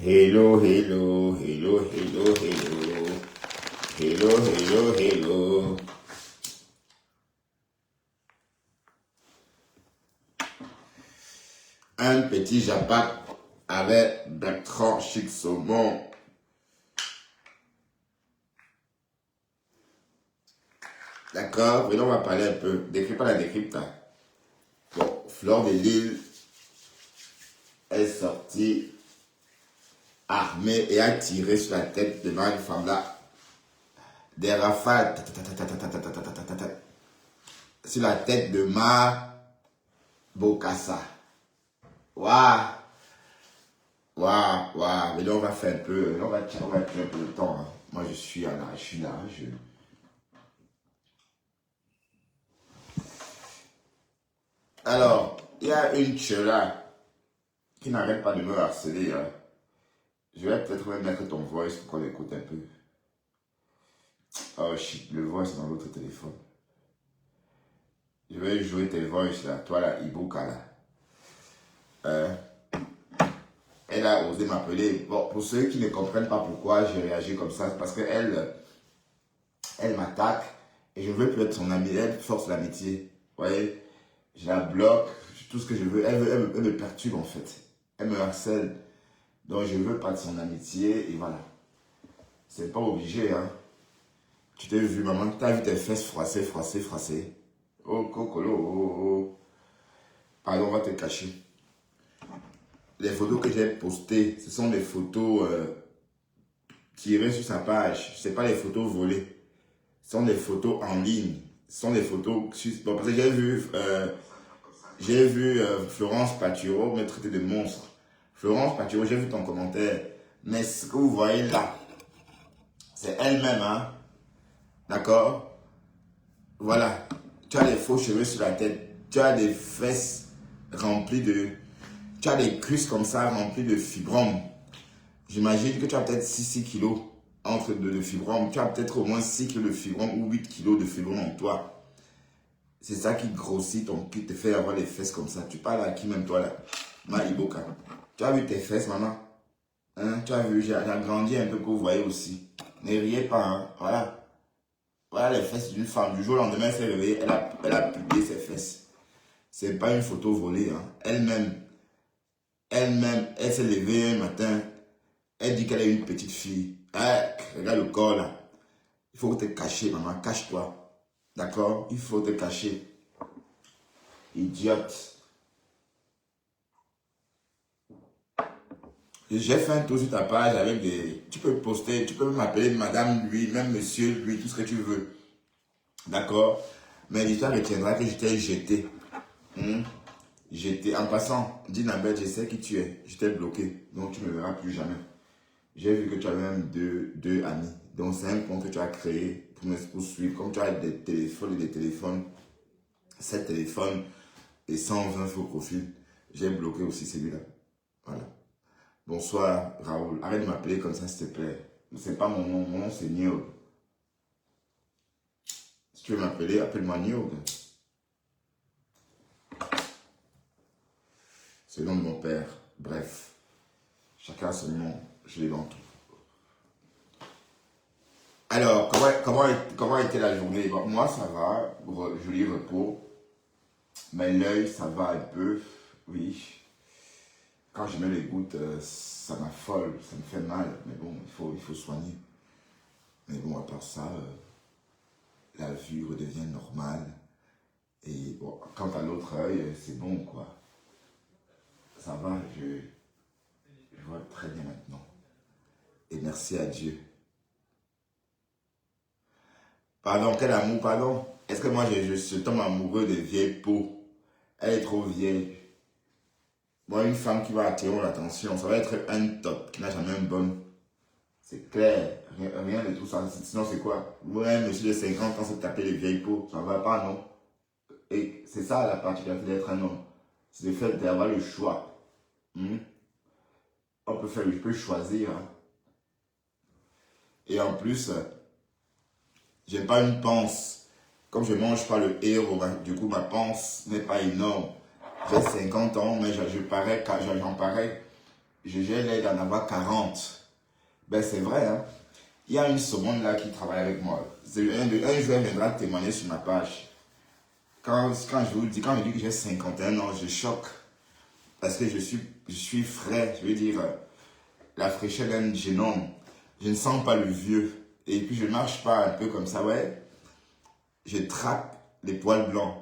Hello, hello, hello, hello, hello. Hello, hello, hello. Un petit japat avec Bertrand Chic Saumon. D'accord, et là on va parler un peu. Décrypte pas la décrypte. Hein. Bon, Fleur de Lille est sortie armée et a tiré sur la tête de une femme là. Des rafales sur la tête de Ma Bokassa. Waouh! Waouh, waouh, mais là on va faire un peu, là, on va tuer un peu le temps. Hein. Moi je suis là, Alors, il y a une chela qui n'arrête pas de me harceler. Hein. Je vais peut-être même mettre ton voice pour qu'on écoute un peu. Oh shit, le voice dans l'autre téléphone. Je vais jouer tes voices là, toi là, Ibuka là. Elle a osé m'appeler. Bon, pour ceux qui ne comprennent pas pourquoi j'ai réagi comme ça, c'est parce qu'elle elle m'attaque et je ne veux plus être son amie. Elle force l'amitié. Vous voyez, je la bloque, tout ce que je veux. Elle me perturbe en fait. Elle me harcèle. Donc je ne veux pas de son amitié et voilà. C'est pas obligé, hein. Tu t'es vu, maman, tu as vu tes fesses froissées. Oh, cocolo, oh, oh. Pardon, on va te cacher. Les photos que j'ai postées, ce sont des photos tirées sur sa page. Ce n'est pas des photos volées. Ce sont des photos en ligne. Ce sont des photos... Bon, parce que j'ai vu Florence Paturo me traiter de monstre. Florence Paturo, j'ai vu ton commentaire. Mais ce que vous voyez là, c'est elle-même, hein. D'accord? Voilà. Tu as des faux cheveux sur la tête. Tu as des fesses remplies de... Tu as des cuisses comme ça remplies de fibromes. J'imagine que tu as peut-être 6 kilos entre de fibromes. Tu as peut-être au moins 6 kilos de fibromes ou 8 kilos de fibromes en toi. C'est ça qui grossit qui te fait avoir des fesses comme ça. Tu parles à qui même toi là? Maïboka. Tu as vu tes fesses, maman? Hein? Tu as vu, j'ai agrandi un peu que vous voyez aussi. Ne riez pas, hein? Voilà. Voilà les fesses d'une femme. Du jour au lendemain, elle s'est réveillée, elle a publié ses fesses. C'est pas une photo volée, hein. Elle-même, elle s'est levée un matin. Elle dit qu'elle est une petite fille. Ah, regarde le corps là. Il faut te cacher, maman. Cache-toi. D'accord? Il faut te cacher. Idiote. J'ai fait un tour sur ta page avec des... Tu peux poster, tu peux m'appeler madame lui, même monsieur lui, tout ce que tu veux. D'accord? Mais l'histoire retiendra que je t'ai jeté. J'étais en passant, dis Nabel, je sais qui tu es. Je t'ai bloqué. Donc tu ne me verras plus jamais. J'ai vu que tu as même deux amis. Donc c'est un compte que tu as créé pour me poursuivre. Comme tu as des téléphones et des téléphones, 7 téléphones et 120 faux profils, j'ai bloqué aussi celui-là. Voilà. Bonsoir Raoul. Arrête de m'appeler comme ça s'il te plaît. C'est pas mon nom. Mon nom c'est Niog. Si tu veux m'appeler, appelle-moi Niog. C'est le nom de mon père. Bref. Chacun a son nom. Je l'ai dans tout. Alors, comment a été la journée? Bon, moi, ça va. Joli repos. Mais l'œil, ça va un peu. Oui. Quand je mets les gouttes, ça m'affole. Ça me fait mal. Mais bon, il faut soigner. Mais bon, à part ça, la vue redevient normale. Et bon, quant à l'autre œil, c'est bon, quoi. Ça va, je vois très bien maintenant. Et merci à Dieu. Pardon, quel amour, pardon. Est-ce que moi, je tombe amoureux de vieilles peaux? Elle est trop vieille. Moi, une femme qui va attirer mon attention, ça va être un top qui n'a jamais un bon. C'est clair, rien de tout ça. Sinon, c'est quoi? Ouais, monsieur de 50 ans se taper les vieilles peaux, ça ne va pas, non? Et c'est ça la particularité d'être un homme. C'est le fait d'avoir le choix. On peut faire, je peux choisir. Hein. Et en plus, j'ai pas une panse. Comme je mange pas le héros, du coup ma panse n'est pas énorme. J'ai 50 ans, mais j'en parais j'ai l'air d'en avoir 40. Ben c'est vrai, hein. Il y a une seconde là qui travaille avec moi. Un jour, elle viendra témoigner sur ma page. Quand je vous dis, quand je dis que j'ai 51 ans, je choque. Parce que je suis frais, je veux dire, la fraîcheur d'un jeune homme. Je ne sens pas le vieux. Et puis je ne marche pas un peu comme ça, ouais. Je trappe les poils blancs.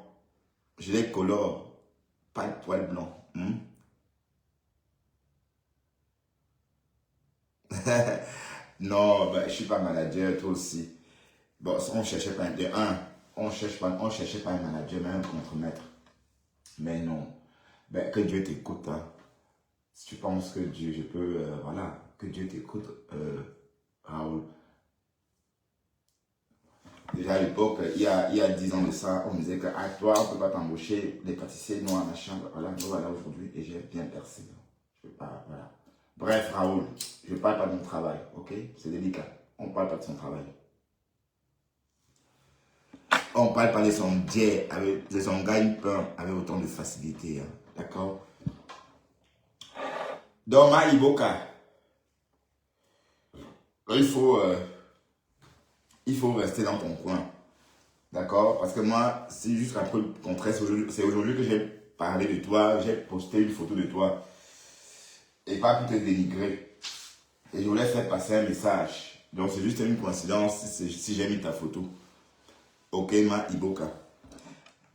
Je les colore. Pas de poils blancs. Non, ben, je ne suis pas manager, toi aussi. Bon, on cherchait pas on cherchait pas un manager, mais un contre-maître. Mais non. Ben, que Dieu t'écoute, hein. Si tu penses que Dieu, je peux, voilà, que Dieu t'écoute, Raoul. Déjà à l'époque, il y a 10 ans de ça, on me disait qu'à toi, on ne peut pas t'embaucher, les pâtissiers noirs, machin, voilà aujourd'hui, et j'ai bien percé. Je peux pas, voilà. Bref, Raoul, je ne parle pas de mon travail, ok? C'est délicat. On ne parle pas de son travail. On ne parle pas de son jet, de son gagne-pain avec autant de facilité, hein. D'accord? Dans ma Iboka, il faut rester dans ton coin. D'accord? Parce que moi, c'est juste la preuve contraire. C'est aujourd'hui que j'ai parlé de toi, j'ai posté une photo de toi. Et pas pour te dénigrer. Et je voulais faire passer un message. Donc c'est juste une coïncidence si j'ai mis ta photo. Ok, ma Iboka.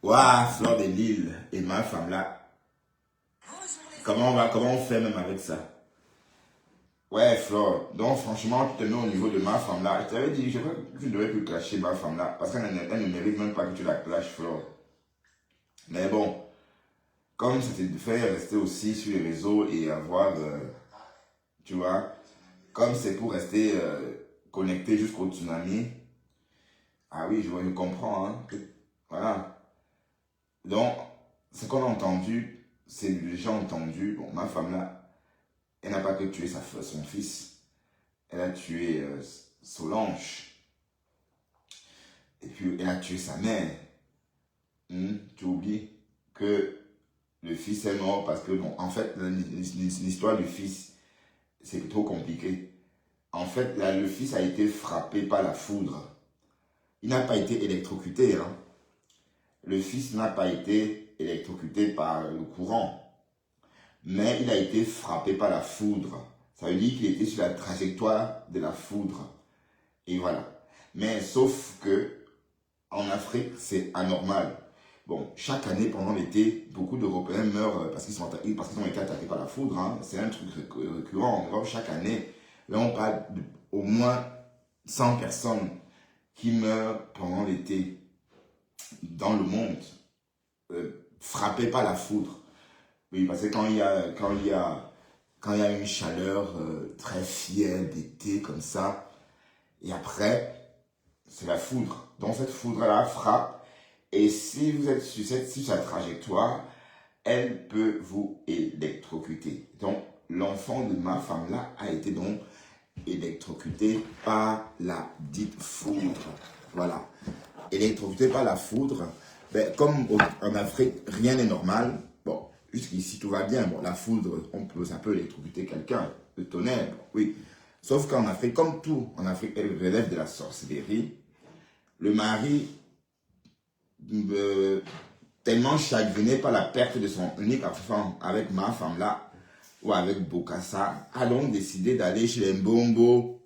Waouh, Fleur de Lille et ma femme là. Comment on fait même avec ça? Ouais, Flore. Donc, franchement, tu te mets au niveau de ma femme là. Je t'avais dit, je crois que tu ne devais plus clasher ma femme là. Parce qu'elle ne mérite même pas que tu la clashes, Flore. Mais bon, comme c'était de faire rester aussi sur les réseaux et avoir, tu vois, comme c'est pour rester connecté jusqu'au tsunami. Ah oui, je comprends, hein. Voilà. Donc, ce qu'on a entendu, c'est les gens ont entendu. Bon, ma femme là, elle n'a pas que tué son fils. Elle a tué Solange. Et puis, elle a tué sa mère. Tu oublies que le fils est mort parce que, bon, en fait, l'histoire du fils, c'est trop compliqué. En fait, là, le fils a été frappé par la foudre. Il n'a pas été électrocuté, hein. Le fils n'a pas été électrocuté par le courant. Mais il a été frappé par la foudre. Ça veut dire qu'il était sur la trajectoire de la foudre. Et voilà. Mais sauf que en Afrique, c'est anormal. Bon, chaque année, pendant l'été, beaucoup d'Européens meurent parce qu'ils ont été attaqués par la foudre, hein. C'est un truc récurrent en Europe chaque année. Là, on parle d'au moins 100 personnes qui meurent pendant l'été dans le monde, frappées par la foudre. Oui, parce que quand il y a une chaleur très fière d'été comme ça, et après, c'est la foudre. Donc cette foudre-là frappe, et si vous êtes sur sa trajectoire, elle peut vous électrocuter. Donc l'enfant de ma femme-là a été donc électrocuté par la dite foudre. Voilà. Électrocuté par la foudre. Ben, comme en Afrique, rien n'est normal. Bon, jusqu'ici, tout va bien. Bon, la foudre, ça peut électrocuter quelqu'un. Le tonnerre, oui. Sauf qu'en Afrique, comme tout en Afrique, elle relève de la sorcellerie. Le mari, tellement chagriné par la perte de son unique enfant avec ma femme là, ou avec Bokassa, a donc décidé d'aller chez les Mbombo.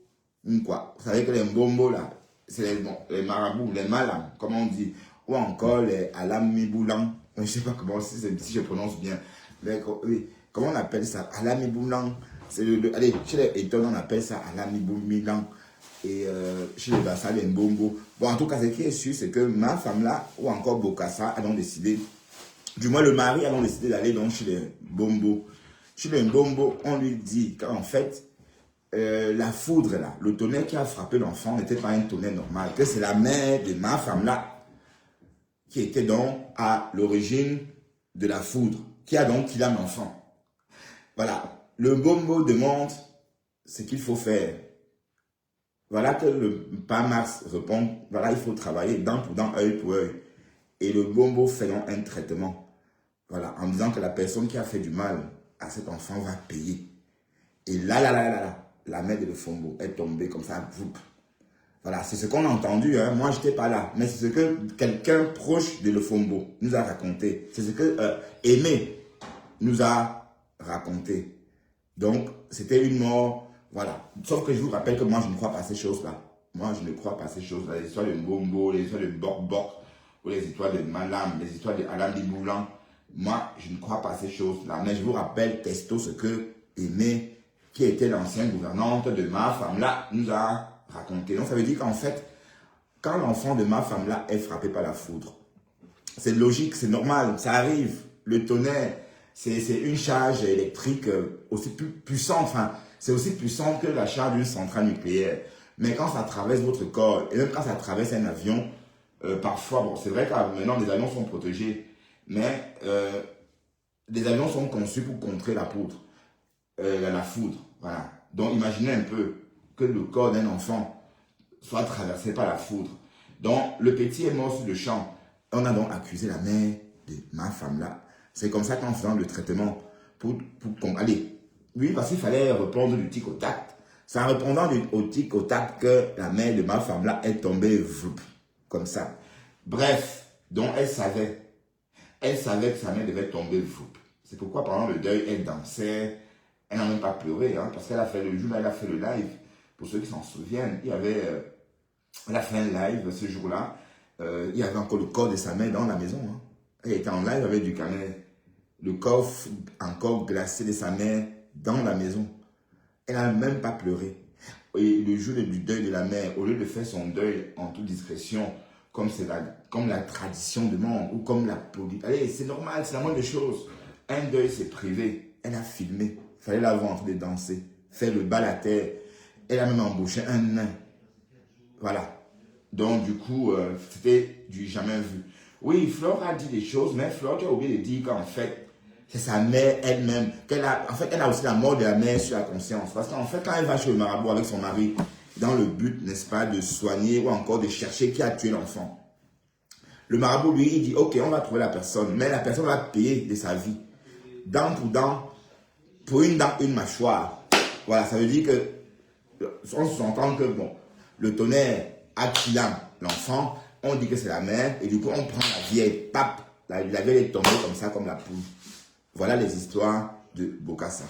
Quoi. Vous savez que les Mbombo là, c'est les marabouts, les malams, comme on dit, ou encore les Alamiboulan. Je ne sais pas comment, si je prononce bien. Mais, oui, comment on appelle ça? Alamiboulan. Allez, chez les Eton, on appelle ça Alamiboulan. Et chez les Bassa, les Mbombo. Bon, en tout cas, ce qui est sûr, c'est que ma femme là, ou encore Bokassa, a donc décidé, du moins le mari a donc décidé d'aller donc chez les Mbombo. Chez les Mbombo, on lui dit qu'en fait, la foudre là, le tonnerre qui a frappé l'enfant n'était pas un tonnerre normal, que c'est la mère de ma femme là qui était donc à l'origine de la foudre, qui a donc killé l'enfant. Voilà, le Mbombo demande ce qu'il faut faire. Voilà que le PAMAS répond, voilà, il faut travailler dent pour dent, œil pour œil. Et le Mbombo fait donc un traitement. Voilà, en disant que la personne qui a fait du mal à cet enfant va payer. Et la mère de Lefombo est tombée comme ça. Voilà, c'est ce qu'on a entendu. Hein. Moi, je n'étais pas là. Mais c'est ce que quelqu'un proche de Lefombo nous a raconté. C'est ce que Aimé nous a raconté. Donc, c'était une mort. Voilà. Sauf que je vous rappelle que moi, je ne crois pas à ces choses-là. Moi, je ne crois pas à ces choses-là. Les histoires de Mbombo, les histoires de Bok-Bok, ou les histoires de Malam, les histoires de Alam Boulan. Moi, je ne crois pas à ces choses-là. Mais je vous rappelle, testo, ce que Aimé, qui était l'ancienne gouvernante de ma femme-là, nous a raconté. Donc, ça veut dire qu'en fait, quand l'enfant de ma femme-là est frappé par la foudre, c'est logique, c'est normal, ça arrive. Le tonnerre, c'est une charge électrique aussi plus puissante. Enfin, c'est aussi puissant que la charge d'une centrale nucléaire. Mais quand ça traverse votre corps, et même quand ça traverse un avion, parfois, bon, c'est vrai que maintenant les avions sont protégés, mais les avions sont conçus pour contrer la poudre, la foudre. Voilà. Donc imaginez un peu que le corps d'un enfant soit traversé par la foudre. Donc le petit est mort sur le champ. On a donc accusé la mère de ma femme-là. C'est comme ça qu'en faisant le traitement, allez, oui, parce qu'il fallait répondre du tic au tac. C'est en répondant au tic au tac que la mère de ma femme-là est tombée, comme ça. Bref, donc elle savait que sa mère devait tomber, c'est pourquoi pendant le deuil, elle dansait, elle n'a même pas pleuré, hein, parce qu'elle a fait le jour, elle a fait le live. Pour ceux qui s'en souviennent, elle a fait un live ce jour-là. Il y avait encore le corps de sa mère dans la maison. Hein. Elle était en live avec du cannelle. Le corps encore glacé de sa mère dans la maison. Elle n'a même pas pleuré. Et le jour du deuil de la mère, au lieu de faire son deuil en toute discrétion, comme la tradition demande, ou comme la politique. Allez, c'est normal, c'est la moindre des choses. Un deuil, c'est privé. Elle a filmé. Il fallait la voir en train de danser. Faire le bal à terre. Elle a même embauché un nain. Voilà. Donc, du coup, c'était du jamais vu. Oui, Flore a dit des choses, mais Flore, tu as oublié de dire qu'en fait, c'est sa mère elle-même. En fait, elle a aussi la mort de la mère sur la conscience. Parce qu'en fait, quand elle va chez le marabout avec son mari, dans le but, n'est-ce pas, de soigner ou encore de chercher qui a tué l'enfant, le marabout, lui, il dit, ok, on va trouver la personne, mais la personne va payer de sa vie. Dent pour dent, pour une dent, une mâchoire. Voilà, ça veut dire que, on s'entend que, bon, le tonnerre a tué l'enfant, on dit que c'est la mère, et du coup, on prend la vieille, pape, la vieille est tombée comme ça, comme la poule. Voilà les histoires de Bokassa.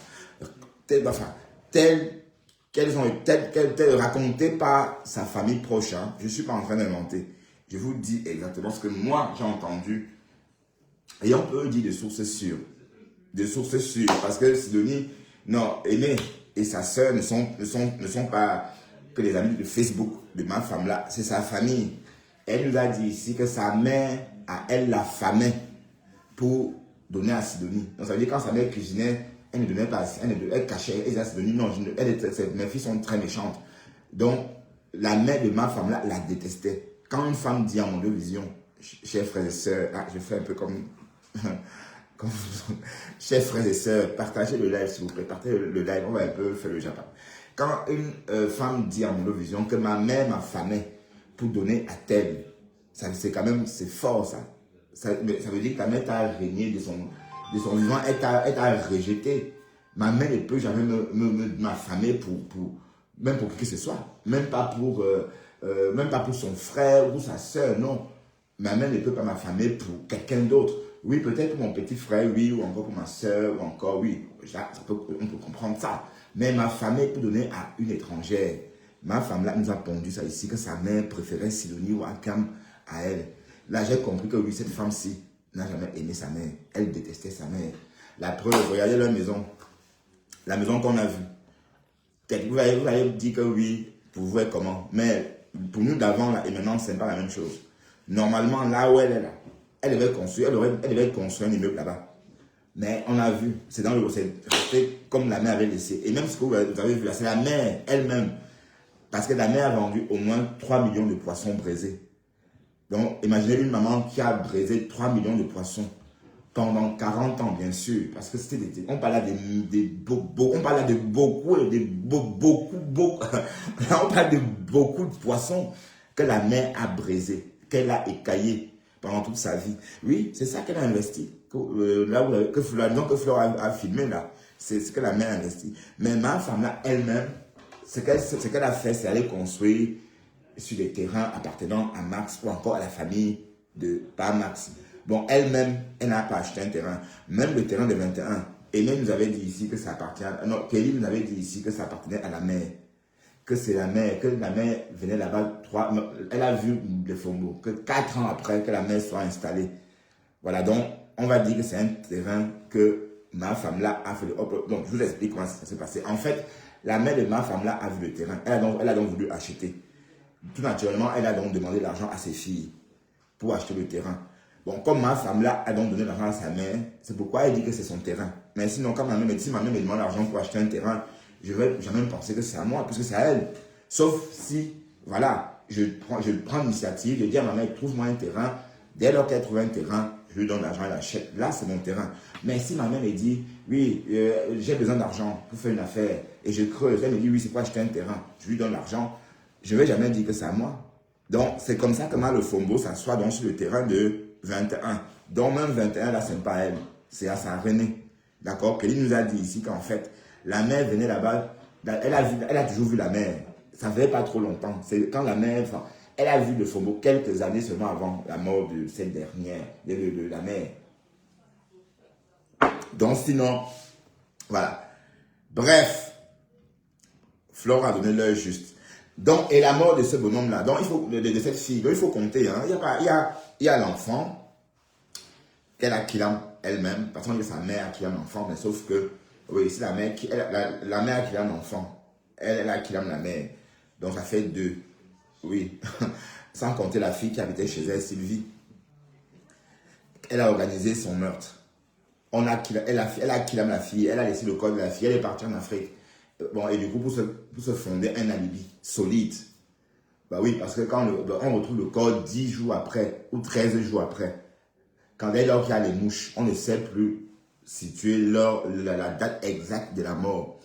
Qu'elles ont été racontées par sa famille proche. Hein. Je ne suis pas en train d'inventer. Je vous dis exactement ce que moi j'ai entendu. Et on peut dire de sources sûres. De sources sûres. Parce que Sidonie, non, Aimé et sa sœur ne sont pas que les amis de Facebook de ma femme là. C'est sa famille. Elle nous a dit ici que sa mère, a elle l'affamait pour donner à Sidonie. Donc ça veut dire quand sa mère cuisinait, elle ne donnait pas, elle cachait, elle disait à Sidonie, non, mes filles sont très méchantes. Donc la mère de ma femme là la détestait. Quand une femme dit à mon vision, chers frères et sœurs, je fais un peu comme, chers frères et sœurs, partagez le live s'il vous plaît, partagez le live, on va un peu faire le Japon. Quand une femme dit à mon vision que ma mère m'affamait pour donner à tel, c'est quand même, c'est fort ça. Ça veut dire que ta mère t'a régné de son vivant, elle t'a rejeté. Ma mère ne peut jamais m'affamer même pour qui que ce soit. Même pas pour son frère ou sa soeur, non. Ma mère ne peut pas m'affamer pour quelqu'un d'autre. Oui, peut-être pour mon petit frère, oui, ou encore pour ma soeur, ou encore, oui. On peut comprendre ça. Mais m'affamer pour donner à une étrangère. Ma femme là nous a pondu ça ici, que sa mère préférait Sidonie ou Akam à elle. Là, j'ai compris que oui, cette femme-ci n'a jamais aimé sa mère. Elle détestait sa mère. La preuve, regardez leur maison. La maison qu'on a vue. Vous allez dire que oui, pour vous, comment. Mais pour nous d'avant, là, et maintenant, ce n'est pas la même chose. Normalement, là où elle est là, elle devait construire un immeuble là-bas. Mais on a vu, c'est resté comme la mère avait laissé. Et même ce que vous avez vu là, c'est la mère elle-même. Parce que la mère a vendu au moins 3 millions de poissons braisés. Donc, imaginez une maman qui a braisé 3 millions de poissons pendant 40 ans, bien sûr. Parce que on parlait de beaucoup, on parle de beaucoup de poissons que la mère a braisé, qu'elle a écaillé pendant toute sa vie. Oui, c'est ça qu'elle a investi. Que Fleur a filmé là. C'est ce que la mère a investi. Mais ma femme là, elle-même, ce qu'elle a fait, c'est aller construire sur des terrains appartenant à Max ou encore à la famille de pas Max. Bon, elle-même, elle n'a pas acheté un terrain. Même le terrain de 21. Aimé nous avait dit ici que ça appartient. Non, Kelly nous avait dit ici que ça appartenait à la mère. Que c'est la mère, que la mère venait là-bas, elle a vu les flambeaux, que 4 ans après que la mère soit installée. Voilà, donc on va dire que c'est un terrain que ma femme là a fait. Donc je vous explique comment ça s'est passé. En fait, la mère de ma femme là a vu le terrain. Elle a donc voulu acheter. Tout naturellement, elle a donc demandé l'argent à ses filles pour acheter le terrain. Bon, comme ma femme là a donc donné l'argent à sa mère, c'est pourquoi elle dit que c'est son terrain. Mais sinon, quand si ma mère me demande l'argent pour acheter un terrain, je vais jamais penser que c'est à moi, puisque c'est à elle. Sauf si, voilà, je prends l'initiative, je dis à ma mère, trouve-moi un terrain. Dès lors qu'elle trouve un terrain, je lui donne l'argent, elle achète. Là, c'est mon terrain. Mais si ma mère me dit, oui, j'ai besoin d'argent pour faire une affaire, et je creuse, elle me dit, oui, c'est pour acheter un terrain, je lui donne l'argent, je ne vais jamais dire que c'est à moi. Donc, c'est comme ça que le Fombo s'assoit donc sur le terrain de 21. Donc, même 21, là, ce n'est pas elle, c'est à sa René. D'accord? Kelly nous a dit ici qu'en fait, la mère venait là-bas, elle a toujours vu la mère. Ça ne faisait pas trop longtemps. C'est quand la mère, elle a vu le Fombo quelques années seulement avant la mort de cette dernière, de la mère. Donc, sinon, voilà. Bref, Flore a donné l'heure juste. Donc, et la mort de ce bonhomme-là, donc il faut, de cette fille, donc il faut compter. Hein. Il y a l'enfant qu'elle a killé elle-même, parce qu'on dit que sa mère a killé un enfant, mais sauf que, oui, c'est la mère la mère a killé un enfant. Elle a killé la mère. Donc, ça fait 2. Oui. Sans compter la fille qui habitait chez elle, Sylvie. Elle a organisé son meurtre. Elle a killé la fille, elle a laissé le corps de la fille, elle est partie en Afrique. Bon, et du coup, pour se fonder un alibi solide. Bah oui, parce que quand on retrouve le corps 10 jours après, ou 13 jours après, quand dès lors qu'il y a les mouches, on ne sait plus situer la date exacte de la mort.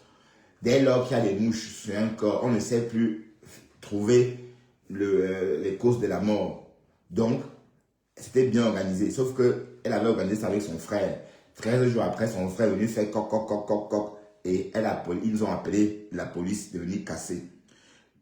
Dès lors qu'il y a les mouches sur un corps, on ne sait plus trouver les causes de la mort. Donc, c'était bien organisé. Sauf qu'elle avait organisé ça avec son frère. 13 jours après, son frère est venu faire coq, coq, coq, coq, coq. Et ils ont appelé la police de venir casser.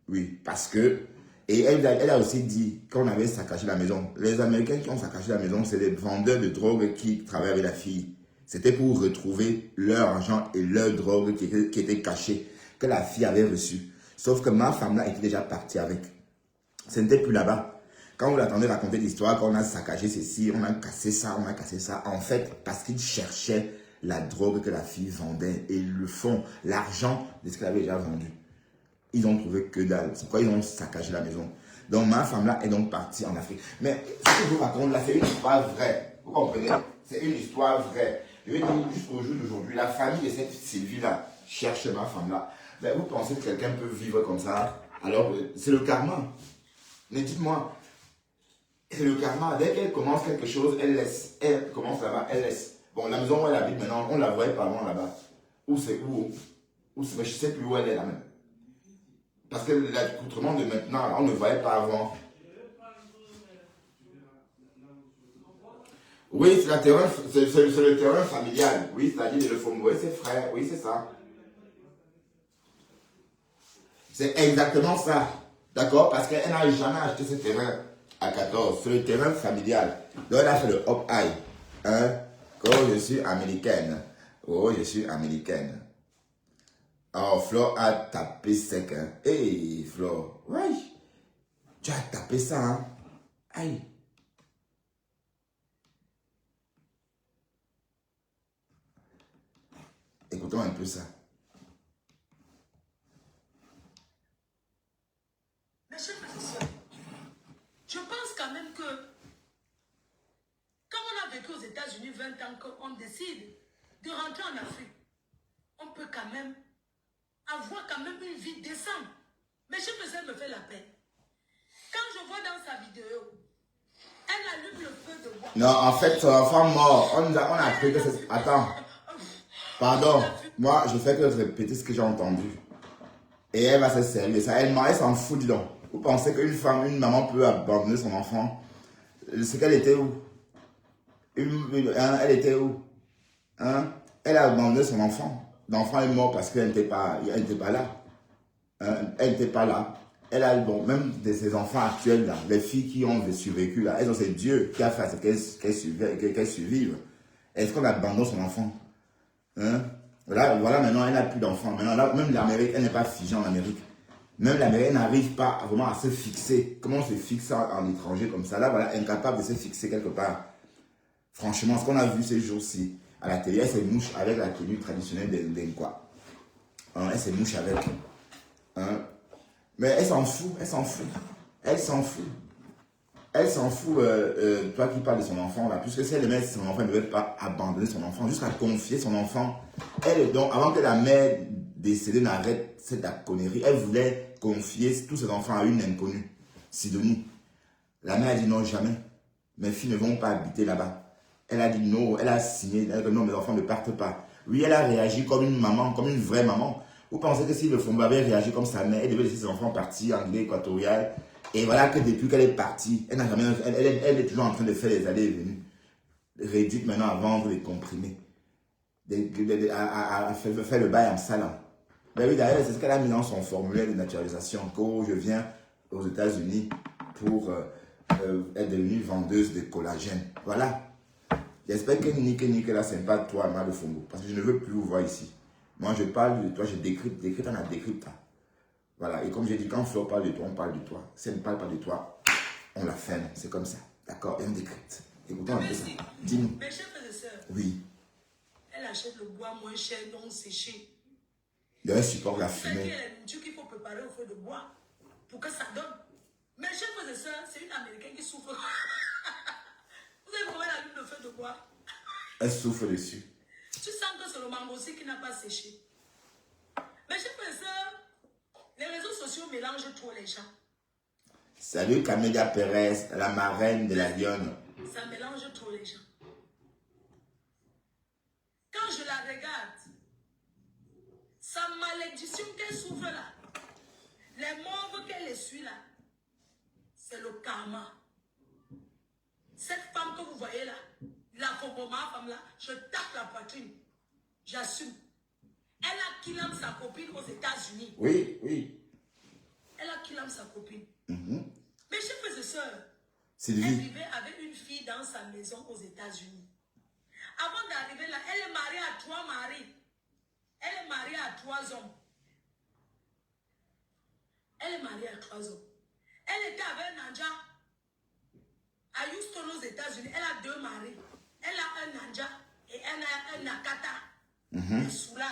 Oui, parce que... Et elle a aussi dit qu'on avait saccagé la maison. Les Américains qui ont saccagé la maison, c'est les vendeurs de drogue qui travaillaient avec la fille. C'était pour retrouver leur argent et leur drogue qui étaient cachés, que la fille avait reçu. Sauf que ma femme là était déjà partie avec. Ce n'était plus là-bas. Quand vous l'attendez raconter l'histoire, qu'on a saccagé ceci, on a cassé ça, en fait, parce qu'ils cherchaient la drogue que la fille vendait et le fond, l'argent de ce qu'elle avait déjà vendu. Ils ont trouvé que dalle. C'est pourquoi ils ont saccagé la maison. Donc ma femme là est donc partie en Afrique. Mais ce que je vous raconte là, c'est une histoire vraie. Vous comprenez? C'est une histoire vraie. Je vais dire jusqu'au jour d'aujourd'hui, la famille de cette Sylvie là cherche ma femme là. Mais vous pensez que quelqu'un peut vivre comme ça? Alors c'est le karma. Mais dites-moi, c'est le karma. Dès qu'elle commence quelque chose, elle laisse. Elle commence là-bas, elle laisse. Bon, la maison où elle habite maintenant, on ne la voyait pas avant là-bas. Où c'est où? Mais je ne sais plus où elle est là même. Parce que l'accoutrement de maintenant, on ne voyait pas avant. Oui, c'est le terrain familial. Oui, c'est-à-dire le Fombo et ses frères. Oui, c'est ça. C'est exactement ça. D'accord? Parce qu'elle n'a jamais acheté ce terrain à 14. C'est le terrain familial. Donc, elle a fait le hop high. Hein? Oh, je suis américaine. Oh, je suis américaine. Oh, Flo a tapé sec. Hein? Hey, Flo. Oui. Tu as tapé ça, hein? Aïe. Écoutons un peu ça. Monsieur le professeur, je pense quand même que quand on a vécu aux États-Unis 20 ans, qu'on décide de rentrer en Afrique, on peut quand même avoir quand même une vie décente. Mais je me fait la peine. Quand je vois dans sa vidéo, elle allume le feu de bois. Non, en fait, son enfant mort, on a appris que c'est... Attends. Pardon. Moi, je fais que répéter ce que j'ai entendu. Et elle va se servir ça. Elle s'en fout, dis donc. Vous pensez qu'une femme, une maman peut abandonner son enfant? C'est qu'elle était où? Elle était où? Hein? Elle a abandonné son enfant. l'enfant est mort parce qu'elle n'était pas là. Elle n'était pas là. Elle a, bon, même de ses enfants actuels, là, les filles qui ont survécu, là, elles ont, c'est Dieu qui a fait qu'elles survivent. Est-ce qu'on abandonne son enfant? Hein? Voilà, maintenant, elle n'a plus d'enfants. Maintenant, là, même l'Amérique, elle n'est pas figée en Amérique. Même l'Amérique n'arrive pas vraiment à se fixer. Comment on se fixe en étranger comme ça? Là, voilà, incapable de se fixer quelque part. Franchement, ce qu'on a vu ces jours-ci à la télé, elle se mouche avec la tenue traditionnelle d'Enqua. Elle se mouche avec. Hein? Mais elle s'en fout, elle s'en fout. Elle s'en fout. Elle s'en fout, toi qui parles de son enfant là, puisque si elle aimait son enfant, elle ne devait pas abandonner son enfant, jusqu'à confier son enfant. Elle, donc, avant que la mère décédée n'arrête cette connerie, elle voulait confier tous ses enfants à une inconnue, Sidonie. La mère a dit non, jamais. Mes filles ne vont pas habiter là-bas. Elle a dit non, elle a signé, elle a dit non, mes enfants ne partent pas. Oui, elle a réagi comme une maman, comme une vraie maman. Vous pensez que si le Fomba avait réagi comme sa mère, elle devait laisser ses enfants partir en Guinée équatoriale. Et voilà que depuis qu'elle est partie, elle est toujours en train de faire les allées et venues. Réduite maintenant à vendre les comprimés. À faire le bail en salam. Ben oui, d'ailleurs, c'est ce qu'elle a mis dans son formulaire de naturalisation. Quand je viens aux États-Unis pour être devenue vendeuse de collagène. Voilà. J'espère que Nick là, c'est pas toi, Mal de Fongo. Parce que je ne veux plus vous voir ici. Moi, je parle de toi, je décrypte, on a décrypte. Voilà, et comme j'ai dit, quand Flo parle de toi, on parle de toi. Si elle ne parle pas de toi, on la ferme. C'est comme ça. D'accord? Et on décrypte. Écoutons un peu ça. Dis-nous. Mes chers frères et sœurs, oui. Elle achète le bois moins cher, non séché. Elle supporte la fumée. C'est la nourriture qu'il faut préparer au feu de bois pour que ça donne. Mes chers frères et sœurs, c'est une Américaine qui souffre. Vous avez trouvé la lune de feu de bois? Elle souffre dessus. Tu sens que c'est le mango aussi qui n'a pas séché. Mes chers frères et sœurs, les réseaux sociaux mélangent trop les gens. Salut Camélia Pérez, la marraine de la Lionne. Ça mélange trop les gens. Quand je la regarde, sa malédiction qu'elle souffre là, les morts qu'elle essuie là, c'est le karma. Cette femme que vous voyez là, la femme là, je tape la poitrine. J'assume. Elle a kidnappé sa copine aux États-Unis. Oui, oui. Elle a kidnappé sa copine. Mm-hmm. Mes chers frères et sœurs, Sylvie. elle vivait avec une fille dans sa maison aux États-Unis. Avant d'arriver là, elle est mariée à 3 maris. Elle est mariée à 3 hommes. Elle est mariée à 3 hommes. Elle était avec Nanja à Houston aux États-Unis. Elle a 2 maris. Elle a un Nanja et elle a un Nakata. Un Soula.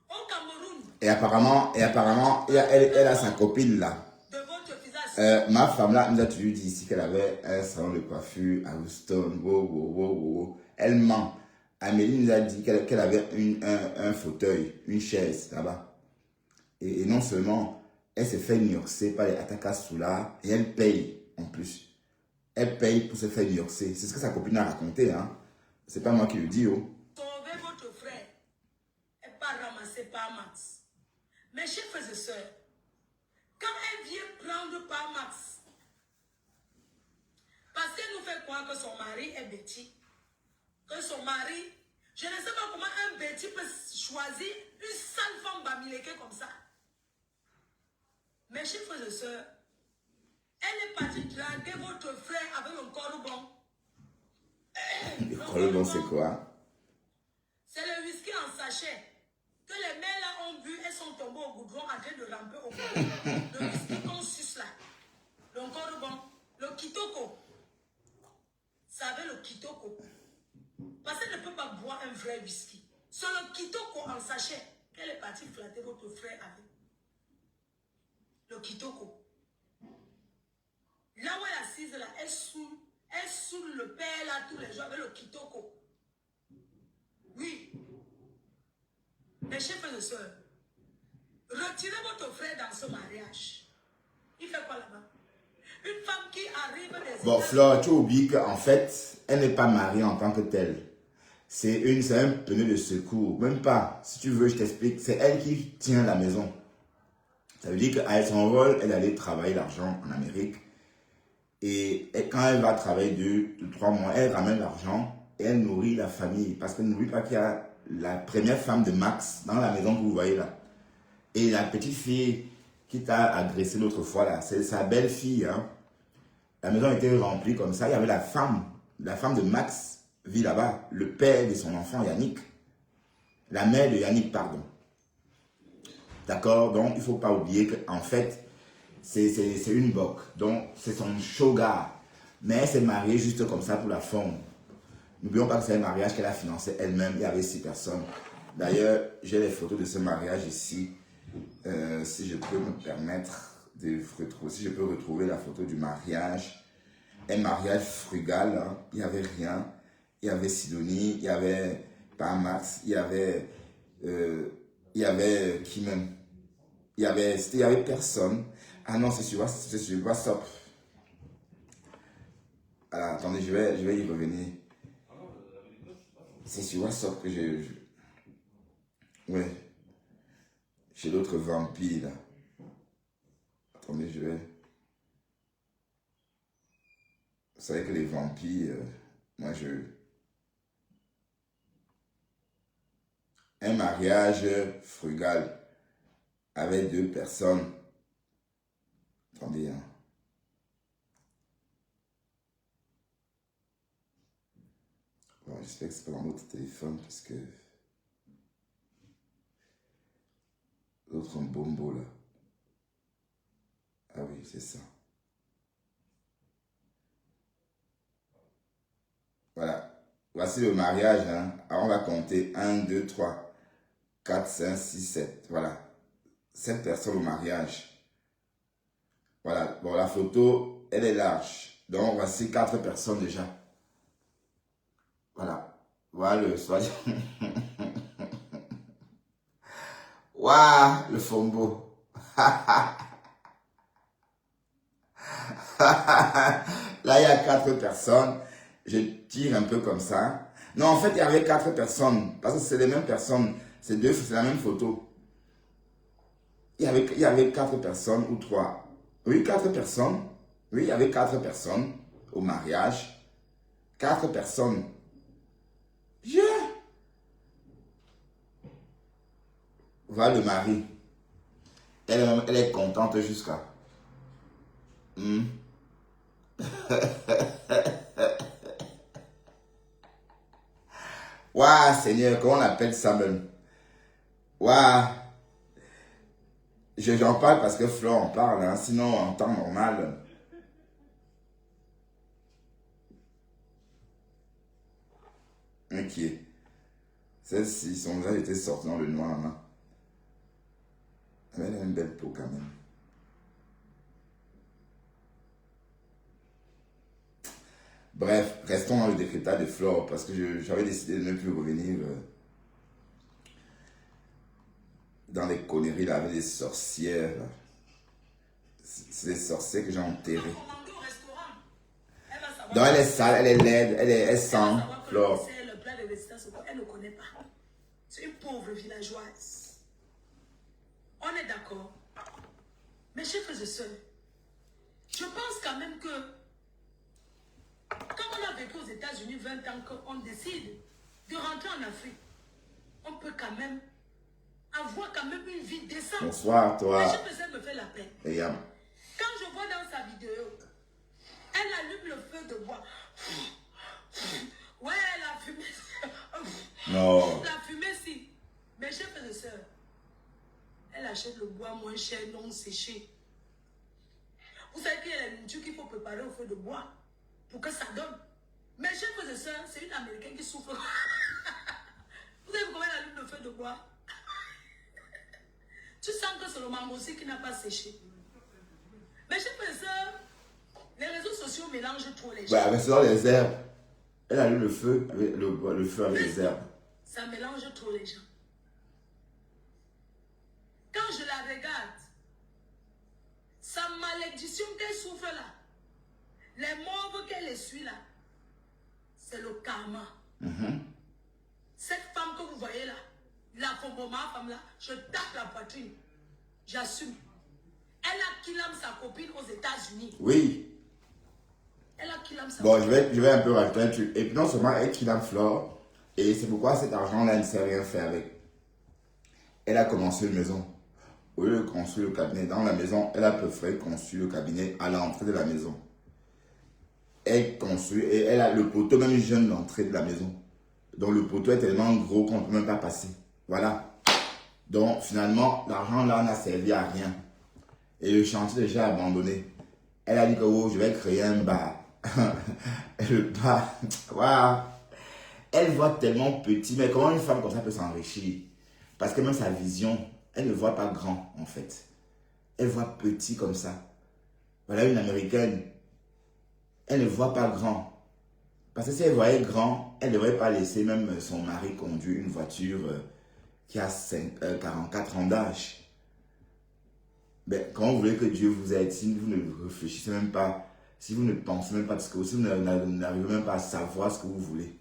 Au Cameroun. Et apparemment, elle a sa copine là. De votre visage. Ma femme là nous a toujours dit ici qu'elle avait un salon de coiffure à Houston. Wow. Elle ment. Amélie nous a dit qu'elle avait un fauteuil, une chaise là-bas. Et non seulement, elle s'est fait niorcer par les Ataka Soula et elle paye en plus. Elle paye pour se faire niorcer. C'est ce que sa copine a raconté. Hein. C'est pas moi qui le dis. Oh. Sauvez votre frère et pas ramasser par Max. Mes chers frères et sœurs, quand elle vient prendre par Max, parce qu'elle nous fait croire que son mari est bêtis, que son mari, je ne sais pas comment un bêtis peut choisir une sale femme bamileke comme ça. Mes chers frères et sœurs, elle est partie draguer votre frère avec un corbeau. Le corbeau, c'est quoi? C'est le whisky en sachet que les mères là ont bu, elles sont tombées au goudron en train de ramper au goudron. Le whisky qu'on suce là, le corbeau, le kitoko. Ça avait le kitoko. Parce qu'elle ne peut pas boire un vrai whisky. C'est le kitoko en sachet qu'elle est partie flatter votre frère avec. Le kitoko. Là où elle est assise, là, elle saoule le père là tous les jours avec le kitoko. Oui. Mes chers frères et sœurs, retirez votre frère dans ce mariage. Il fait quoi là-bas? Une femme qui arrive des... Bon, Flore, tu oublies qu'en fait, elle n'est pas mariée en tant que telle. C'est un pneu de secours. Même pas, si tu veux, je t'explique. C'est elle qui tient la maison. Ça veut dire qu'à son rôle, elle allait travailler l'argent en Amérique. Et quand elle va travailler 2 ou 3 mois, elle ramène l'argent et elle nourrit la famille. Parce qu'elle n'oublie pas qu'il y a la première femme de Max dans la maison que vous voyez là. Et la petite fille qui t'a agressé l'autre fois là, c'est sa belle-fille. Hein. La maison était remplie comme ça. Il y avait la femme de Max vit là-bas, le père de son enfant Yannick. La mère de Yannick, pardon. D'accord? Donc, il ne faut pas oublier qu'en fait, c'est une boc. Donc, c'est son shogar. Mais elle s'est mariée juste comme ça pour la forme. N'oublions pas que c'est un mariage qu'elle a financé elle-même. Il y avait 6 personnes. D'ailleurs, j'ai les photos de ce mariage ici. Si je peux me permettre de retrouver, si je peux retrouver la photo du mariage. Un mariage frugal. Hein. Il n'y avait rien. Il y avait Sidonie. Il y avait pas Max. Il y avait qui même? Il y avait personne. Ah non, c'est sur WhatsApp. Alors, attendez, je vais y revenir. C'est sur WhatsApp que ouais. Chez l'autre vampire, là. Attendez, Vous savez que les vampires, moi, Un mariage frugal avec 2 personnes. Attendez, hein. Bon, j'espère que c'est pas dans notre téléphone parce que l'autre bombo là. Ah oui, c'est ça. Voilà. Voici le mariage. Hein. Alors on va compter 1, 2, 3, 4, 5, 6, 7. Voilà. 7 personnes au mariage. Voilà. Bon, la photo, elle est large. Donc, voici 4 personnes déjà. Voilà. Voilà le soir. Waouh, le fombo. Là, il y a 4 personnes. Je tire un peu comme ça. Non, en fait, il y avait 4 personnes. Parce que c'est les mêmes personnes. C'est la même photo. Il y avait 4 personnes ou 3. Oui, 4 personnes. Oui, il y avait 4 personnes au mariage. 4 personnes. Voilà le mari. Elle est contente jusqu'à. Waouh, Seigneur, comment on appelle ça même? Waouh. J'en parle parce que Flore en parle, hein, sinon en temps normal. Ok. Celle-ci, son visage était sorti dans le noir. Hein. Elle a une belle peau quand même. Bref, restons dans le décrétage de Flore parce que j'avais décidé de ne plus revenir dans les conneries là, avec les sorcières. C'est des sorcières que j'ai enterrées. Donc elle est sale, elle est laide, elle sent Flore. Le plat de résistance, elle ne connaît pas. C'est une pauvre villageoise. On est d'accord. Mes chers frères et sœurs, je pense quand même que quand on a vécu aux États-Unis 20 ans, qu'on décide de rentrer en Afrique, on peut quand même avoir quand même une vie décente. Bonsoir, toi. Mais je me fais la peine. Yam. Quand je vois dans sa vidéo, elle allume le feu de bois. Ouais, la fumée. Non. La fumée, si. Mes chers frères et sœurs, elle achète le bois moins cher, non séché. Vous savez qu'il y a la nourriture qu'il faut préparer au feu de bois pour que ça donne. Mes chers frères et sœurs, c'est une Américaine qui souffre. Vous savez comment elle allume le feu de bois? Tu sens que c'est le mangossi qui n'a pas séché. Mes chers frères et sœurs, les réseaux sociaux mélangent trop les gens. Ouais, avec ça, les herbes. Elle allume le feu avec le feu avec les herbes. Ça mélange trop les gens. Quand je la regarde, sa malédiction qu'elle souffre là, les morts qu'elle essuie là, c'est le karma. Cette femme que vous voyez là, la femme là, je tape la poitrine. J'assume. Elle a killé sa copine aux États-Unis. Oui. Elle a killé sa Bon, copine. je vais un peu rajouter un truc. Et puis non seulement elle killé Flore, Et c'est pourquoi cet argent-là, elle ne sait rien faire avec. Elle a commencé une maison. Au lieu de construire le cabinet dans la maison, elle a préféré construire le cabinet à l'entrée de la maison. Elle construit et elle a le poteau même jeune l'entrée de la maison. Donc le poteau est tellement gros qu'on ne peut même pas passer. Voilà. Donc finalement, l'argent là n'a servi à rien. Et le chantier déjà abandonné. Elle a dit que oh, je vais créer un bar. Le bar, waouh. Elle voit tellement petit, mais comment une femme comme ça peut s'enrichir? Parce que même sa vision, elle ne voit pas grand en fait. Elle voit petit comme ça. Voilà une américaine. Elle ne voit pas grand. Parce que si elle voyait grand, elle ne devrait pas laisser même son mari conduire une voiture qui a 44 ans d'âge. Mais quand vous voulez que Dieu vous aide, si vous ne réfléchissez même pas, si vous ne pensez même pas de ce que vous, si vous n'arrivez même pas à savoir ce que vous voulez,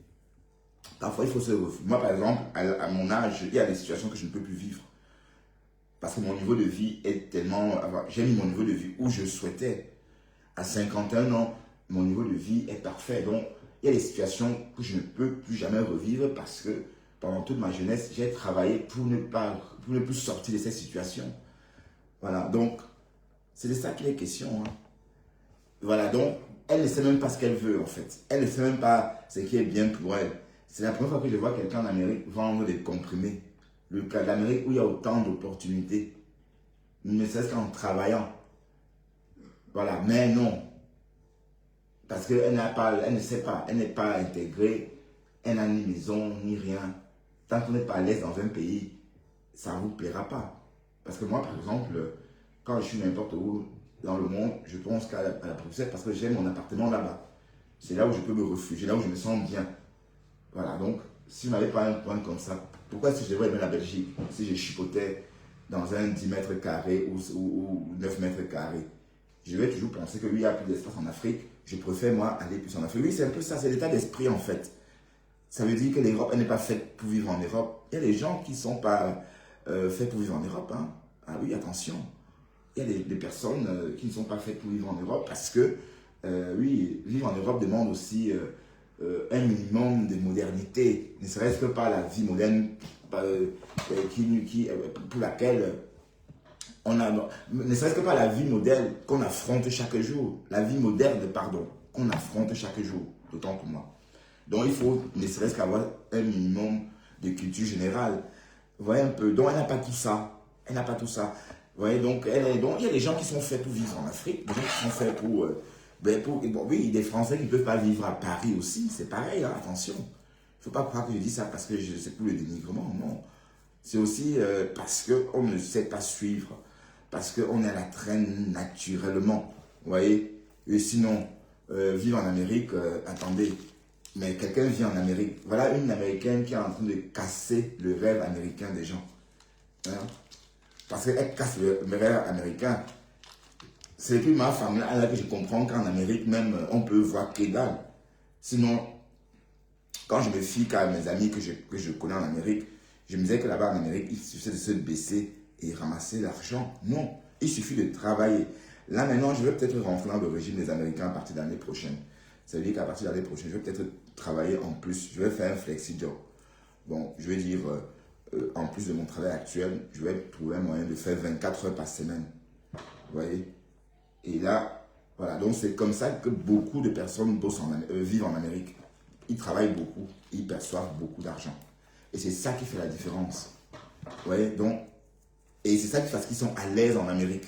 parfois il faut se refuser. Moi par exemple, à mon âge, il y a des situations que je ne peux plus vivre. Parce que mon niveau de vie est tellement... J'ai mis mon niveau de vie où je souhaitais. À 51 ans, mon niveau de vie est parfait. Donc, il y a des situations que je ne peux plus jamais revivre parce que pendant toute ma jeunesse, j'ai travaillé pour ne plus sortir de ces situations. Voilà, donc, c'est de ça qu'il est question. Hein. Voilà, donc, elle ne sait même pas ce qu'elle veut, en fait. Elle ne sait même pas ce qui est bien pour elle. C'est la première fois que je vois quelqu'un en Amérique vendre des comprimés. Le cas de l'Amérique où il y a autant d'opportunités. Ne serait-ce qu'en travaillant. Voilà, mais non. Parce qu'elle ne sait pas, elle n'est pas intégrée, elle n'a ni maison, ni rien. Tant qu'on n'est pas à l'aise dans un pays, ça ne vous plaira pas. Parce que moi, par exemple, quand je suis n'importe où dans le monde, je pense qu'à la Bruxelles parce que j'ai mon appartement là-bas. C'est là où je peux me réfugier, là où je me sens bien. Voilà, donc, si je n'avais pas un point comme ça, pourquoi est-ce que je devrais aimer la Belgique si je chipotais dans un 10 mètres carrés ou 9 mètres carrés? Je vais toujours penser que lui, il y a plus d'espace en Afrique. Je préfère, moi, aller plus en Afrique. Oui, c'est un peu ça, c'est l'état d'esprit, en fait. Ça veut dire que l'Europe, elle n'est pas faite pour vivre en Europe. Il y a des gens qui ne sont pas faits pour vivre en Europe. Hein. Ah oui, attention. Il y a des personnes qui ne sont pas faites pour vivre en Europe parce que, oui, vivre en Europe demande aussi un minimum de modernité. Ne serait-ce que par la vie moderne pour laquelle... ne serait-ce que pas la vie moderne qu'on affronte chaque jour. La vie moderne, pardon, qu'on affronte chaque jour, d'autant pour moi. Donc il faut ne serait-ce qu'avoir un minimum de culture générale. Vous voyez un peu. Donc elle n'a pas tout ça. Elle n'a pas tout ça. Vous voyez, donc il y a des gens qui sont faits pour vivre en Afrique, des gens qui sont faits pour... oui, des Français qui ne peuvent pas vivre à Paris aussi, c'est pareil, hein, attention. Il ne faut pas croire que je dis ça parce que c'est pour le dénigrement, non. C'est aussi parce qu'on ne sait pas suivre. Parce qu'on est à la traîne naturellement. Vous voyez? Et sinon, vivre en Amérique, attendez, mais quelqu'un vit en Amérique. Voilà une Américaine qui est en train de casser le rêve américain des gens. Hein? Parce qu'elle casse le rêve américain. C'est depuis ma femme là que je comprends qu'en Amérique même, on peut voir que dalle. Sinon, quand je me fie qu'à mes amis que je connais en Amérique, je me disais que là-bas en Amérique, il suffisait de se baisser et ramasser l'argent. Non, il suffit de travailler. Là maintenant, je vais peut-être rentrer dans le régime des Américains à partir de l'année prochaine. Ça veut dire qu'à partir de l'année prochaine, je vais peut-être travailler en plus. Je vais faire un flexi-job. Bon, je vais dire, en plus de mon travail actuel, je vais trouver un moyen de faire 24 heures par semaine. Vous voyez? Et là, voilà. Donc c'est comme ça que beaucoup de personnes vivent en Amérique. Ils travaillent beaucoup, ils perçoivent beaucoup d'argent. Et c'est ça qui fait la différence. Vous voyez? Donc, et c'est ça qui fait qu'ils sont à l'aise en Amérique.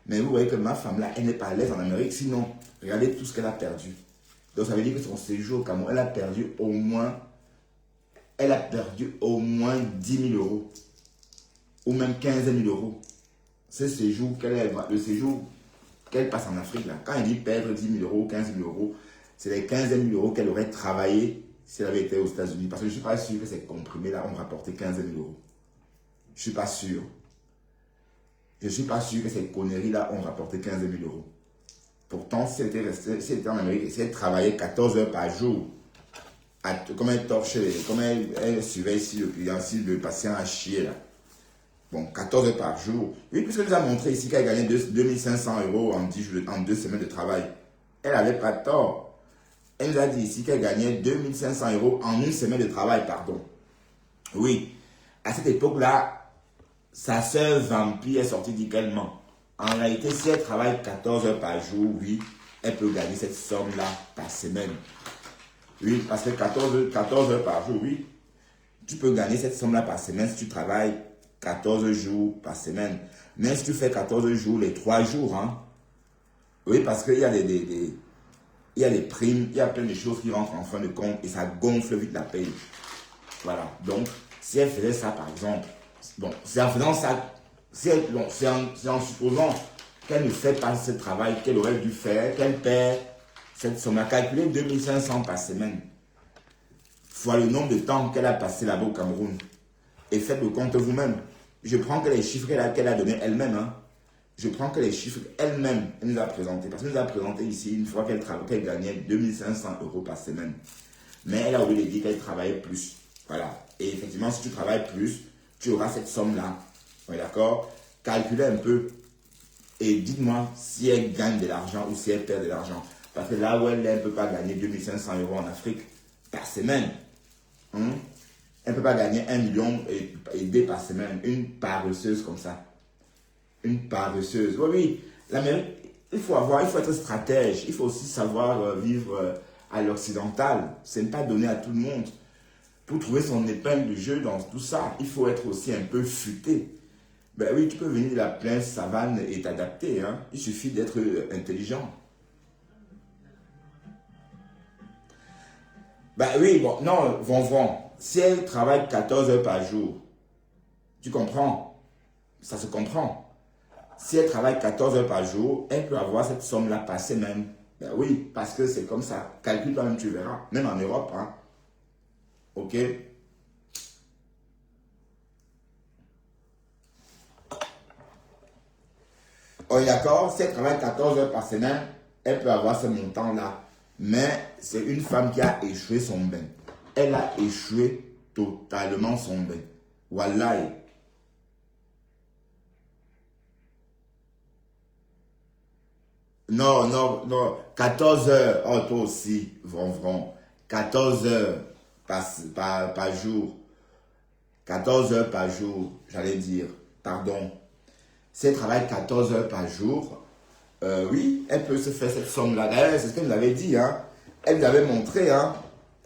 Mais vous voyez que ma femme là, elle n'est pas à l'aise en Amérique. Sinon, regardez tout ce qu'elle a perdu. Donc ça veut dire que son séjour au Cameroun, elle a perdu au moins 10 000 euros. Ou même 15 000 euros. Ce séjour le séjour qu'elle passe en Afrique là. Quand elle dit perdre 10 000 euros, 15 000 euros, c'est les 15 000 euros qu'elle aurait travaillé si elle avait été aux États-Unis. Parce que je ne suis pas sûr que ces comprimés là ont rapporté 15 000 euros. Je ne suis pas sûr. Je ne suis pas sûr que ces conneries-là ont rapporté 15 000 euros. Pourtant, si elle était en Amérique, si elle travaillait 14 heures par jour, comme elle torche, comme elle surveille si le client, si le patient a chié là. Bon, 14 heures par jour. Oui, puisqu'elle nous a montré ici qu'elle gagnait 2 500 euros en 2 semaines de travail. Elle n'avait pas tort. Elle nous a dit ici qu'elle gagnait 2500 € en une semaine de travail, pardon. Oui, à cette époque-là, sa sœur vampire est sortie dire qu'elle ment. En réalité, si elle travaille 14 heures par jour, oui, elle peut gagner cette somme-là par semaine. Oui, parce que 14 heures par jour, oui, tu peux gagner cette somme-là par semaine si tu travailles 14 jours par semaine. Mais si tu fais 14 jours les 3 jours, hein, oui, parce qu'il y a il y a des primes, il y a plein de choses qui rentrent en fin de compte et ça gonfle vite la paye. Voilà. Donc, si elle faisait ça, par exemple, bon, c'est en faisant ça, c'est en supposant qu'elle ne fait pas ce travail qu'elle aurait dû faire, qu'elle perd cette somme. À calculer 2500 par semaine, fois le nombre de temps qu'elle a passé là-bas au Cameroun. Et faites le compte vous-même. Je prends que les chiffres qu'elle a donnés elle-même, hein. Je prends que les chiffres elle-même, elle nous a présentés. Parce qu'elle nous a présenté ici, une fois qu'elle gagnait 2500 € par semaine. Mais elle a oublié de dire qu'elle travaillait plus. Voilà. Et effectivement, si tu travailles plus, tu auras cette somme-là. Oui, d'accord? Calculez un peu. Et dites-moi si elle gagne de l'argent ou si elle perd de l'argent. Parce que là où elle ne peut pas gagner 2500 € en Afrique par semaine, hein, elle ne peut pas gagner 1 million et 2 par semaine. Une paresseuse comme ça. Une paresseuse. Oui, oui. L'Amérique, il faut être stratège. Il faut aussi savoir vivre à l'occidental. Ce n'est pas donné à tout le monde. Pour trouver son épingle du jeu dans tout ça, il faut être aussi un peu futé. Ben oui, tu peux venir de la pleine savane et t'adapter. Hein. Il suffit d'être intelligent. Ben oui, bon, non, Von. Si elle travaille 14 heures par jour, tu comprends? Ça se comprend. Si elle travaille 14 heures par jour, elle peut avoir cette somme-là par semaine. Ben oui, parce que c'est comme ça. Calcule toi-même, tu verras. Même en Europe, hein. Ok? On est d'accord? Si elle travaille 14 heures par semaine, elle peut avoir ce montant-là. Mais c'est une femme qui a échoué son bain. Elle a échoué totalement son bain. Wallahi. Non, non, non. 14 heures. Oh, toi aussi, Vron. 14 heures par jour. 14 heures par jour, j'allais dire. Pardon. Si elle travaille 14 heures par jour, oui, elle peut se faire cette somme-là. D'ailleurs, c'est ce qu'elle nous avait dit. Hein. Elle nous avait montré. Hein.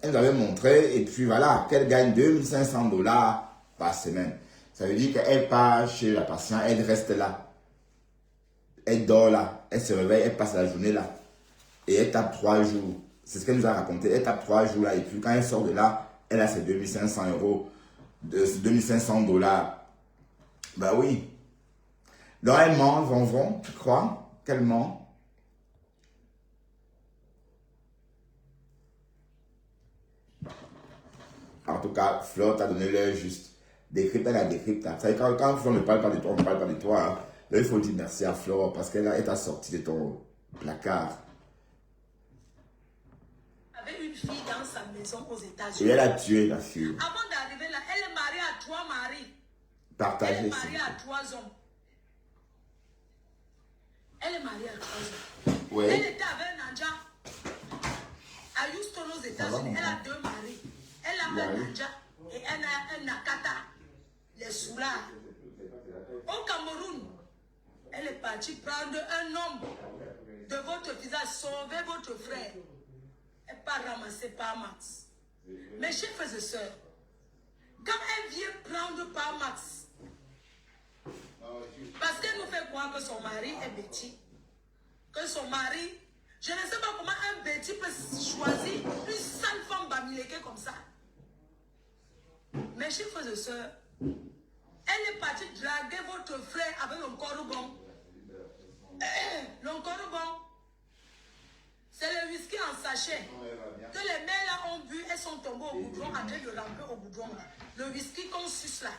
Elle nous avait montré. Et puis voilà, qu'elle gagne 2500 $ par semaine. Ça veut dire qu'elle part chez la patiente, elle reste là. Elle dort là, elle se réveille, elle passe la journée là. Et elle tape 3 jours. C'est ce qu'elle nous a raconté. Elle tape 3 jours là. Et puis quand elle sort de là, elle a ses 2500 €, 2500 $. Bah oui. Donc elle ment, Von, tu crois qu'elle ment? En tout cas, Fleur t'a donné l'heure juste. Décrypte, elle a décrypte. Quand Fleur ne parle pas de toi, on ne parle pas de toi. Hein. Là, il faut dire merci à Fleur parce qu'elle t'a sorti de ton placard. Avait une fille dans sa maison aux Et États-Unis. elle a tué la fille. Avant d'arriver là, elle est mariée à 3 maris. Partagez. Elle est mariée à 3 hommes. Elle est mariée à 3 hommes. Ouais. Elle était avec Nanja à Houston aux États-Unis. Elle a 2 maris. Elle a un Nanja et elle a un Nakata, les Soulards. Au Cameroun, elle est partie prendre un homme de votre visage, sauver votre frère. Elle n'est pas ramassée par Max. Mes chers frères et sœurs, quand elle vient prendre par Max, parce qu'elle nous fait croire que son mari est bêtis, que son mari, je ne sais pas comment un bêtis peut choisir une sale femme bamileke comme ça. Mes chers frères et sœurs, elle est partie draguer votre frère avec le corobon. Le corobon, c'est le whisky en sachet que les mères là ont bu, elles sont tombées au goudron en train de ramper au goudron. Là. Le whisky qu'on suce là,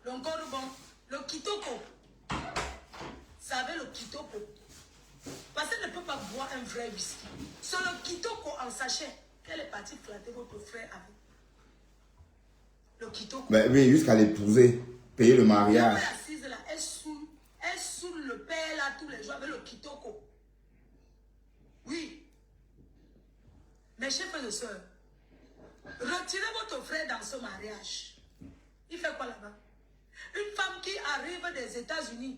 le corobon, le kitoko. Vous savez le kitoko? Parce qu'elle ne peut pas boire un vrai whisky. C'est le kitoko en sachet qu'elle est partie flatter votre frère avec. Le kitoko. Ben oui, jusqu'à l'épouser, payer le mariage. Elle est assise là, elle saoule le père là tous les jours avec le kitoko. Oui. Mes chers frères et sœurs, retirez votre frère dans ce mariage. Il fait quoi là-bas? Une femme qui arrive des États-Unis,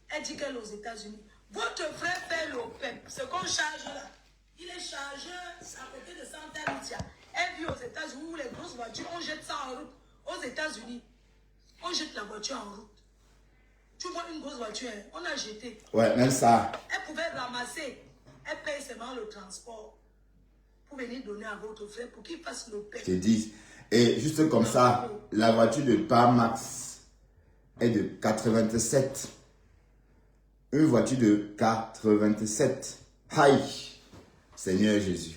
elle dit qu'elle est aux États-Unis. Votre frère fait le PEP, ce qu'on charge là. Il est chargé à côté de Santa Lucia. Elle vit aux États-Unis où les grosses voitures, on jette ça en route. Aux États-Unis, on jette la voiture en route. Tu vois une grosse voiture, on a jeté. Ouais, même ça. Elle pouvait ramasser. Elle paye seulement le transport pour venir donner à votre frère pour qu'il fasse le PEP. Je te dis. Et juste comme ça, la voiture de Parmax est de 87. Une voiture de 87. Aïe, Seigneur Jésus.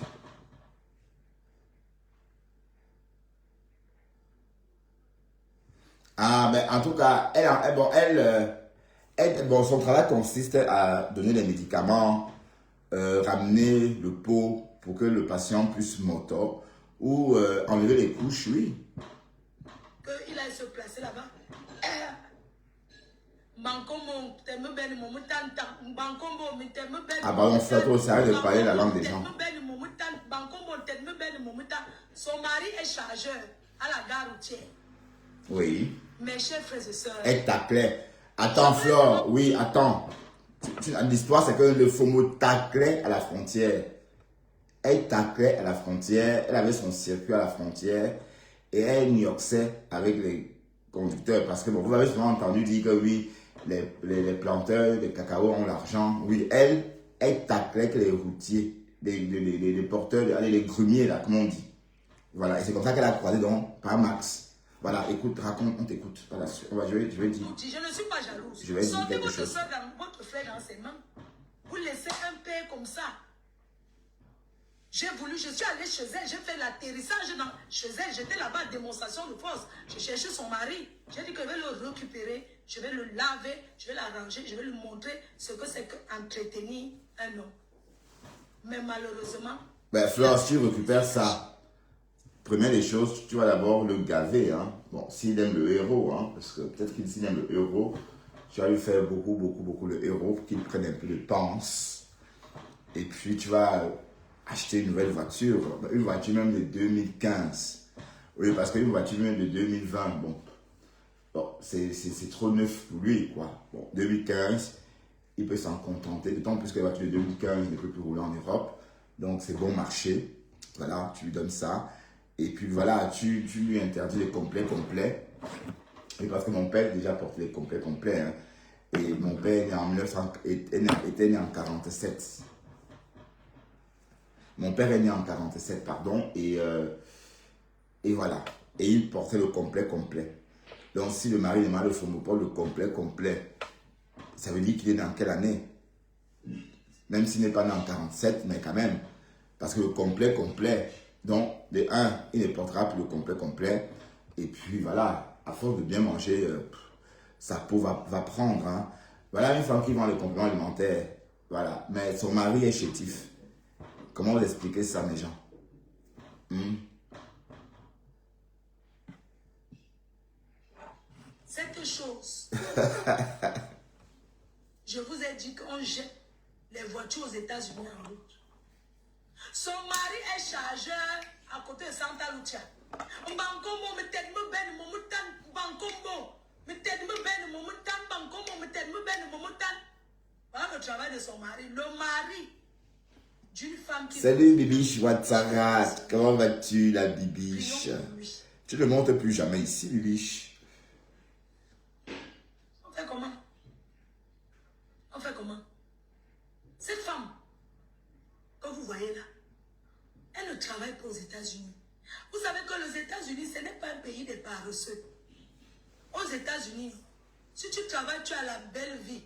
Ah, ben, en tout cas, son travail consiste à donner des médicaments, ramener le pot pour que le patient puisse monter ou enlever les couches, oui. Qu'il aille se placer là-bas. Ah, pardon, frère, toi, ça arrête de parler la langue des gens. Son mari est chargeur à la gare routière. Oui. Mes chers frères et sœurs. Elle taclait. Attends, Flore, oui, attends. L'histoire, c'est que le faux mot taclait à la frontière. Elle taclait à la frontière, elle avait son circuit à la frontière et elle nioxait avec les conducteurs. Parce que bon, vous avez souvent entendu dire que oui, les planteurs de cacao ont l'argent. Oui, elle taclait avec les routiers, les porteurs, les grumiers, là, comme on dit. Voilà, et c'est comme ça qu'elle a croisé donc par Max. Voilà, écoute, raconte, on t'écoute. Voilà, je vais dire. Je ne suis pas jalouse. Je vais dire sortez quelque votre chose. soeur votre frère dans ses mains. Vous laissez un père comme ça. Je suis allée chez elle, j'ai fait l'atterrissage chez elle, j'étais là-bas, démonstration de force. Je cherchais son mari, j'ai dit que je vais le récupérer, je vais le laver, je vais l'arranger, je vais lui montrer ce que c'est qu'entretenir un homme. Mais malheureusement... Ben, Flore, si tu récupères ça, première des choses, tu vas d'abord le gaver. Hein. Bon, s'il aime le héros, hein, parce que peut-être qu'il s'il aime le héros, tu vas lui faire beaucoup le héros pour qu'il prenne un peu de panse. Et puis tu vas acheter une nouvelle voiture, une voiture même de 2015. Oui, parce qu'une voiture même de 2020, bon c'est trop neuf pour lui, quoi. Bon, 2015, il peut s'en contenter, d'autant plus que la voiture de 2015 ne peut plus rouler en Europe. Donc c'est bon marché. Voilà, tu lui donnes ça. Et puis voilà, tu lui interdis les complets. Et parce que mon père déjà portait les complets. Hein. Et mon père était né en 47. Mon père est né en 47, pardon. Et voilà. Et il portait le complet. Donc si le mari demande le phomopole, le complet, ça veut dire qu'il est né en quelle année? Même s'il n'est pas né en 47, mais quand même. Parce que le complet, donc de 1, il ne portera plus le complet. Et puis voilà, à force de bien manger, sa peau va prendre. Hein. Voilà une femme qui vend les compléments alimentaires. Voilà, mais son mari est chétif. Comment vous expliquer ça, mes gens? Cette chose, je vous ai dit qu'on jette les voitures aux États-Unis en route. Son mari est chargeur à côté de Santa Lucia. Voilà le travail de son mari. Le mari d'une femme qui... Salut Bibiche Watsarat, comment vas-tu la Bibiche? Tu ne montes plus jamais ici, Bibiche. On fait comment? Cette femme que vous voyez là, elle ne travaille pas aux États-Unis. Vous savez que les États-Unis, ce n'est pas un pays de paresseux. Aux États-Unis, si tu travailles, tu as la belle vie.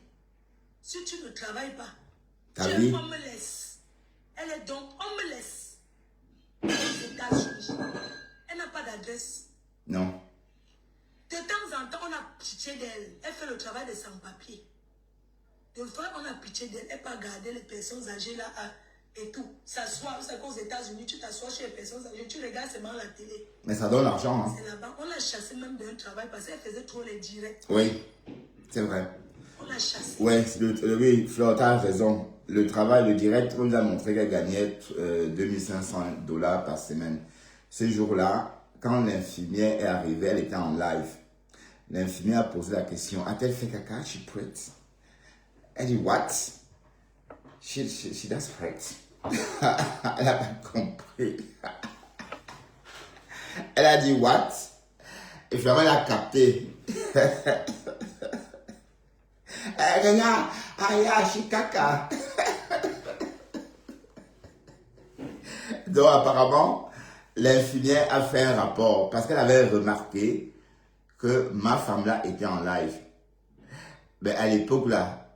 Si tu ne travailles pas, tu es homeless. Elle est donc homeless. Aux États-Unis. Elle n'a pas d'adresse. Non. De temps en temps, on a pitié d'elle. Elle fait le travail de sans-papier. Des fois, on a pitié d'elle. Elle peut garder les personnes âgées là et tout. S'asseoir, c'est qu'aux États-Unis, tu t'assois chez les personnes âgées, tu regardes seulement la télé. Mais ça donne l'argent. Hein. C'est là-bas. On l'a chassée même d'un travail parce qu'elle faisait trop les directs. Oui, c'est vrai. On l'a chassée. Oui, Flore, tu as raison. le travail, le direct, on nous a montré qu'elle gagnait 2500 $ par semaine. Ce jour-là, quand l'infirmière est arrivée, elle était en live. L'infirmière a posé la question, a-t-elle fait caca? She prayed. Elle dit, what? She does hurt. Elle n'a pas compris. Elle a dit, what? Et finalement, elle a capté. Regarde, aïe, she caca. Donc, apparemment, l'infirmière a fait un rapport parce qu'elle avait remarqué que ma femme-là était en live. Mais à l'époque, là,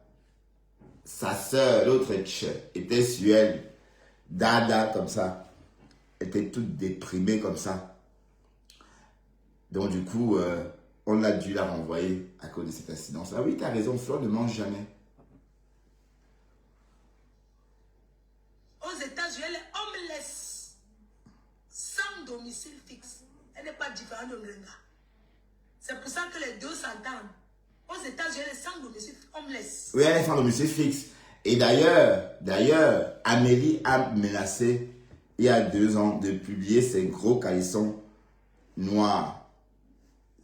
sa soeur, l'autre était sur elle, dada, comme ça. Elle était toute déprimée, comme ça. Donc, du coup, on a dû la renvoyer à cause de cette incidence. Ah oui, tu as raison, Flore ne mange jamais. Aux États-Unis, elle est homeless, sans domicile fixe. Elle n'est pas différente de Mlenga. C'est pour ça que les deux s'entendent. Aux États-Unis, elle est sans domicile homeless. Oui, elle est sans domicile fixe. Et d'ailleurs, Amélie a menacé, il y a 2 ans, de publier ses gros caleçons noirs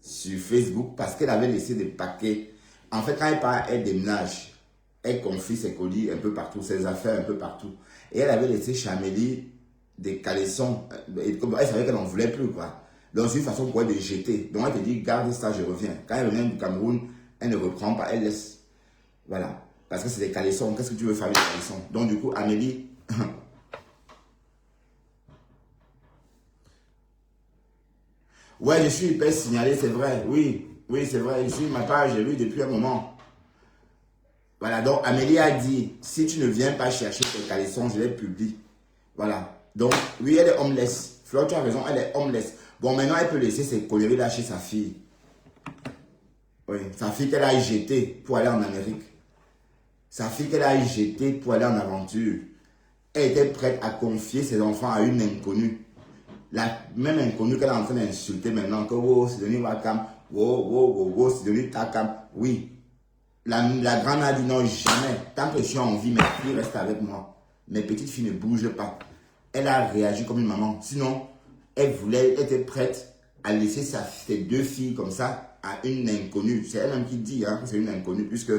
sur Facebook parce qu'elle avait laissé des paquets. En fait, quand elle part, elle déménage. Elle confie ses colis un peu partout, ses affaires un peu partout. Et elle avait laissé chez Amélie des caleçons. Elle savait qu'elle n'en voulait plus, quoi. Donc, c'est une façon pour elle de jeter. Donc, elle te dit, garde ça, je reviens. Quand elle revient du Cameroun, elle ne reprend pas, elle laisse. Voilà. Parce que c'est des caleçons. Qu'est-ce que tu veux faire avec des caleçons? Donc, du coup, Amélie... Ouais, je suis hyper signalé, c'est vrai. Oui, c'est vrai. Je suis ma page, j'ai lu depuis un moment. Voilà, donc Amélie a dit, si tu ne viens pas chercher tes caleçons, je les publie. Voilà. Donc, oui, elle est homeless. Flore, tu as raison, elle est homeless. Bon, maintenant, elle peut laisser ses conneries là chez sa fille. Oui, sa fille qu'elle a jetée pour aller en Amérique. Sa fille qu'elle a jetée pour aller en aventure. Elle était prête à confier ses enfants à une inconnue. La même inconnue qu'elle est en train d'insulter maintenant, que oh, c'est devenu Wakam, oh, c'est devenu Takam. Oui. La grande a dit non, jamais. Tant que je suis en vie, mes filles restent avec moi. Mes petites filles ne bougent pas. Elle a réagi comme une maman. Sinon, elle était prête à laisser ses 2 filles comme ça à une inconnue. C'est elle-même qui dit que c'est une inconnue, puisque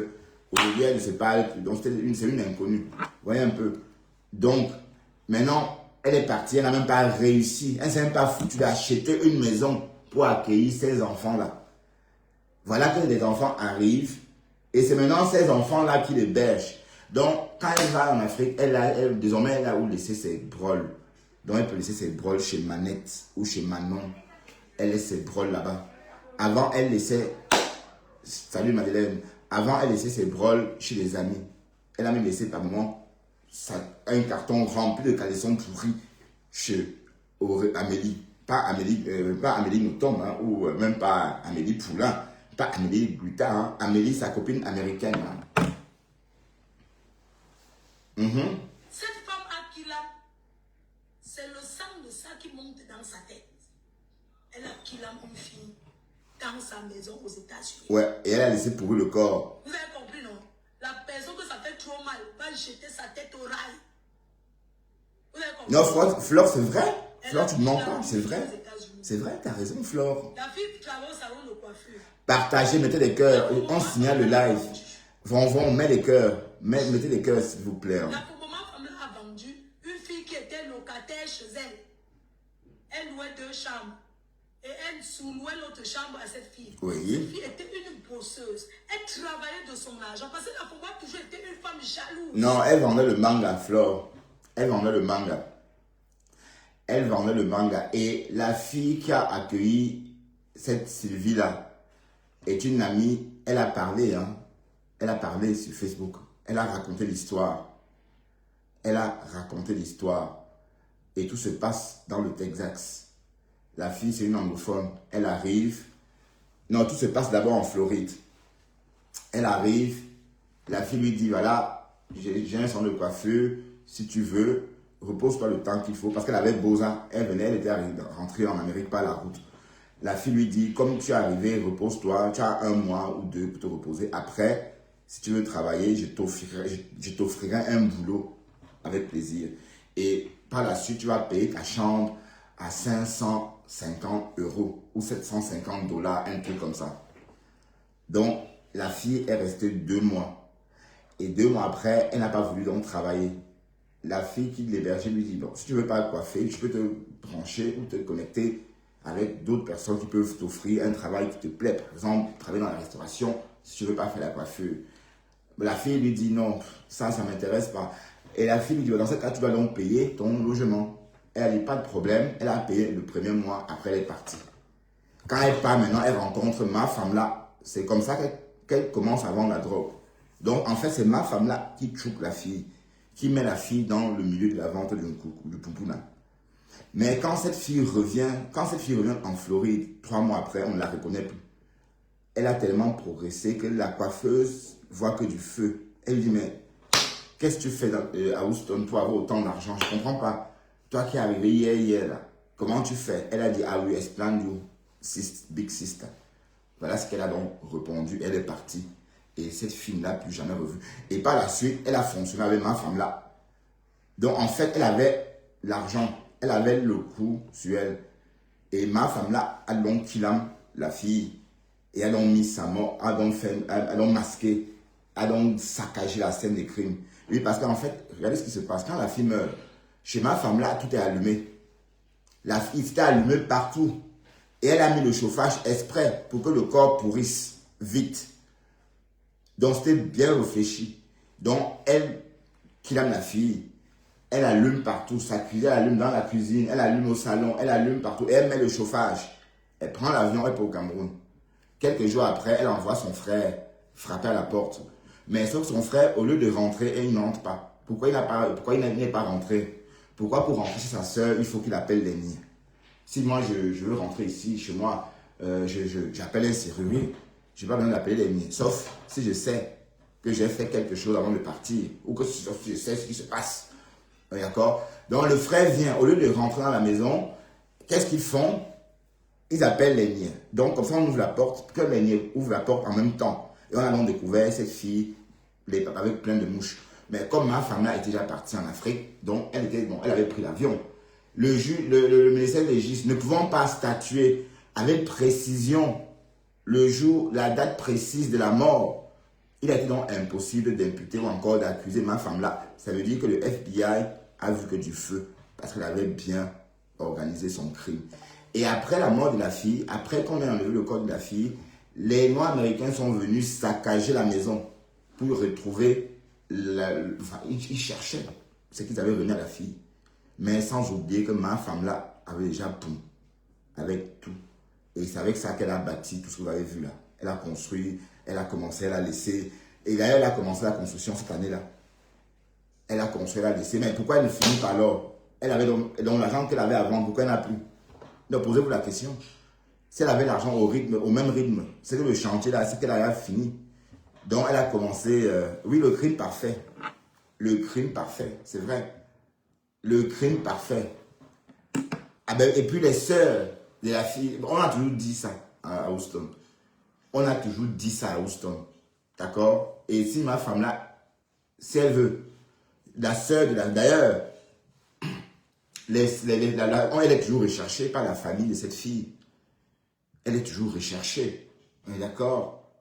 aujourd'hui elle ne se parle plus. Donc c'est une inconnue. Vous voyez un peu. Donc, maintenant, elle est partie, elle n'a même pas réussi. Elle ne s'est même pas foutue d'acheter une maison pour accueillir ces enfants-là. Voilà que les enfants arrivent. Et c'est maintenant ces enfants-là qui l'hébergent. Donc, quand elle va en Afrique, désormais, elle a où laisser ses broles. Donc, elle peut laisser ses broles chez Manette ou chez Manon. Elle laisse ses broles là-bas. Avant, elle laissait... Salut Madeleine. Avant, elle laissait ses broles chez les amis. Elle a même laissé par moment un carton rempli de caleçons pourris chez Amélie. Pas Amélie Mouton, ou même pas Amélie Poulain. Pas Amélie Guita, Amélie, sa copine américaine. Cette femme Akila, c'est le sang de ça qui monte dans sa tête. Elle a Akila, une fille, dans sa maison aux États-Unis. Ouais, et elle a laissé pourrir le corps. Vous avez compris, non? La personne que ça fait trop mal va jeter sa tête au rail. Vous avez compris? Non, Flore, c'est vrai. Flore, tu ne mens pas, c'est vrai. C'est vrai, tu as raison, Flore. La fille travaille au salon de coiffure. Partagez, mettez des cœurs. On signale le live. On met les cœurs. Mettez des cœurs, s'il vous plaît. La femme a vendu une fille qui était locataire chez elle. Elle louait 2 chambres. Et elle sous-louait l'autre chambre à cette fille. Oui. Cette fille était une bosseuse. Elle travaillait de son argent. Parce que la femme a toujours été une femme jalouse. Non, elle vendait le manga, Flore. Elle vendait le manga. Elle vendait le manga. Et la fille qui a accueilli cette Sylvie-là est une amie. Elle a parlé, Elle a parlé sur Facebook. Elle a raconté l'histoire. Elle a raconté l'histoire. Et tout se passe dans le Texas. La fille, c'est une anglophone. Elle arrive. Non, tout se passe d'abord en Floride. Elle arrive. La fille lui dit, voilà, j'ai un salon de coiffure. Si tu veux, repose-toi le temps qu'il faut. Parce qu'elle avait besoin. Elle était rentrée en Amérique par la route. La fille lui dit, comme tu es arrivé, repose-toi. Tu as 1 mois ou 2 pour te reposer. Après, si tu veux travailler, je t'offrirai un boulot avec plaisir. Et par la suite, tu vas payer ta chambre à 550 € ou 750 $, un truc comme ça. Donc, la fille est restée 2 mois. Et 2 mois après, elle n'a pas voulu donc travailler. La fille qui l'hébergeait lui dit, bon, si tu ne veux pas coiffer, tu peux te brancher ou te connecter avec d'autres personnes qui peuvent t'offrir un travail qui te plaît. Par exemple, travailler dans la restauration, si tu ne veux pas faire la coiffure. Mais la fille lui dit, non, ça ne m'intéresse pas. Et la fille lui dit, dans ce cas, tu dois donc payer ton logement. Elle n'a dit, pas de problème. Elle a payé le premier mois, après elle est partie. Quand elle part maintenant, elle rencontre ma femme là. C'est comme ça qu'elle commence à vendre la drogue. Donc, en fait, c'est ma femme là qui choque la fille, qui met la fille dans le milieu de la vente du poupouna. Mais quand cette fille revient en Floride, 3 mois après, on ne la reconnaît plus. Elle a tellement progressé que la coiffeuse voit que du feu. Elle lui dit, mais qu'est-ce que tu fais à Houston pour avoir autant d'argent? Je ne comprends pas. Toi qui es arrivé hier là, comment tu fais? Elle a dit, I will explain you, big sister. Voilà ce qu'elle a donc répondu. Elle est partie. Et cette fille ne l'a plus jamais revue. Et par la suite, elle a fonctionné avec ma femme là. Donc en fait, elle avait l'argent. Elle avait le coup sur elle. Et ma femme là a donc killé la fille. Et a donc mis sa mort, a donc masqué, a donc saccagé la scène des crimes. Oui, parce qu'en fait, regardez ce qui se passe. Quand la fille meurt, chez ma femme là, tout est allumé. La fille s'était allumée partout. Et elle a mis le chauffage exprès pour que le corps pourrisse vite. Donc c'était bien réfléchi. Donc elle killame la fille. Elle allume partout. Sa cuisine, elle allume dans la cuisine. Elle allume au salon. Elle allume partout. Et elle met le chauffage. Elle prend l'avion, elle part au Cameroun. Quelques jours après, elle envoie son frère frapper à la porte. Mais sauf que son frère, au lieu de rentrer, il n'entre pas. Pourquoi il n'est pas rentré? Pourquoi pour rentrer chez sa soeur, il faut qu'il appelle l'ennemi? Si moi, je veux rentrer ici, chez moi, j'appelle un serrurier. Je n'ai pas besoin d'appeler l'ennemi. Sauf si je sais que j'ai fait quelque chose avant de partir. Ou que je sais ce qui se passe. D'accord? Donc le frère vient, au lieu de rentrer dans la maison, qu'est-ce qu'ils font? Ils appellent l'ennemi. Donc comme ça, on ouvre la porte, que l'ennemi ouvre la porte en même temps. Et on a donc découvert cette fille avec plein de mouches. Mais comme ma femme là était déjà partie en Afrique, donc elle avait pris l'avion. Le ministère des Justice ne pouvant pas statuer avec précision le jour, la date précise de la mort, il a été donc impossible d'imputer ou encore d'accuser ma femme là. Ça veut dire que le FBI a vu que du feu parce qu'elle avait bien organisé son crime. Et après la mort de la fille, après qu'on ait enlevé le corps de la fille, les Noirs américains sont venus saccager la maison pour retrouver, ils cherchaient ce qu'ils avaient donné à la fille. Mais sans oublier que ma femme là avait déjà tout, avec tout. Et c'est avec ça qu'elle a bâti tout ce que vous avez vu là. Elle a construit, elle a commencé, elle a laissé. Et d'ailleurs, elle a commencé la construction cette année-là. Elle a construit, elle a laissé. Mais pourquoi elle ne finit pas alors? Elle avait donc l'argent qu'elle avait avant, pourquoi elle n'a plus? Donc posez-vous la question. Si elle avait l'argent au même rythme, c'est que le chantier là, c'est qu'elle avait fini. Donc elle a commencé, oui, le crime parfait. Le crime parfait, c'est vrai. Le crime parfait. Ah ben, et puis les sœurs de la fille, on a toujours dit ça à Houston. On a toujours dit ça à Houston. D'accord? Et si ma femme là, si elle veut, la sœur de la... D'ailleurs, elle est toujours recherchée par la famille de cette fille. Elle est toujours recherchée. On est d'accord?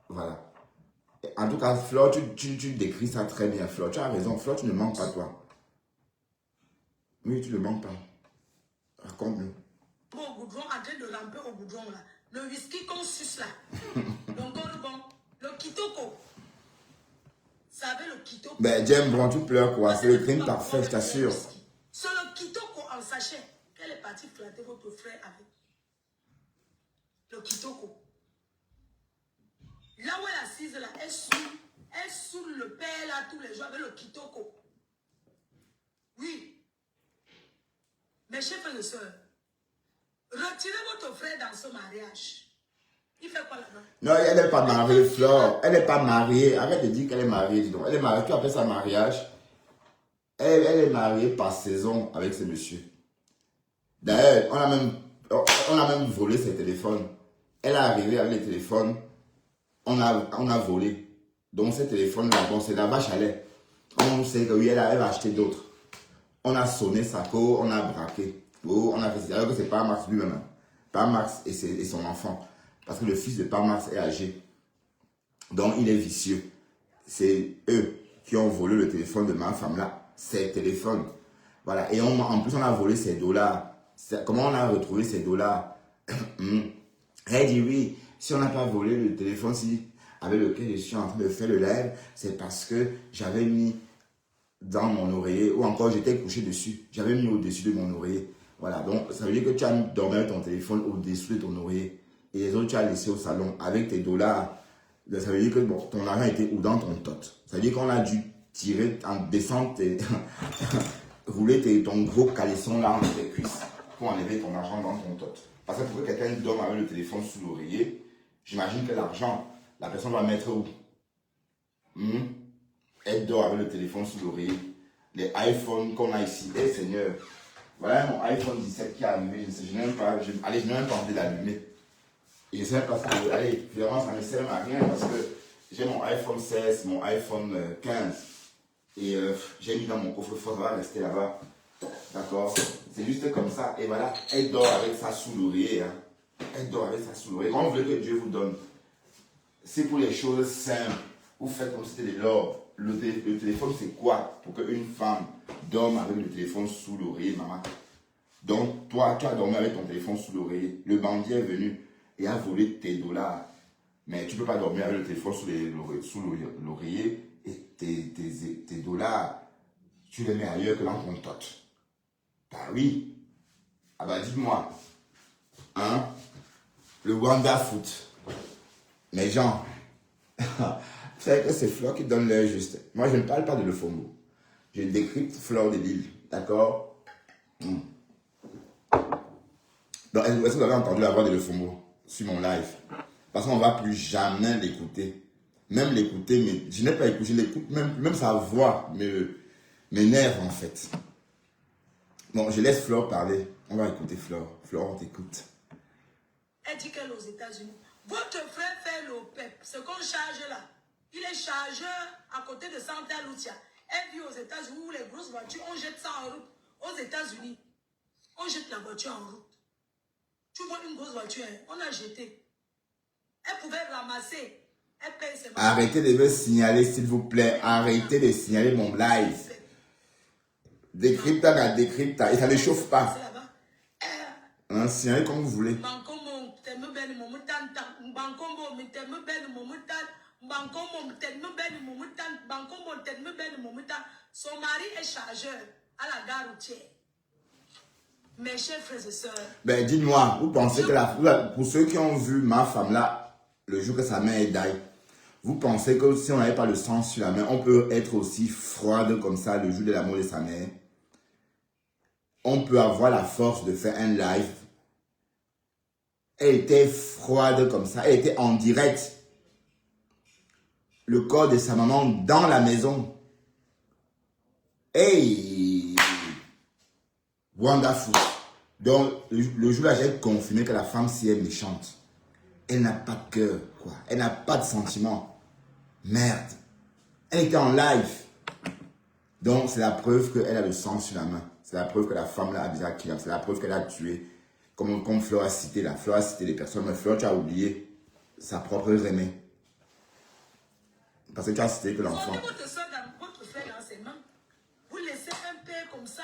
Voilà. En tout cas, Flore, tu décris ça très bien, Flore. Tu as raison, Flore, tu ne manques pas, toi. Oui, tu ne manques pas. Raconte-nous. Au goudron, en train de ramper au goudron, là. Le whisky qu'on suce, là. Donc, le kitoko. Vous savez, le kitoko. Ben, James Brown, tu pleures, quoi. C'est le crime parfait, je t'assure. C'est le kitoko en sachet qu'elle est partie flatter votre frère avec. Le kitoko. Là où elle est assise, là, elle saoule le père, là, tous les jours avec le kitoko. Oui. Mes chers frères et sœurs, retirez votre frère dans ce mariage. Il fait quoi là-bas? Non, elle n'est pas mariée, Flore. Elle n'est pas mariée. Arrête de dire qu'elle est mariée, dis donc. Elle est mariée. Tu appelles ça mariage? Elle est mariée par saison avec ce monsieur. D'ailleurs, on a même volé ses téléphones. Elle est arrivée avec les téléphones. On a volé. Donc, ce téléphone-là, bon, c'est la vache à lait. On sait que oui, elle va acheter d'autres. On a sonné sa cour, on a braqué. Oh, on a fait ça. Alors que c'est pas Max lui-même. Hein. Pas Max et son enfant. Parce que le fils de pas Max est âgé. Donc, il est vicieux. C'est eux qui ont volé le téléphone de ma femme-là. Ses téléphones. Voilà. Et en plus, on a volé ses dollars. Comment on a retrouvé ces dollars? Elle dit oui, si on n'a pas volé le téléphone avec lequel je suis en train de faire le live, c'est parce que j'avais mis dans mon oreiller, ou encore j'étais couché dessus. J'avais mis au-dessus de mon oreiller. Voilà, donc ça veut dire que tu as dormi avec ton téléphone au-dessus de ton oreiller. Et les autres, tu as laissé au salon avec tes dollars. Ça veut dire que bon, ton argent était ou dans ton tot. Ça veut dire qu'on a dû tirer en descente, rouler ton gros caleçon là entre tes cuisses pour enlever ton argent dans ton tot. Parce que pour que quelqu'un dorme avec le téléphone sous l'oreiller, j'imagine que l'argent, la personne doit mettre où? Elle dort avec le téléphone sous l'oreiller. Les iPhones qu'on a ici, eh Seigneur, voilà mon iPhone 17 qui est arrivé, je n'ai même pas, allez, je n'ai même pas envie de l'allumer. Et je sais parce que, allez, Florence, ça ne me sert à rien parce que j'ai mon iPhone 16, mon iPhone 15 et j'ai mis dans mon coffre-fort, ça va rester là-bas. D'accord? C'est juste comme ça. Et voilà, elle dort avec ça sous l'oreiller. Hein. Elle dort avec ça sous l'oreiller. Quand vous voulez que Dieu vous donne, c'est pour les choses simples. Vous faites comme si c'était de l'or. Le téléphone, c'est quoi pour qu'une femme dorme avec le téléphone sous l'oreiller, maman? Donc, toi, tu as dormi avec ton téléphone sous l'oreiller. Le bandit est venu et a volé tes dollars. Mais tu ne peux pas dormir avec le téléphone sous l'oreiller et tes dollars, tu les mets ailleurs que dans ton tot. Bah oui. Ah bah dites-moi. Hein? Le Wanda Foot. Mais gens, vous savez que c'est Flore qui donne l'heure juste. Moi, je ne parle pas de Lefombo. Je décrypte Flore de Lille. D'accord? Donc, est-ce que vous avez entendu la voix de Lefombo sur mon live? Parce qu'on ne va plus jamais l'écouter. Même l'écouter, mais je n'ai pas écouté, je l'écoute, même sa voix m'énerve en fait. Bon, je laisse Flore parler. On va écouter Flore. Flore, on t'écoute. Elle dit qu'elle est aux États-Unis. Votre frère fait l'OPEP. Ce qu'on charge là, il est chargeur à côté de Santa Lucia. Elle vit aux États-Unis où les grosses voitures, on jette ça en route. Aux États-Unis, on jette la voiture en route. Tu vois une grosse voiture, on a jeté. Elle pouvait ramasser. Elle paye ses marques. Arrêtez de me signaler, s'il vous plaît. Arrêtez de signaler mon live. Décrypta, décrypta. Et ça ne chauffe pas. Hein, signalez comme vous voulez. Son mari est chargeur à la gare routière. Mes chers frères et sœurs. Ben, dites-moi, vous pensez que pour ceux qui ont vu ma femme là, le jour que sa mère est d'ail, vous pensez que si on n'avait pas le sang sur la main, on peut être aussi froide comme ça le jour de la mort de sa mère? On peut avoir la force de faire un live. Elle était froide comme ça, elle était en direct. Le corps de sa maman dans la maison. Hey! Wonderful. Donc, le jour-là, j'ai confirmé que la femme, si elle est méchante, elle n'a pas de cœur, quoi. Elle n'a pas de sentiments. Merde. Elle était en live. Donc, c'est la preuve qu'elle a le sang sur la main. C'est la preuve que la femme là a déjà kidnappé. C'est la preuve qu'elle a tué. Comme Flore a cité là. Flore a cité des personnes. Mais Flore, tu as oublié sa propre Rémé. Parce que tu as cité que l'enfant. Vous votre soeur, votre frère dans ses mains. Vous laissez un père comme ça.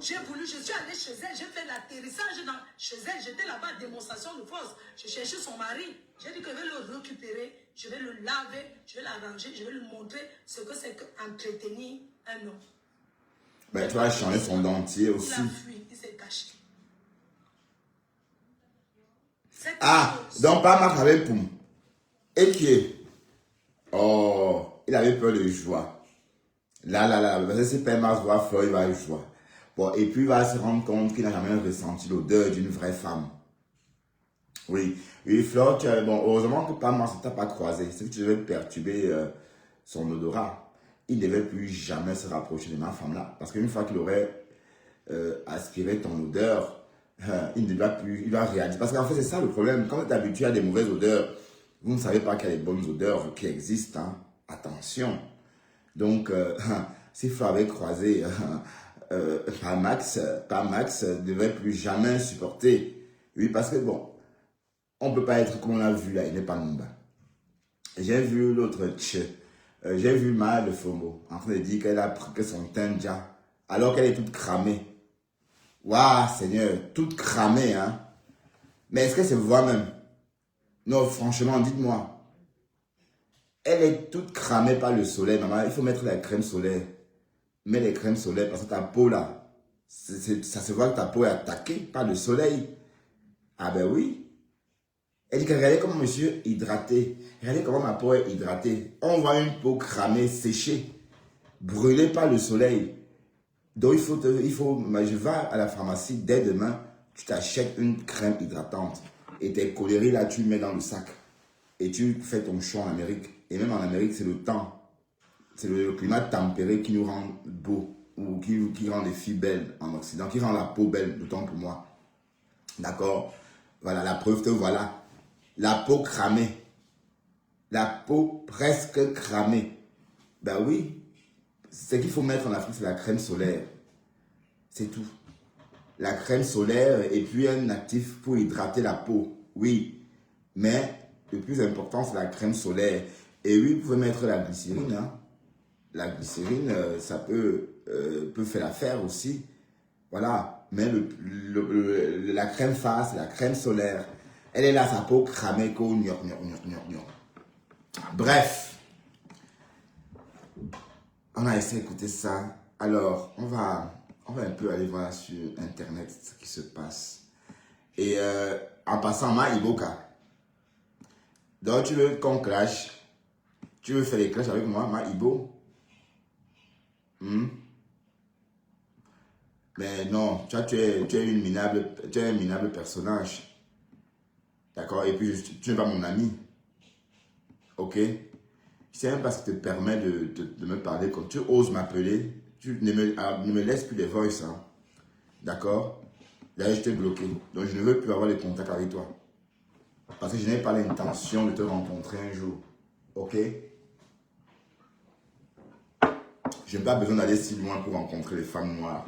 J'ai voulu, je suis allée chez elle, j'ai fait l'atterrissage chez elle, j'étais là-bas, démonstration de force. Je cherchais son mari. J'ai dit que je vais le récupérer, je vais le laver, je vais l'arranger, je vais lui montrer ce que c'est qu'entretenir un homme. Ben, tu vas changer son dentier aussi. Il a fui, il s'est caché. Ah, donc pas Marc avec Poum. Et qui est? Oh, il avait peur de joie. Là, parce que si Père Mars voit Flore, il va avoir joie. Bon, et puis il va se rendre compte qu'il n'a jamais ressenti l'odeur d'une vraie femme. Oui, Flore, bon, heureusement que Père Mars ne t'a pas croisé. C'est que tu devais perturber son odorat. Il ne devait plus jamais se rapprocher de ma femme là. Parce qu'une fois qu'il aurait aspiré ton odeur, il ne va plus, il va réagir. Parce qu'en fait, c'est ça le problème. Quand tu es habitué à des mauvaises odeurs, Vous ne savez pas qu'il y a des bonnes odeurs qui existent. Hein? Attention. Donc, s'il fallait croiser pas Max ne devrait plus jamais supporter. Oui, parce que bon, on ne peut pas être comme on l'a vu là, il n'est pas Numba. J'ai vu l'autre j'ai vu Maya de Fomo en train de dire qu'elle a pris que son teint déjà, alors qu'elle est toute cramée. Waouh, Seigneur, toute cramée, hein. Mais est-ce que c'est vous-même? Non, franchement, dites-moi. Elle est toute cramée par le soleil, maman. Il faut mettre la crème solaire. Mets les crèmes solaires parce que ta peau là, ça se voit que ta peau est attaquée par le soleil. Ah ben oui. Elle dit que regardez comment monsieur est hydraté. Regardez comment ma peau est hydratée. On voit une peau cramée, séchée, brûlée par le soleil. Donc je vais à la pharmacie dès demain, tu t'achètes une crème hydratante. Et tes coloris là, tu mets dans le sac. Et tu fais ton choix en Amérique. Et même en Amérique, c'est le temps. C'est le climat tempéré qui nous rend beau. Ou qui rend les filles belles en Occident. Qui rend la peau belle, d'autant pour moi. D'accord? Voilà, la preuve que voilà. La peau cramée. La peau presque cramée. Ben oui. Ce qu'il faut mettre en Afrique, c'est la crème solaire. C'est tout. La crème solaire et puis un actif pour hydrater la peau. Oui. Mais le plus important, c'est la crème solaire. Et oui, vous pouvez mettre la glycérine. Hein. La glycérine, ça peut faire l'affaire aussi. Voilà. Mais la crème face, la crème solaire, elle est là, sa peau cramée. Bref. On a essayé d'écouter ça. Alors, on va un peu aller voir sur Internet ce qui se passe. Et en passant, Ma Iboka. Donc, tu veux qu'on clash? Tu veux faire les clashs avec moi, Ma Ibo? Mais non, tu es un minable personnage. D'accord? Et puis, tu n'es pas mon ami. Ok? Je sais même pas ce qui te permet de me parler comme tu oses m'appeler. Tu ne me laisses plus les voices. Hein. D'accord? Là, je t'ai bloqué. Donc, je ne veux plus avoir les contacts avec toi. Parce que je n'ai pas l'intention de te rencontrer un jour. Ok? Je n'ai pas besoin d'aller si loin pour rencontrer les femmes noires.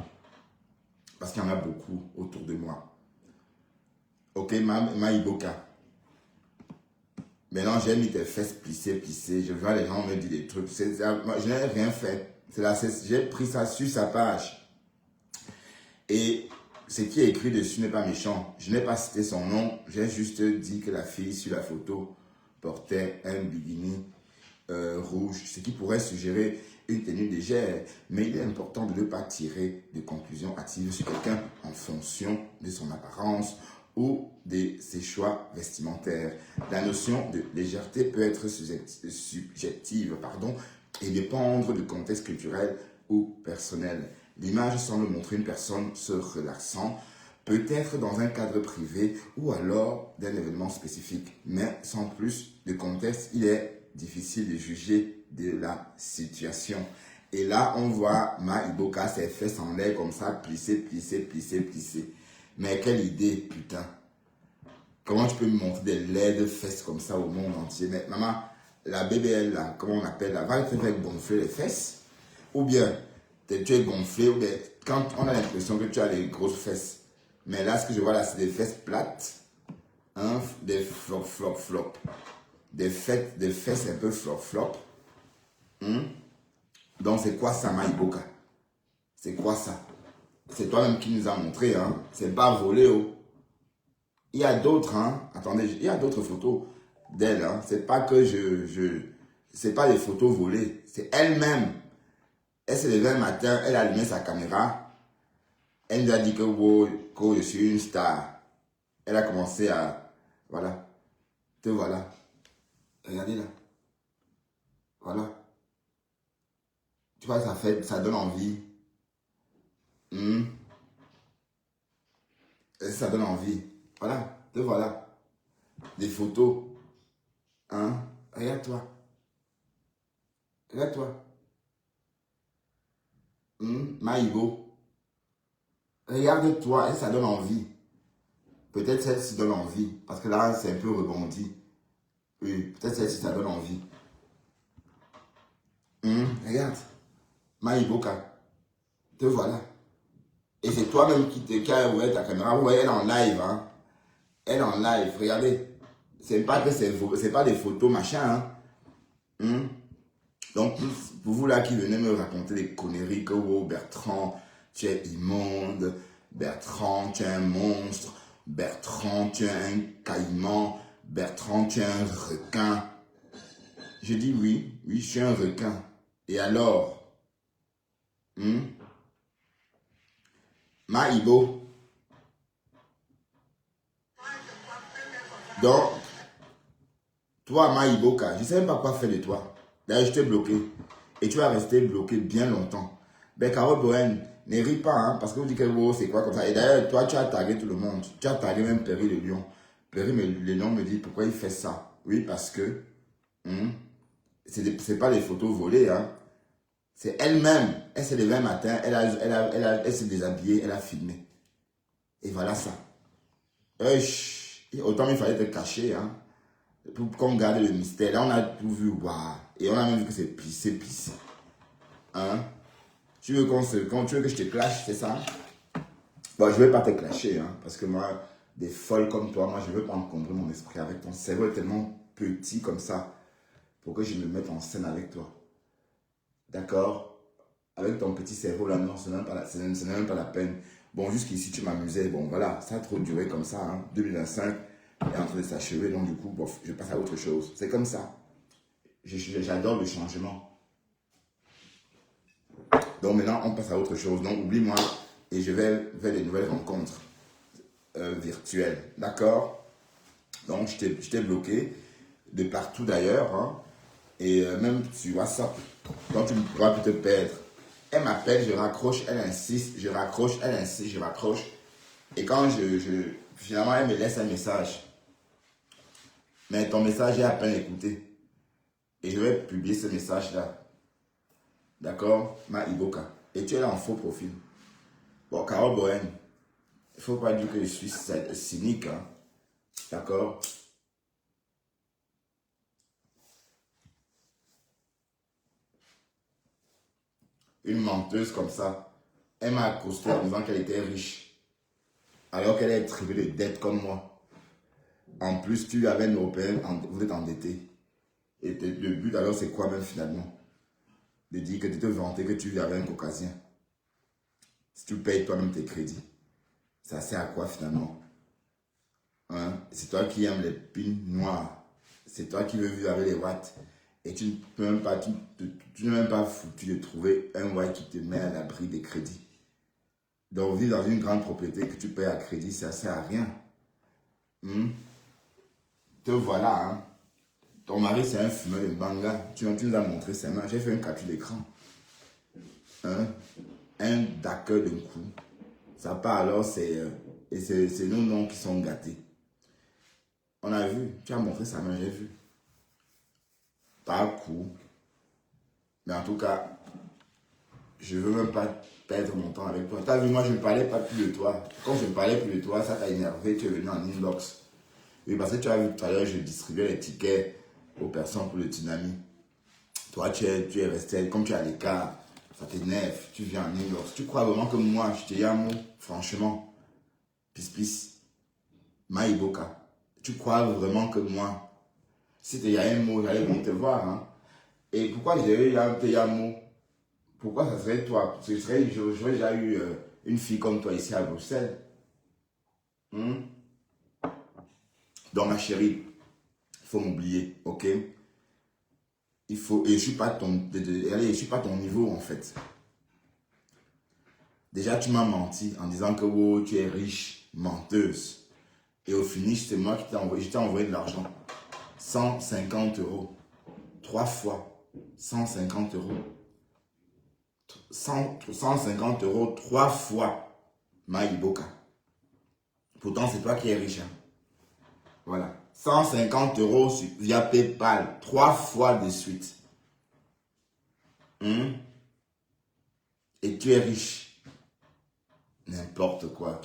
Parce qu'il y en a beaucoup autour de moi. Ok, ma Iboka. Maintenant, j'ai mis tes fesses plissées. Je vois les gens me dire des trucs. Moi, je n'ai rien fait. J'ai pris ça sur sa page. Et ce qui est écrit dessus n'est pas méchant. Je n'ai pas cité son nom. J'ai juste dit que la fille sur la photo portait un bikini rouge. Ce qui pourrait suggérer une tenue légère. Mais il est important de ne pas tirer de conclusions hâtives sur quelqu'un en fonction de son apparence ou de ses choix vestimentaires. La notion de légèreté peut être subjective et dépendre du contexte culturel ou personnel. L'image semble montrer une personne se relaxant, peut-être dans un cadre privé ou alors d'un événement spécifique. Mais sans plus de contexte, il est difficile de juger de la situation. Et là, on voit Ma Iboka, ses fesses en l'air comme ça, plisser. Mais quelle idée, putain. Comment tu peux me montrer des laides fesses comme ça au monde entier? Mais maman, la BBL, là, comment on appelle, là, va te faire gonfler les fesses. Ou bien, tu es gonflé, ou bien, quand on a l'impression que tu as des grosses fesses. Mais là, ce que je vois là, c'est des fesses plates. Hein, des flop. Des fesses un peu flop. Donc, c'est quoi ça, Ma Iboka? C'est quoi ça? C'est toi-même qui nous a montré, hein. C'est pas volé, oh. Il y a d'autres, hein. Attendez, il y a d'autres photos d'elle, hein. C'est pas que c'est pas des photos volées. C'est elle-même. Elle s'est levée un matin, elle a allumé sa caméra. Elle nous a dit que je suis une star. Elle a commencé à, voilà. Te voilà. Regardez là. Voilà. Tu vois, ça donne envie. Ça donne envie. Voilà, te voilà. Des photos. Hein? Regarde-toi. Maïbo. Regarde-toi, et ça donne envie. Peut-être celle-ci donne envie. Parce que là, c'est un peu rebondi. Oui, peut-être celle-ci, ça donne envie. Regarde. Maïboka. Te voilà. Et c'est toi-même qui a ouvert ta caméra. Vous voyez, elle est en live. Hein. Elle est en live. Regardez. C'est pas que c'est pas des photos, machin. Hein. Donc, pour vous là qui venez me raconter des conneries que oh, Bertrand, tu es immonde. Bertrand, tu es un monstre. Bertrand, tu es un caïman. Bertrand, tu es un requin. Je dis oui, je suis un requin. Et alors Maïbo. Donc, toi, Maïboka, je ne sais même pas quoi faire de toi. D'ailleurs, je t'ai bloqué. Et tu vas rester bloqué bien longtemps. Ben, Carole Bohen, ne ris pas, hein, parce que vous dites que oh, c'est quoi comme ça. Et d'ailleurs, toi, tu as tagué tout le monde. Tu as tagué même Perry le Lion. Perry le Lion me dit pourquoi il fait ça. Oui, parce que c'est pas des photos volées, hein. C'est elle-même. Elle s'est levée un matin, elle s'est déshabillée, elle a filmé. Et voilà ça. Autant il fallait te cacher, hein. Pour qu'on garde le mystère. Là, on a tout vu, waouh. Et on a même vu que c'est pissé. Hein? Tu veux que je te clash, c'est ça? Bon, je ne vais pas te clasher, hein, parce que moi, des folles comme toi, moi, je ne veux pas encombrer mon esprit avec ton cerveau est tellement petit comme ça pour que je me mette en scène avec toi. D'accord? Avec ton petit cerveau là, non, ce n'est même pas la peine. Bon, jusqu'ici, tu m'amusais. Bon, voilà, ça a trop duré comme ça, hein. 2025 est en train de s'achever, donc du coup, bon, je passe à autre chose. C'est comme ça. J'adore le changement. Donc maintenant, on passe à autre chose. Donc oublie-moi et je vais vers des nouvelles rencontres virtuelles. D'accord? Donc je t'ai bloqué de partout d'ailleurs. Hein, et même sur WhatsApp. Donc tu ne pourras plus te perdre. Elle m'appelle, je raccroche, elle insiste, je raccroche, elle insiste, je raccroche. Et quand finalement, elle me laisse un message. Mais ton message est à peine écouté. Et je vais publier ce message-là. D'accord? Maïboka. Et tu es là en faux profil. Bon, Carole Bohen, il ne faut pas dire que je suis cynique. Hein? D'accord? Une menteuse comme ça, elle m'a accosté en disant qu'elle était riche. Alors qu'elle est privée de dettes comme moi. En plus, tu avais une européenne, vous êtes endetté. Et le but alors, c'est quoi même finalement? De dire que de te vanter que tu avais un caucasien. Si tu payes toi-même tes crédits, ça sert à quoi finalement? Hein? C'est toi qui aimes les pins noirs. C'est toi qui veux vivre avec les watts. Et tu ne peux même pas, tu n'es même pas foutu de trouver un watt qui te met à l'abri des crédits. Donc vivre dans une grande propriété que tu payes à crédit, ça ne sert à rien. Te voilà, hein. Ton mari, c'est un fumeur de banga. Tu nous as montré ses mains. J'ai fait un capture d'écran. Hein? Un d'accord d'un coup. Ça part alors, c'est nos noms qui sont gâtés. On a vu. Tu as montré sa main, j'ai vu. Pas un coup. Mais en tout cas, je ne veux même pas perdre mon temps avec toi. Tu as vu, moi, je ne parlais pas plus de toi. Quand je ne parlais plus de toi, ça t'a énervé. Tu es venu en inbox. Oui, parce que tu as vu tout à l'heure, je distribuais les tickets aux personnes pour le tsunami. Toi, tu es resté, comme tu es à l'écart, ça t'énerve, tu viens en inbox. Tu crois vraiment que moi, je te dis un mot, franchement, pis, Maïboka, tu crois vraiment que moi, si il y a un mot, j'allais venir te voir, hein. Et pourquoi j'ai eu un mot? Pourquoi ça serait toi? J'aurais déjà eu une fille comme toi ici à Bruxelles. Donc ma chérie, il faut m'oublier, ok? Et je suis pas je suis pas ton niveau en fait. Déjà tu m'as menti en disant que oh, tu es riche, menteuse. Et au finish, c'est moi qui t'ai envoyé de l'argent. 150 €. 3 fois. 150 €. 150 € 3 fois. Maïboka. Pourtant, c'est toi qui es riche. Hein. Voilà. 150 € via PayPal. 3 fois de suite. Et tu es riche. N'importe quoi.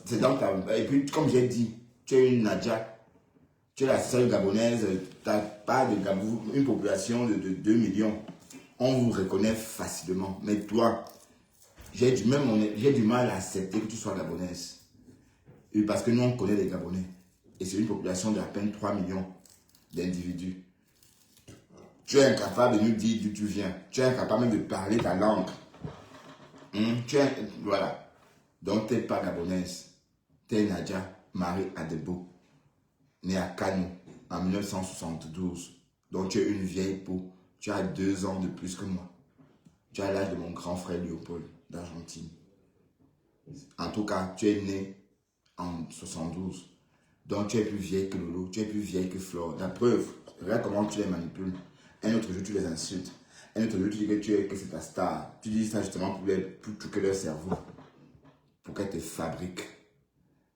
C'est dans ta... Et puis, comme j'ai dit, tu es une Nadia. Tu es la seule gabonaise t'as pas de Gabou, une population de 2 millions, on vous reconnaît facilement. Mais toi, j'ai du mal à accepter que tu sois gabonaise. Et parce que nous, on connaît les Gabonais. Et c'est une population d'à peine 3 millions d'individus. Tu es incapable de nous dire d'où tu viens. Tu es incapable même de parler ta langue. Voilà. Donc, tu n'es pas gabonaise. Tu es Nadia Marie Adebo, née à Kano en 1972. Donc, tu es une vieille peau. Tu as 2 ans de plus que moi. Tu as l'âge de mon grand frère Léopold d'Argentine. En tout cas, tu es né en 72. Donc, tu es plus vieille que Lolo, tu es plus vieille que Flore. La preuve, regarde comment tu les manipules. Un autre jour, tu les insultes. Un autre jour, tu dis que c'est ta star. Tu dis ça justement pour toucher leur cerveau. Pour qu'elle te fabrique.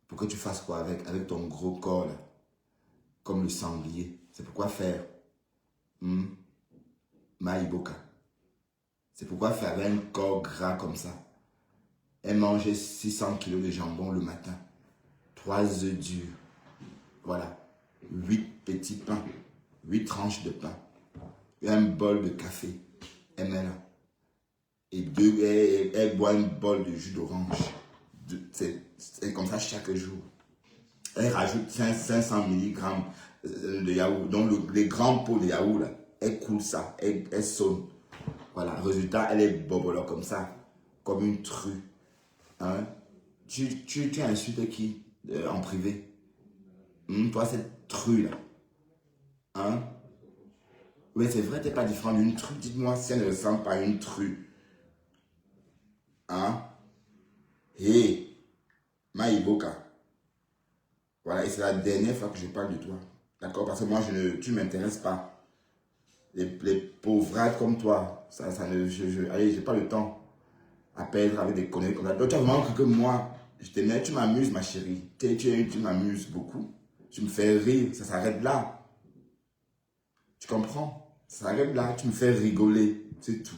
Pour que tu fasses quoi avec ton gros corps, là. Comme le sanglier. C'est pourquoi faire Maïboka. C'est pourquoi faire avec un corps gras comme ça. Elle mangeait 600 kilos de jambon le matin. 3 œufs durs. Voilà. 8 petits pains. 8 tranches de pain. Un bol de café. Elle met là. Et elle boit un bol de jus d'orange. C'est comme ça chaque jour. Elle rajoute 500 mg de yaourt. Donc les grands pots de yaourt, là, elle coule ça. Elle sonne. Voilà. Résultat, elle est bobolo comme ça. Comme une true. Hein? Tu insultes qui en privé? Toi, cette true là. Hein? Oui, c'est vrai, t'es pas différent d'une true. Dites-moi si elle ne ressemble pas à une true. Hein? Hé, Maïboka. Voilà, et c'est la dernière fois que je parle de toi. D'accord? Parce que moi, tu ne m'intéresses pas. Les pauvrades comme toi, allez, j'ai pas le temps à perdre avec des conneries comme ça. Donc, tu as vraiment cru que moi, je t'aimais, tu m'amuses, ma chérie. Tu m'amuses beaucoup. Tu me fais rire, ça s'arrête là. Tu comprends? Ça s'arrête là, tu me fais rigoler, c'est tout.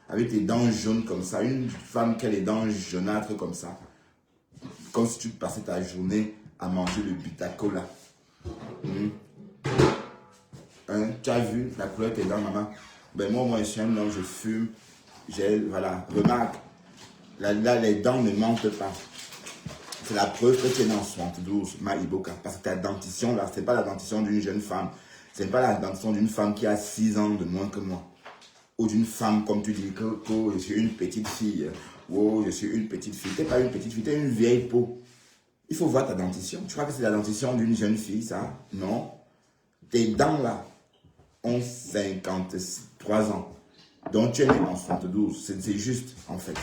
Avec tes dents jaunes comme ça, une femme qui a les dents jaunâtres comme ça. Comme si tu passais ta journée à manger le bitacola. Hein? Tu as vu la couleur de tes dents, maman? Ben moi, je suis un homme, je fume. Voilà, remarque, là, les dents ne mentent pas. C'est la preuve que tu es né en 72, Maïboka. Parce que ta dentition, là, c'est pas la dentition d'une jeune femme. C'est pas la dentition d'une femme qui a 6 ans de moins que moi. Ou d'une femme, comme tu dis, que je suis une petite fille. Oh, je suis une petite fille. Tu n'es pas une petite fille, tu es une vieille peau. Il faut voir ta dentition. Tu crois que c'est la dentition d'une jeune fille, ça? Non. Tes dents, là, ont 53 ans. Donc, tu es né en 72. C'est juste, en fait.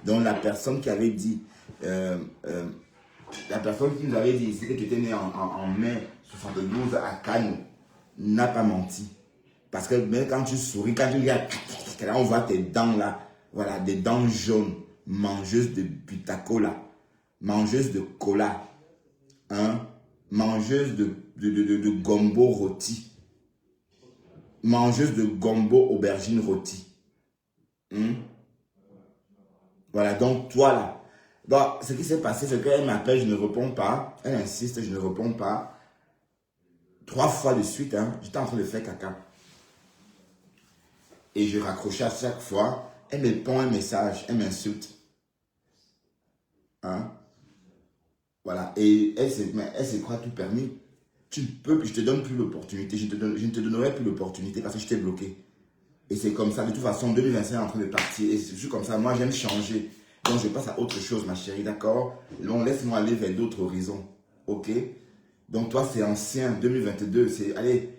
Donc, la personne qui avait dit... la personne qui nous avait dit ici que tu étais né en mai 72 à Kano n'a pas menti. Parce que même quand tu souris, quand tu regardes, là on voit tes dents là, voilà, des dents jaunes, mangeuses de butacola, mangeuses de cola, hein, mangeuses de gombo rôti, mangeuses de gombo aubergine rôti. Voilà, donc toi là, donc, ce qui s'est passé, c'est qu'elle m'appelle, je ne réponds pas. Elle insiste, je ne réponds pas. 3 fois de suite, hein, j'étais en train de faire caca. Et je raccrochais à chaque fois. Elle me pond un message, elle m'insulte. Hein? Voilà. Et elle se croit tout permis. Tu peux, je te donne plus l'opportunité. Je ne te donnerai plus l'opportunité parce que je t'ai bloqué. Et c'est comme ça. De toute façon, 2025 est en train de partir. Et c'est juste comme ça. Moi, j'aime changer. Donc, je passe à autre chose, ma chérie, d'accord? Donc, laisse-moi aller vers d'autres horizons, ok? Donc, toi, c'est ancien, 2022, allez,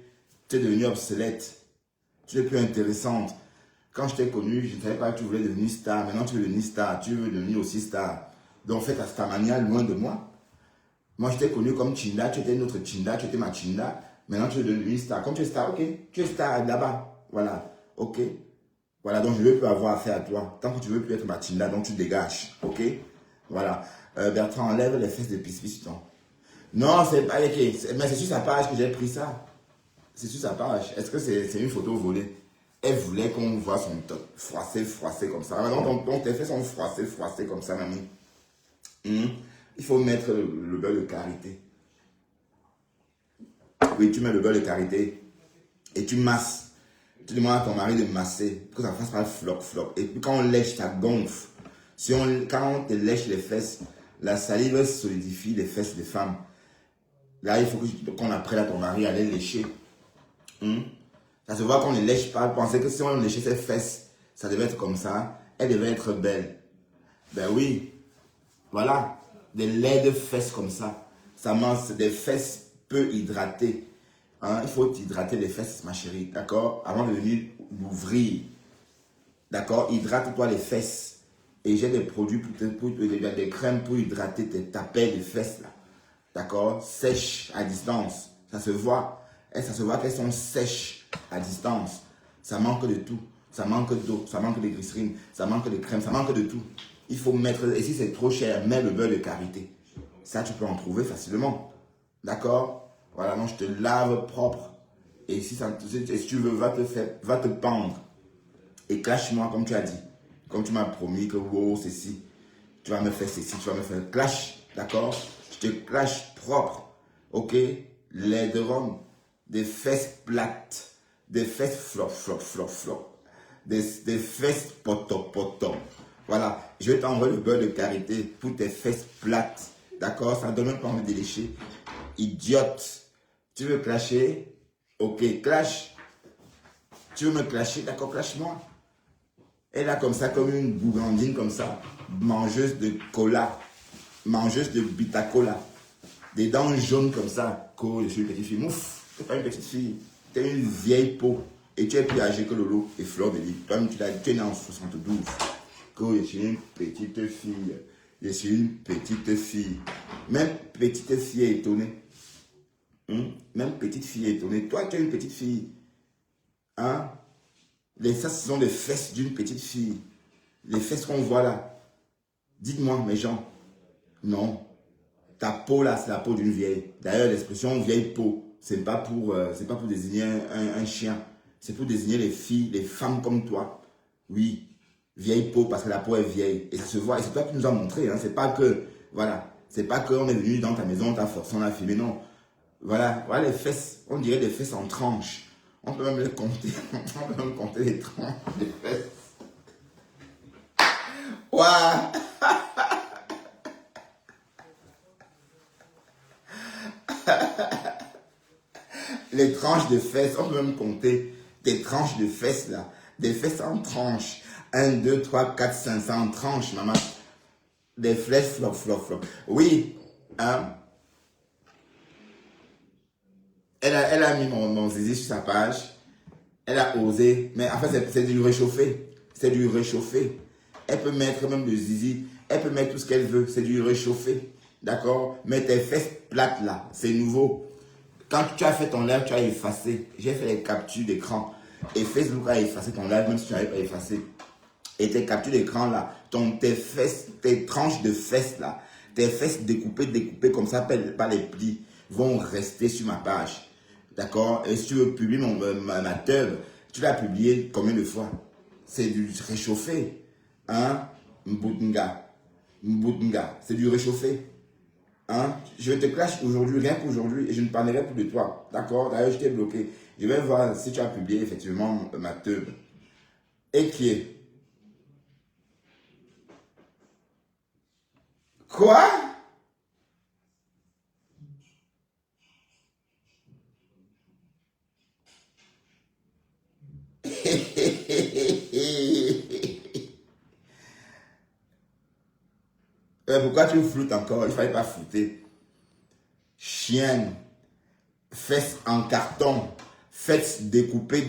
tu es devenue obsolète. Tu n'es plus intéressante. Quand je t'ai connue, je ne savais pas que tu voulais devenir star. Maintenant, tu veux devenir star. Tu veux devenir aussi star. Donc, fais ta starmania loin de moi. Moi, je t'ai connue comme Chinda. Tu étais notre Chinda. Tu étais ma Chinda. Maintenant, tu veux devenir star. Comme tu es star, ok? Tu es star là-bas. Voilà, ok? Voilà, donc je ne veux plus avoir affaire à toi. Tant que tu ne veux plus être ma Chinda, donc tu dégages. Ok? Voilà. Bertrand, enlève les fesses de pisse-pisse. Non, c'est pas ok. Mais c'est sur sa page que j'ai pris ça. C'est sur sa page. Est-ce que c'est une photo volée? Elle voulait qu'on voit son top froissé comme ça. Donc tes fesses sont froissées comme ça, mamie. Il faut mettre le beurre de karité. Oui, tu mets le beurre de karité et tu masses. Tu demandes à ton mari de masser pour que ça fasse pas flop, flop. Et puis quand on lèche, ça gonfle. Quand on te lèche les fesses, la salive solidifie les fesses des femmes. Là, il faut qu'on apprenne à ton mari à les lécher. Ça se voit qu'on ne lèche pas. Pensez que si on léchait ses fesses, ça devait être comme ça. Elle devait être belle. Ben oui. Voilà. Des laits de fesses comme ça. Ça mange des fesses peu hydratées. Il faut hydrater les fesses, ma chérie. D'accord? Avant de venir l'ouvrir. D'accord? Hydrate-toi les fesses. Et j'ai des produits, des crèmes pour hydrater tes tapets de fesses là. D'accord? Sèches à distance. Ça se voit. Et ça se voit qu'elles sont sèches à distance. Ça manque de tout. Ça manque d'eau. Ça manque de glycérine. Ça manque de crème. Ça manque de tout. Il faut mettre. Et si c'est trop cher, mets le beurre de karité. Ça, tu peux en trouver facilement. D'accord? Voilà, non, je te lave propre. Et si tu veux, va te pendre. Et clash-moi comme tu as dit. Comme tu m'as promis que wow, ceci. Tu vas me faire ceci, tu vas me faire clash. D'accord? Je te clash propre. Ok? Lait de rhum. Des fesses plates. Des fesses flop, flop, flop, flop. Des fesses poto, poto. Voilà. Je vais t'envoyer le beurre de karité pour tes fesses plates. D'accord? Ça ne donne même pas envie de lécher. Idiote. Tu veux clasher? Ok, clash. Tu veux me clasher? D'accord, clash-moi. Elle a comme ça, comme une bougandine comme ça. Mangeuse de cola. Mangeuse de bitacola. Des dents jaunes comme ça. Je suis une petite fille. Mouf, tu n'es pas une petite fille. Tu es une vieille peau. Et tu es plus âgée que Lolo et Fleur de Lys. Toi-même, tu es né en 72. Je suis une petite fille. Je suis une petite fille. Même petite fille est étonnée. Même petite fille est étonnée. Toi, tu es une petite fille. Hein? Ça, ce sont les fesses d'une petite fille. Les fesses qu'on voit là. Dites-moi, mes gens. Non. Ta peau là, c'est la peau d'une vieille. D'ailleurs, l'expression vieille peau, c'est pas pour désigner un chien. C'est pour désigner les filles, les femmes comme toi. Oui. Vieille peau parce que la peau est vieille. Et ça se voit. Et c'est toi qui nous as montré. Hein. C'est pas que, voilà. C'est pas qu'on est venu dans ta maison, on t'a forcé, on a filmé. Non. Voilà. Voilà les fesses. On dirait des fesses en tranches. On peut même les compter. On peut même compter les tranches des fesses. Waouh! Les tranches de fesses, on peut même compter des tranches de fesses là. Des fesses en tranches. 1, 2, 3, 4, 5, en tranches, maman. Des flèches, flop, flop, flop. Oui, hein. Elle a mis mon zizi sur sa page. Elle a osé. Mais en fait, c'est du réchauffé. C'est du réchauffé. Elle peut mettre même le zizi. Elle peut mettre tout ce qu'elle veut. C'est du réchauffé. D'accord? Mais tes fesses plates là, c'est nouveau. Quand tu as fait ton live, tu as effacé. J'ai fait les captures d'écran. Et Facebook a effacé ton live, même si tu n'avais pas effacé. Et tes captures d'écran là, tes fesses, tes tranches de fesses là, tes fesses découpées comme ça, par les plis, vont rester sur ma page. D'accord? Et si tu veux publier ma teub, tu l'as publié combien de fois? C'est du réchauffé. Hein? Mboutinga. C'est du réchauffé. Hein? Je te clash aujourd'hui, rien qu'aujourd'hui, et je ne parlerai plus de toi. D'accord? D'ailleurs, je t'ai bloqué. Je vais voir si tu as publié effectivement ma teub. Et qui est? Quoi? Pourquoi tu floutes encore? Il ne fallait pas flouter. Chienne. Fesses en carton. Fesses découpées.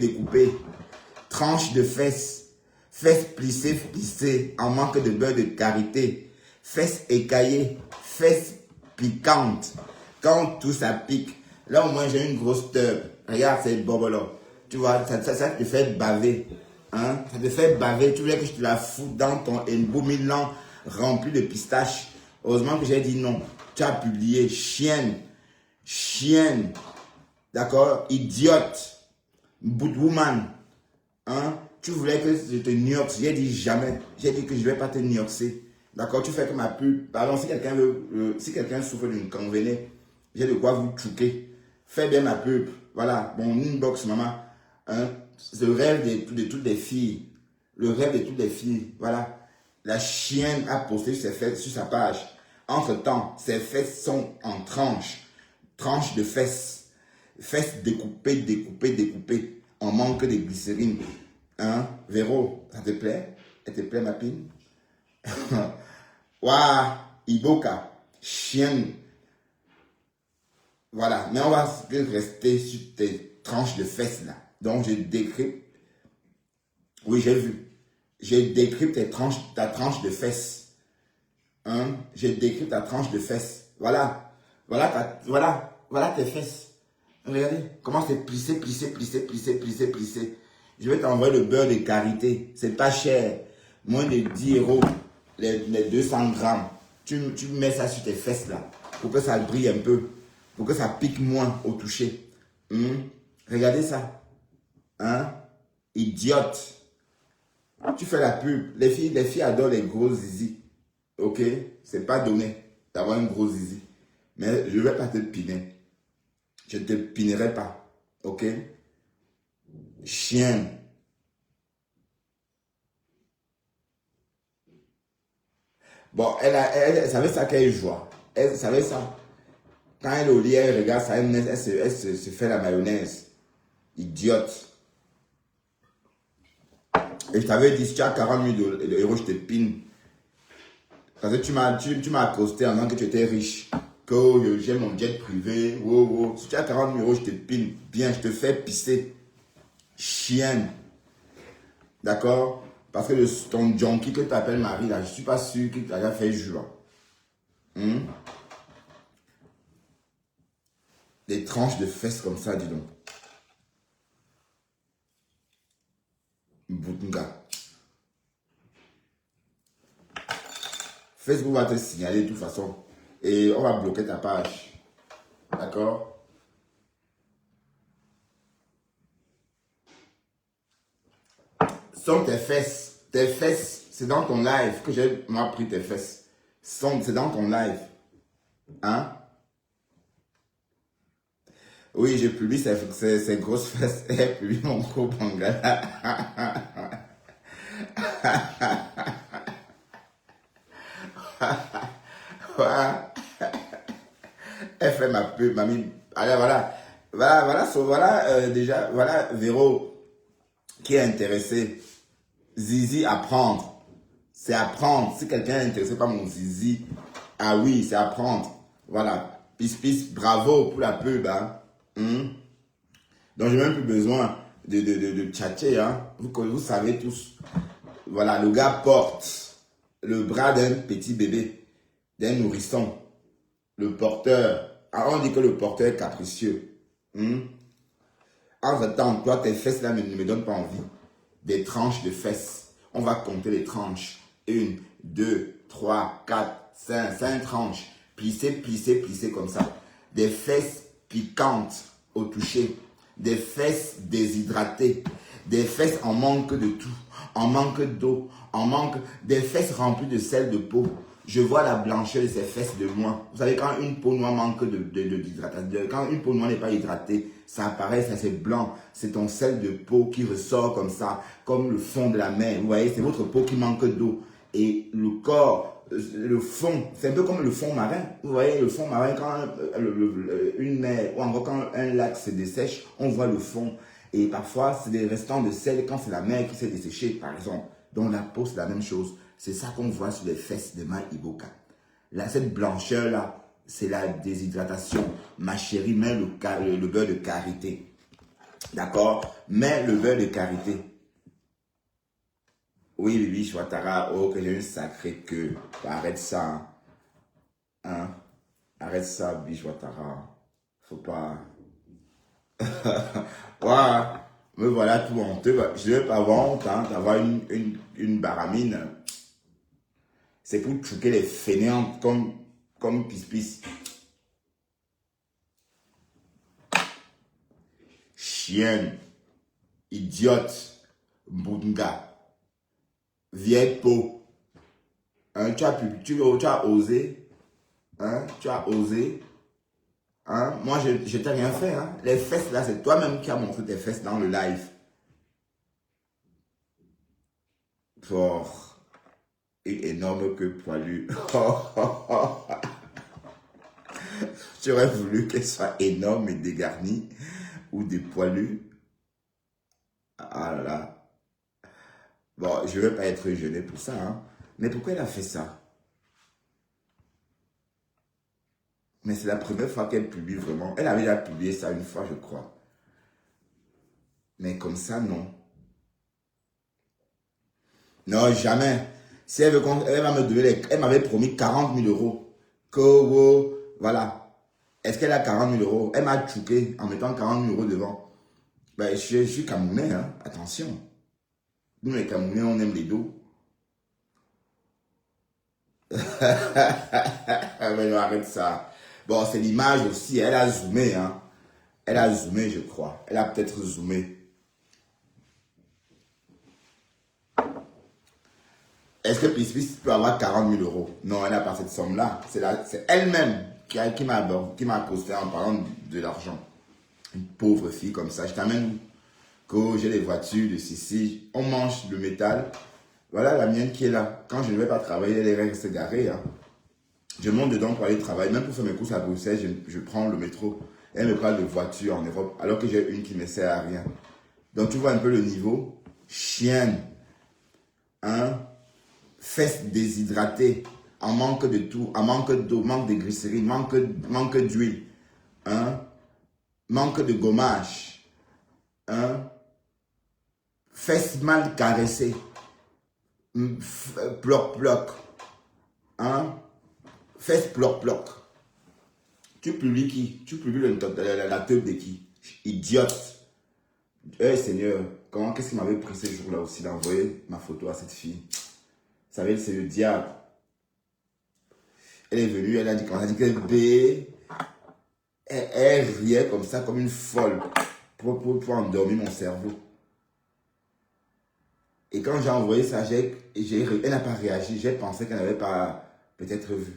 Tranches de fesses. Fesses plissées en manque de beurre de karité. Fesses écaillées. Fesses piquantes. Quand tout ça pique. Là au moins j'ai une grosse teub. Regarde, c'est bobolo. Tu vois, ça te fait baver. Hein? Ça te fait baver. Tu voulais que je te la foute dans ton emboumilant rempli de pistaches. Heureusement que j'ai dit non. Tu as publié chienne. D'accord? Idiote. Woman. Hein? Tu voulais que je te nioxe. J'ai dit jamais. J'ai dit que je ne vais pas te nioxer. D'accord? Tu fais comme ma pub. Pardon, si quelqu'un souffre d'une convenée, j'ai de quoi vous tchouquer. Fais bien ma pub. Voilà, mon inbox, maman. Hein? C'est le rêve de toutes les filles. Le rêve de toutes les filles. Voilà. La chienne a posté ses fesses sur sa page. Entre-temps, ses fesses sont en tranches. Tranches de fesses. Fesses découpées, découpées, découpées. On manque de glycérine. Hein? Véro, ça te plaît? Elle te plaît, ma pine? Waouh! Iboka. Chienne. Voilà, mais on va rester sur tes tranches de fesses là. Donc je décrypte. Oui, j'ai vu. Je décrypte ta tranche de fesses. Hein? Je décrypte ta tranche de fesses. Voilà. Voilà tes fesses. Regardez comment c'est plissé, plissé, plissé, plissé, plissé, plissé. Je vais t'envoyer le beurre de karité. C'est pas cher. Moins de 10 euros. Les 200 grammes. Tu mets ça sur tes fesses là. Pour que ça brille un peu. Pour que ça pique moins au toucher. Regardez ça. Hein? Idiote. Tu fais la pub. Les filles adorent les gros zizi. Ok? C'est pas donné d'avoir un gros zizi. Mais je ne vais pas te piner. Je ne te pinerai pas. Ok? Chien. Bon, elle savait ça qu'elle joie. Elle savait ça. Quand elle est au lit, elle regarde ça, elle se fait la mayonnaise. Idiote. Et je t'avais dit, si tu as 40 000 euros, je te pine. Parce que tu m'as accosté en disant que tu étais riche. Que j'ai mon jet privé. Wow, wow. Si tu as 40 000 euros, je te pine. Bien, je te fais pisser. Chienne. D'accord? Parce que ton junkie que tu appelles Marie, là, je ne suis pas sûr qu'il t'a déjà fait jour. Des tranches de fesses comme ça, dis donc. Boutunga. Facebook va te signaler de toute façon. Et on va bloquer ta page. D'accord? Sont tes fesses. Tes fesses, c'est dans ton live que j'ai moi pris tes fesses. C'est dans ton live. Hein? Oui, j'ai publié ces grosses fesses. Et puis mon gros bangala. Elle fait ma pub, mamie. Allez, déjà, voilà Véro qui est intéressé. Zizi, apprendre. C'est apprendre. Si quelqu'un est intéressé par mon zizi, ah oui, c'est apprendre. Voilà. Pis, bravo pour la pub. Hein. Donc, j'ai même plus besoin de tchatcher. Hein. Vous savez tous. Voilà, le gars porte le bras d'un petit bébé, d'un nourrisson. Le porteur. Alors, on dit que le porteur est capricieux. Entre-temps, toi, tes fesses là ne me donnent pas envie. Des tranches de fesses. On va compter les tranches. 1, 2, 3, 4, 5 tranches. Plissées, plissées, plissées comme ça. Des fesses piquantes au toucher. Des fesses déshydratées. Des fesses en manque de tout. En manque d'eau. En manque des fesses remplies de sel de peau. Je vois la blancheur de ces fesses de moi. Vous savez, quand une peau noire manque d'hydratation, quand une peau noire n'est pas hydratée, ça apparaît, ça c'est blanc. C'est ton sel de peau qui ressort comme ça, comme le fond de la mer. Vous voyez, c'est votre peau qui manque d'eau. Et le corps, le fond, c'est un peu comme le fond marin. Vous voyez, le fond marin, quand une mer ou encore quand un lac se dessèche, on voit le fond. Et parfois, c'est des restants de sel quand c'est la mer qui s'est desséchée, par exemple. Donc la peau, c'est la même chose. C'est ça qu'on voit sur les fesses de Ma Iboka. Là, cette blancheur-là, c'est la déshydratation. Ma chérie, mets le beurre de karité. D'accord? Mets le beurre de karité. Oui, Bibi Chouatara. Oh, que j'ai une sacrée queue. Arrête ça. Hein? Arrête ça, Bibi Chouatara. Faut pas... Voilà. Me voilà tout honteux. Je ne veux pas avoir honte hein, d'avoir une baramine. C'est pour choquer les fainéantes comme Pis-Pis. Chienne. Idiote. Boudinga. Vieille peau. Hein, tu as osé. Hein, tu as osé. Hein? Moi, je t'ai rien fait. Hein? Les fesses, là, c'est toi-même qui as montré tes fesses dans le live. Fort et énorme que poilu. J'aurais voulu qu'elle soit énorme et dégarnie ou des poilus. Ah là là. Bon, je ne veux pas être gêné pour ça. Hein? Mais pourquoi elle a fait ça? Mais c'est la première fois qu'elle publie vraiment. Elle avait déjà publié ça une fois, je crois. Mais comme ça, non. Non, jamais. Si elle veut elle va me donner, elle m'avait promis 40 000 euros. Voilà. Est-ce qu'elle a 40 000 euros? Elle m'a tchouqué en mettant 40 000 euros devant. Ben, je suis Camerounais, hein. Attention. Nous, les Camerounais, on aime les dos. Mais non, arrête ça. Bon, c'est l'image aussi. Elle a zoomé, hein. Elle a zoomé, je crois. Elle a peut-être zoomé. Est-ce que Pispis peut avoir 40 000 euros? Non, elle n'a pas cette somme-là. C'est elle-même qui m'a accosté en parlant de l'argent. Une pauvre fille comme ça. Je t'amène que j'ai les voitures de Sissi. On mange le métal. Voilà la mienne qui est là. Quand je ne vais pas travailler, elle reste garée. Hein. Je monte dedans pour aller travailler. Même pour faire mes courses à Bruxelles, je prends le métro. Elle me parle de voiture en Europe, alors que j'ai une qui ne me sert à rien. Donc tu vois un peu le niveau. Chienne. Hein? Fesses déshydratées, en manque de tout, en manque d'eau, manque de glycérine, manque d'huile, hein? Manque de gommage, hein? Fesses mal caressées, ploc, hein? Fesses ploc. Tu publies qui? Tu publies la teub de qui? Idiote. Seigneur, qu'est-ce qui m'avait pris ce jour-là aussi d'envoyer ma photo à cette fille? Vous savez, c'est le diable. Elle est venue, elle a dit que elle riait comme ça, comme une folle, pour endormir mon cerveau. Et quand j'ai envoyé ça, elle n'a pas réagi. J'ai pensé qu'elle n'avait pas peut-être vu.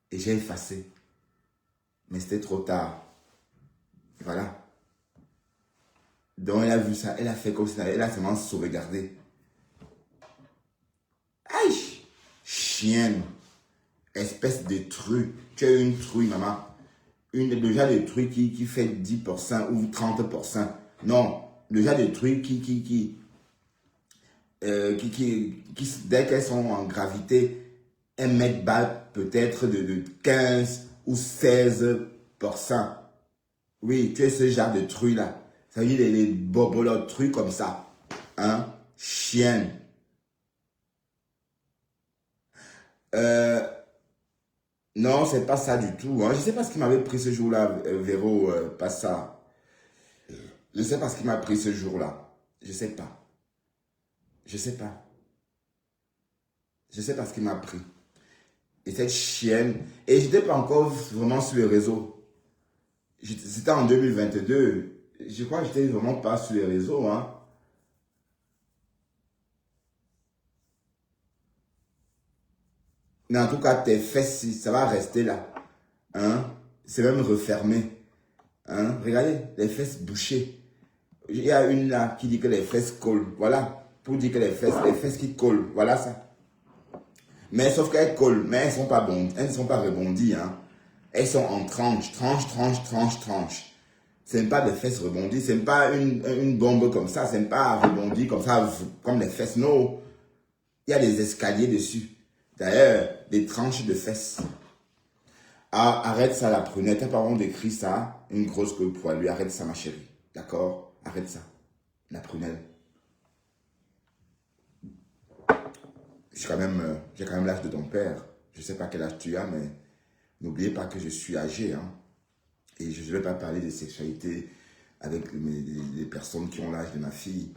Et j'ai effacé. Mais c'était trop tard. Voilà. Donc elle a vu ça, elle a fait comme ça, elle a seulement sauvegardé. Aïe! Chienne! Espèce de truie. Tu es une truie, maman. Le genre de truie qui fait 10% ou 30%. Non, le genre de truie qui dès qu'elles sont en gravité, elles mettent bas peut-être de 15 ou 16%. Oui, tu es ce genre de truie là. Ça veut dire les bobolotes truies comme ça. Hein? Chienne. Non, c'est pas ça du tout. Hein. Je sais pas ce qui m'avait pris ce jour-là, Véro, pas ça. Je sais pas ce qui m'a pris ce jour-là. Je sais pas. Je sais pas. Je sais pas ce qui m'a pris. Et cette chienne. Et j'étais pas encore vraiment sur les réseaux. C'était en 2022. Je crois que j'étais vraiment pas sur les réseaux. Hein. Mais en tout cas, tes fesses, ça va rester là. Hein? C'est même refermé. Hein? Regardez, les fesses bouchées. Il y a une là qui dit que les fesses collent. Voilà. Pour dire que les fesses qui collent. Voilà ça. Mais sauf qu'elles collent. Mais elles ne sont pas bonnes. Elles ne sont pas rebondies. Hein? Elles sont en tranche. Tranche. Ce n'est pas des fesses rebondies. Ce n'est pas une bombe comme ça. Ce n'est pas rebondi comme ça, comme les fesses. Non. Il y a des escaliers dessus. D'ailleurs, des tranches de fesses. Ah, arrête ça la prunette. Tes parents décrit ça. Une grosse queue poilue. Arrête ça ma chérie. D'accord? Arrête ça. La prunelle. J'ai quand même l'âge de ton père. Je ne sais pas quel âge tu as, mais n'oubliez pas que je suis âgé. Hein? Et je ne vais pas parler de sexualité avec les personnes qui ont l'âge de ma fille.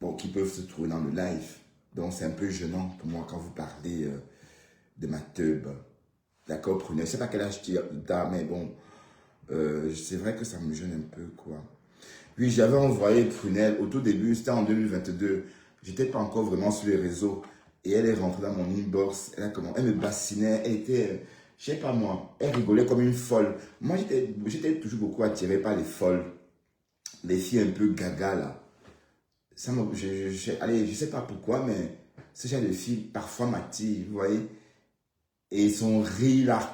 Bon, qui peuvent se trouver dans le live. Donc, c'est un peu gênant pour moi quand vous parlez de ma teub. D'accord, prunelle. Je ne sais pas quel âge tu as, mais bon, c'est vrai que ça me gêne un peu, quoi. Oui, j'avais envoyé Prunelle au tout début, c'était en 2022. J'étais pas encore vraiment sur les réseaux. Et elle est rentrée dans mon inbox. Elle me bassinait. Je sais pas moi, elle rigolait comme une folle. Moi, j'étais toujours beaucoup attiré par les folles. Les filles un peu gaga, là. Ça allez, je sais pas pourquoi, mais ce genre de filles, parfois m'attirent, vous voyez. Et son rire, là,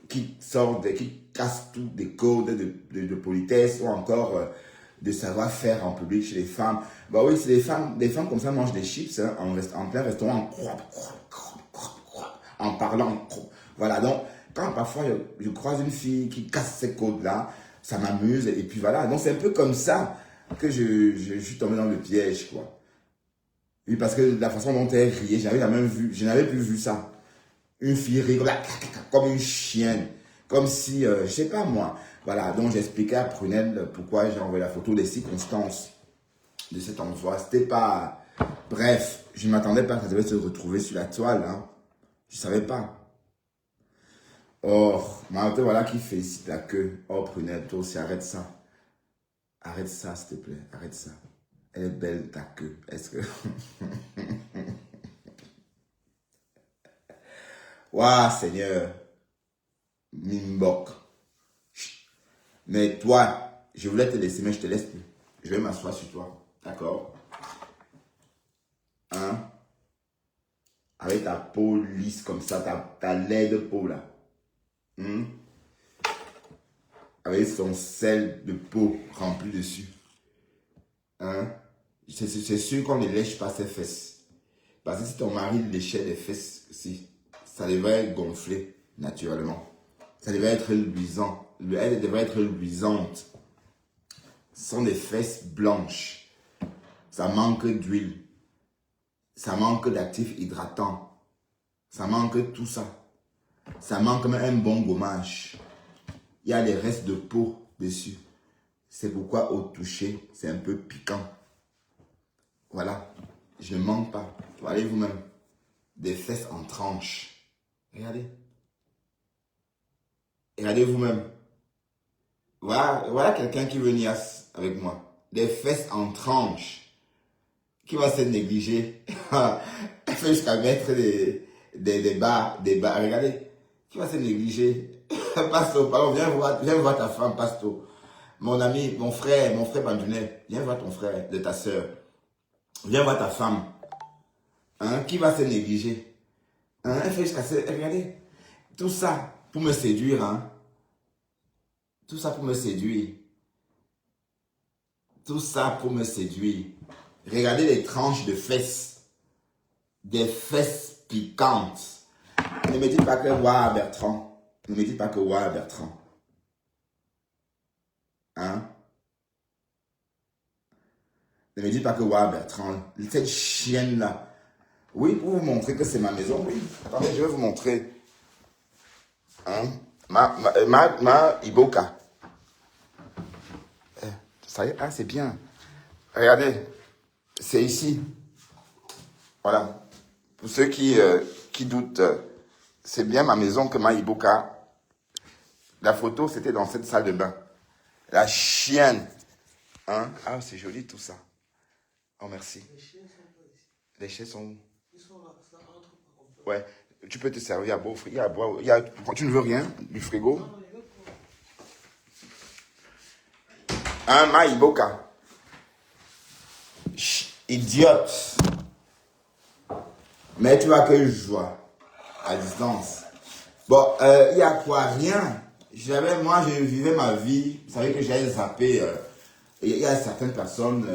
qui qui casse tous des codes de politesse ou encore de savoir-faire en public chez les femmes. Bah oui, c'est des femmes comme ça mangent des chips hein, en plein restaurant, en parlant. Voilà, donc quand parfois je croise une fille qui casse ces codes-là, ça m'amuse et puis voilà. Donc c'est un peu comme ça que je suis tombé dans le piège, quoi. Oui, parce que la façon dont elle riait, je n'avais plus vu ça. Une fille rigole comme une chienne, comme si, je sais pas moi. Voilà, donc j'expliquais à Prunelle pourquoi j'ai envoyé la photo des circonstances de cet envoi. C'était pas... Bref, je ne m'attendais pas que ça devait se retrouver sur la toile. Hein. Je ne savais pas. Or, Martin, voilà qui félicite la queue. Oh, Prunelle, toi aussi, arrête ça. Arrête ça, s'il te plaît. Arrête ça. Elle est belle, ta queue. Est-ce que... Waouh, Seigneur. Mimbok. Mais toi, je voulais te laisser, mais je te laisse plus. Je vais m'asseoir sur toi. D'accord? Hein? Avec ta peau lisse comme ça, ta laide peau là. Avec son sel de peau rempli dessus. Hein? C'est sûr qu'on ne lèche pas ses fesses. Parce que si ton mari léchait les fesses, si, ça devrait gonfler naturellement. Ça devrait être luisant. Elle devrait être luisante. Ce sont des fesses blanches. Ça manque d'huile. Ça manque d'actifs hydratants. Ça manque tout ça. Ça manque même un bon gommage. Il y a des restes de peau dessus. C'est pourquoi au toucher, c'est un peu piquant. Voilà. Je ne manque pas. Regardez vous-même. Des fesses en tranches. Regardez. Regardez vous-même. Voilà quelqu'un qui veut niasse avec moi. Des fesses en tranches. Qui va se négliger. Elle fait jusqu'à mettre des bas. Regardez. Qui va se négliger. Pasto, pardon, viens voir ta femme, Pasto. Mon ami, mon frère Bandounet. Viens voir ton frère, de ta soeur. Viens voir ta femme. Hein? Qui va se négliger? Hein? Elle fait jusqu'à se... Regardez. Tout ça pour me séduire. Hein? Tout ça pour me séduire. Tout ça pour me séduire. Regardez les tranches de fesses. Des fesses piquantes. Ne me dites pas que waouh Bertrand. Ne me dites pas que waouh Bertrand. Hein? Ne me dites pas que waouh Bertrand. Cette chienne-là. Oui, pour vous montrer que c'est ma maison, oui. Attendez, je vais vous montrer. Hein? Ma Iboka. Ça y est, ah, c'est bien. Regardez, c'est ici. Voilà. Pour ceux qui doutent, c'est bien ma maison que ma Iboka. La photo, c'était dans cette salle de bain. La chienne. Hein? Ah, c'est joli tout ça. Oh, merci. Les chiens sont où? Ils sont là, ça rentre pas. Ouais. Tu peux te servir à boire. Il y a à boire. Tu ne veux rien du frigo? Un Maïboka. Idiote. Mais tu vois que je vois à distance. Bon, il y a quoi? Rien. Moi, je vivais ma vie. Vous savez que j'ai zappé. Il y a certaines personnes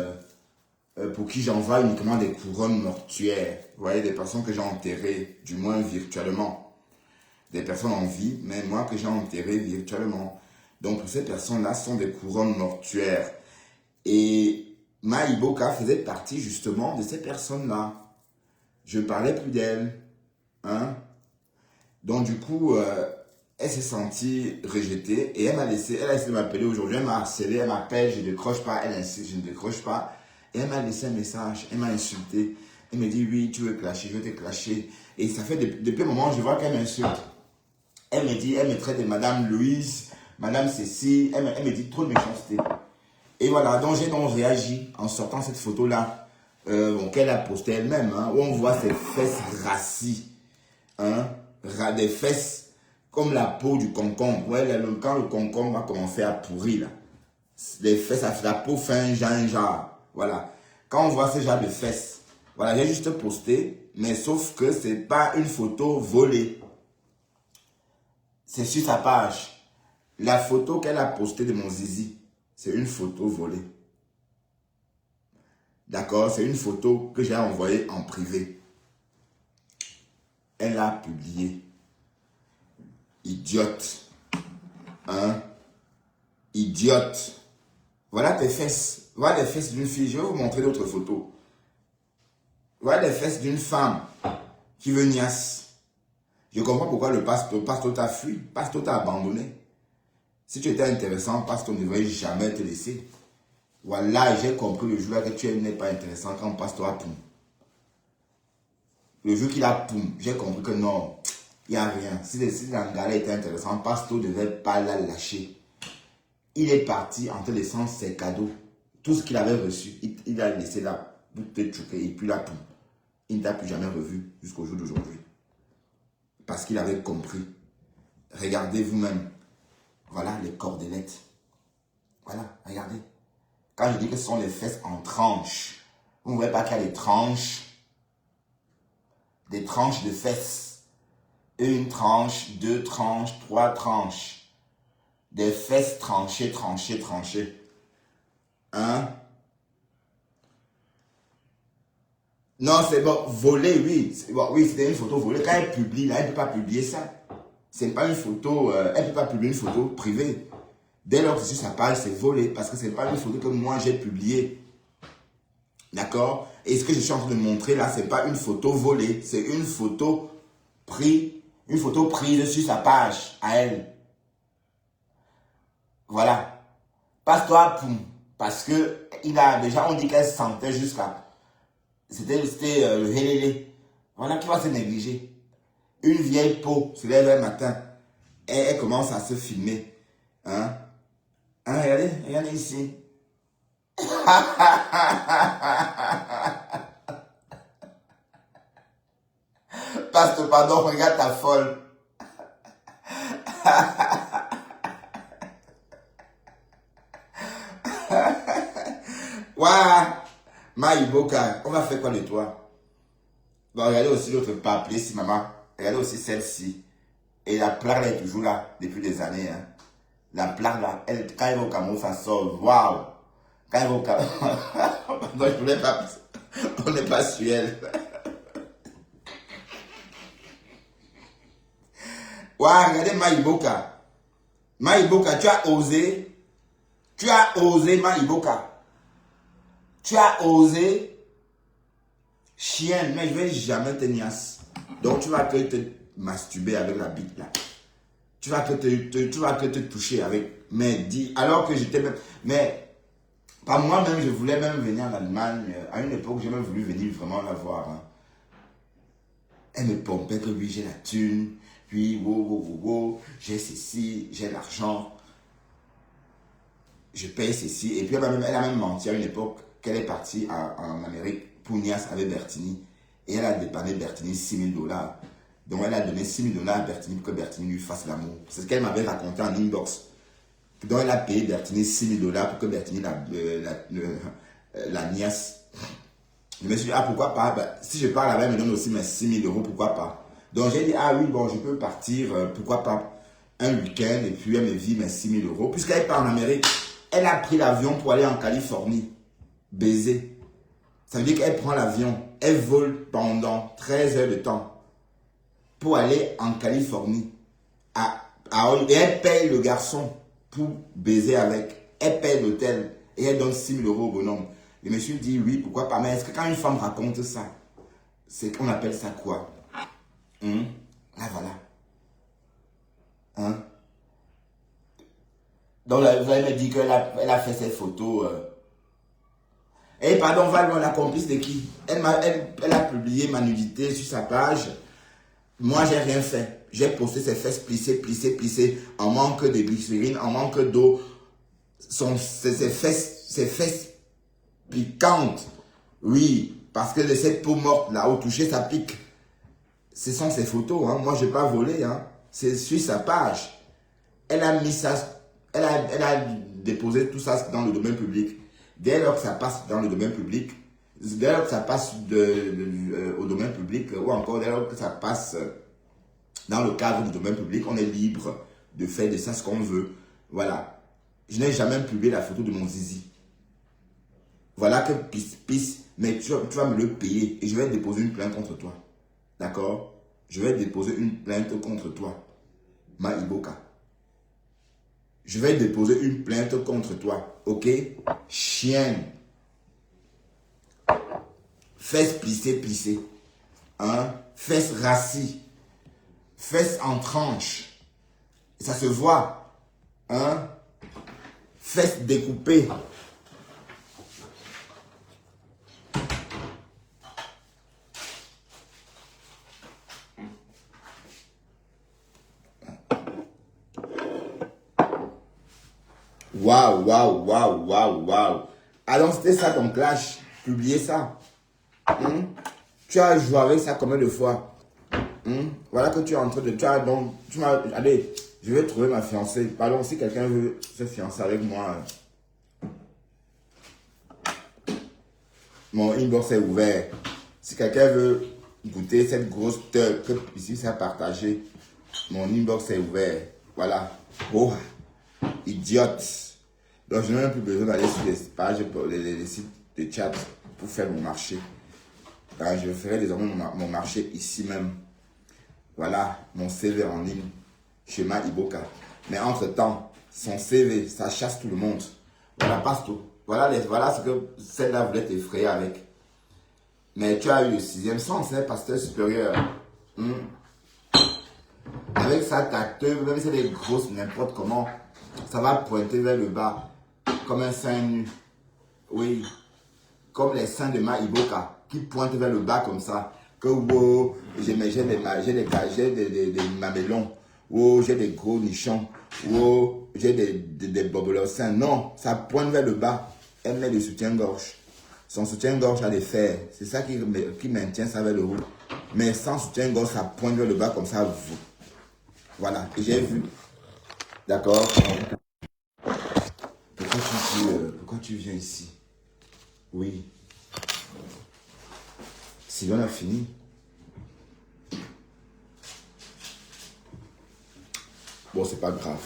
pour qui j'envoie uniquement des couronnes mortuaires. Vous voyez, des personnes que j'ai enterrées, du moins virtuellement. Des personnes en vie, mais moi que j'ai enterrées virtuellement. Donc, pour ces personnes-là, ce sont des couronnes mortuaires. Et Maïboka faisait partie justement de ces personnes-là. Je ne parlais plus d'elle. Hein? Donc, du coup, elle s'est sentie rejetée et elle a essayé de m'appeler aujourd'hui. Elle m'a harcelé, elle m'appelle, je ne décroche pas. Elle insiste, je ne décroche pas. Et elle m'a laissé un message, elle m'a insulté. Elle me dit, oui, tu veux clasher, je vais te clasher. Et ça fait depuis un moment, je vois qu'elle m'insulte. Elle me dit, elle me traite de Madame Louise, Madame Cécile. Elle me dit trop de méchanceté. Et voilà, donc j'ai donc réagi en sortant cette photo-là, qu'elle a postée elle-même, hein, où on voit ses fesses rassis. Hein, des fesses comme la peau du concombre. Ouais, quand le concombre va commencer à pourrir, là, les fesses, la peau fait un genre. Voilà. Quand on voit ce genre de fesses, voilà, j'ai juste posté, mais sauf que c'est pas une photo volée. C'est sur sa page. La photo qu'elle a postée de mon zizi, c'est une photo volée. D'accord? C'est une photo que j'ai envoyée en privé. Elle a publié. Idiote. Hein? Idiote. Voilà tes fesses. Voilà les fesses d'une fille. Je vais vous montrer d'autres photos. Voilà les fesses d'une femme qui veut niasse. Je comprends pourquoi le pasteur t'a fui. Le pasteur t'a abandonné. Si tu étais intéressant, le pasteur ne devrait jamais te laisser. Voilà, j'ai compris le jour-là que tu n'es pas intéressant quand le pasteur a poum. Le jour qu'il a poum, j'ai compris que non, il n'y a rien. Si l'angala était intéressant, le pasteur ne devait pas la lâcher. Il est parti en te laissant ses cadeaux. Tout ce qu'il avait reçu, il a laissé là pour te choquer et puis là, poum. Il ne t'a plus jamais revu jusqu'au jour d'aujourd'hui. Parce qu'il avait compris. Regardez vous-même. Voilà les cordelettes. Voilà, regardez. Quand je dis que ce sont les fesses en tranches, vous ne voyez pas qu'il y a des tranches de fesses. Une tranche, deux tranches, trois tranches. Des fesses tranchées. Hein? Non, c'est bon, volé, oui. Bon, oui, c'était une photo volée. Quand elle publie, là, elle ne peut pas publier ça. C'est pas une photo, elle ne peut pas publier une photo privée. Dès lors que c'est sur sa page, c'est volé. Parce que ce n'est pas une photo que moi j'ai publiée. D'accord? Et ce que je suis en train de montrer là, ce n'est pas une photo volée. C'est une photo prise sur sa page, à elle. Voilà. Passe-toi, poum. Parce que il a déjà, on dit qu'elle sentait jusqu'à. C'était le hélélé. Voilà qui va se négliger. Une vieille peau se lève le matin. Et elle commence à se filmer. Hein? Hein, regardez ici. Pasteur, pardon, regarde ta folle. Waouh! Maïboka, on va faire quoi de toi? Bon, regardez aussi l'autre papier ici, maman. Regardez aussi celle-ci. Et la plaque là est toujours là, depuis des années. Hein. La plaque là, quand elle va au Cameroun, ça sort. Waouh! Quand elle va au Cameroun. Non, je voulais pas. On n'est pas sur elle. Waouh, regardez Maïboka. Maïboka, tu as osé. Tu as osé, Maïboka. Tu as osé. Chienne, mais je vais jamais te niasse. Donc tu vas que te masturber avec la bite là. Tu vas que te toucher avec. Mais dis, alors que j'étais même. Mais par moi-même, je voulais même venir en Allemagne. À une époque, j'ai même voulu venir vraiment la voir. Hein. Elle me pompait que oui, j'ai la thune. Puis, j'ai ceci, j'ai l'argent. Je paye ceci. Et puis, elle a même menti à une époque qu'elle est partie en Amérique pour niasse avec Bertini. Et elle a dépanné Bertini $6,000. Donc, elle a donné $6,000 à Bertini pour que Bertini lui fasse l'amour. C'est ce qu'elle m'avait raconté en inbox. Donc, elle a payé Bertini $6,000 pour que Bertini la niasse. Je me suis dit, ah, pourquoi pas? Ben, si je parle avec elle, elle me donne aussi mes €6,000, pourquoi pas? Donc, j'ai dit, ah oui, bon, je peux partir, pourquoi pas, un week-end, et puis elle me vit mes €6,000. Puisqu'elle part en Amérique, elle a pris l'avion pour aller en Californie. Baiser. Ça veut dire qu'elle prend l'avion, elle vole pendant 13 heures de temps pour aller en Californie. Et elle paye le garçon pour baiser avec. Elle paye l'hôtel et elle donne €6,000 au bonhomme. Je me suis dit, oui, pourquoi pas. Mais est-ce que quand une femme raconte ça, c'est qu'on appelle ça quoi? Là, voilà. Hein? Donc, vous allez me dire qu'elle a fait ses photos. Et pardon, Val, la complice de qui? Elle a publié ma nudité sur sa page. Moi, j'ai rien fait. J'ai posté ses fesses plissées, en manque de glycérine, en manque d'eau. Ses fesses piquantes. Oui, parce que de cette peau morte là, au toucher, ça pique. ce sont ses photos. Hein. Moi, je n'ai pas volé. Hein. C'est sur sa page. Elle a mis ça, elle a déposé tout ça dans le domaine public. Dès lors que ça passe dans le domaine public, dès lors que ça passe au domaine public, ou encore dès lors que ça passe dans le cadre du domaine public, on est libre de faire de ça ce qu'on veut. Voilà. Je n'ai jamais publié la photo de mon zizi. Voilà que pisse, mais tu vas me le payer et je vais déposer une plainte contre toi. D'accord? Je vais déposer une plainte contre toi. Ma Iboka. Je vais déposer une plainte contre toi. Ok? Chienne. Fesses plissées. Hein? Fesses rassis. Fesses en tranche. Ça se voit. Hein? Fesses découpées. Waouh. Alors, c'était ça ton clash. Publier ça. Tu as joué avec ça combien de fois? Voilà que tu es en train de... Allez, je vais trouver ma fiancée. Pardon, si quelqu'un veut se fiancer avec moi, mon inbox est ouvert. Si quelqu'un veut goûter cette grosse teub que ici ça a partagé, mon inbox est ouvert. Voilà. Oh, idiote. Donc, je n'ai même plus besoin d'aller sur les pages, les sites de chat pour faire mon marché. Alors, je ferai désormais mon marché ici même. Voilà, mon CV en ligne, chez Ma Iboka. Mais entre-temps, son CV, ça chasse tout le monde. Voilà, passe tout. Voilà ce que celle-là voulait t'effrayer avec. Mais tu as eu le 6e sens, hein, pasteur supérieur. Avec ça, ta teub, même si elle est grosse, n'importe comment, ça va pointer vers le bas, comme un sein nu. Oui, comme les seins de Ma Iboka, qui pointent vers le bas comme ça. Que wow, j'ai des mamelons. Wow, j'ai des gros nichons. Wow, j'ai des bobelots seins. Non, ça pointe vers le bas. Elle met le soutien-gorge. Son soutien-gorge a des fers. C'est ça qui maintient ça vers le haut. Mais sans soutien-gorge, ça pointe vers le bas comme ça. Voilà, et j'ai vu. D'accord? Pourquoi tu viens ici? Oui. Sylvain a fini. Bon, c'est pas grave.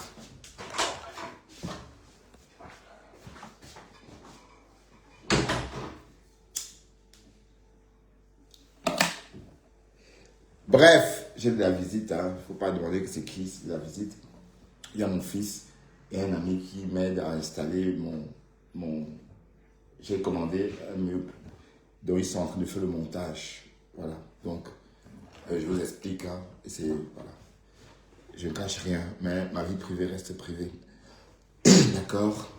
Bref, j'ai de la visite. Hein. Faut pas demander que c'est qui, c'est de la visite. Il y a mon fils et un ami qui m'aide à installer mon... J'ai commandé un meuble. Donc, ils sont en train de faire le montage. Voilà. Donc, je vous explique. Hein. C'est... Voilà. Je ne cache rien, mais ma vie privée reste privée. D'accord?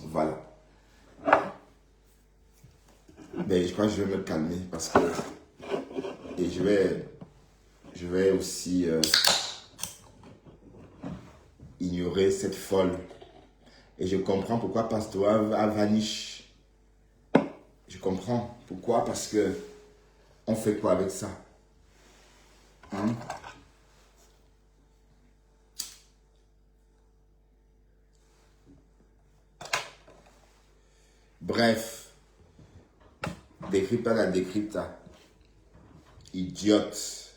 Voilà. Mais je crois que je vais me calmer parce que... Et je vais aussi ignorer cette folle. Et je comprends pourquoi Pasteur a vanish. Je comprends. Pourquoi? Parce que on fait quoi avec ça? Hein? Bref. Décrypta la décrypta. Idiote.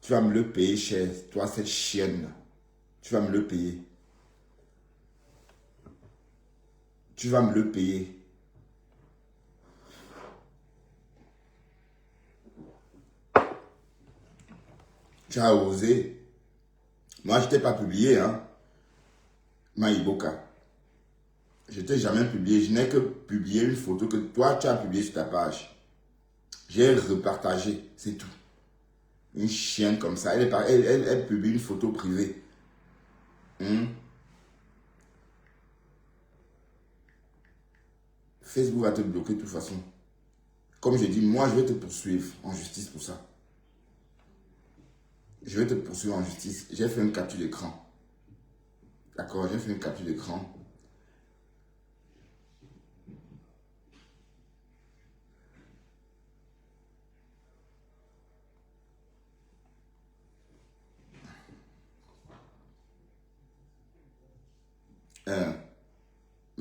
Tu vas me le payer cher. Toi, cette chienne. Tu vas me le payer. Tu vas me le payer. Tu as osé. Moi, je ne t'ai pas publié, hein. Ma Iboka. Je ne t'ai jamais publié. Je n'ai que publié une photo que toi, tu as publiée sur ta page. J'ai repartagé. C'est tout. Une chienne comme ça. Elle publie une photo privée. Facebook va te bloquer de toute façon. Comme je dis, moi, je vais te poursuivre en justice pour ça. Je vais te poursuivre en justice. J'ai fait une capture d'écran. D'accord, j'ai fait une capture d'écran.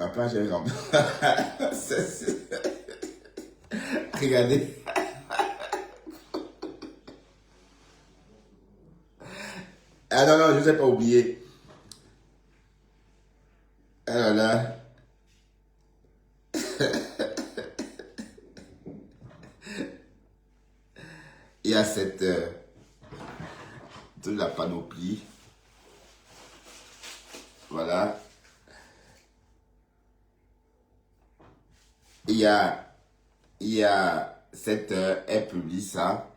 papa, j'ai rempli. Regardez. Ah non, non, je ne sais pas oublier. Ah là là. Il y a cette... de la panoplie. Voilà. Il y a cette... elle publie ça.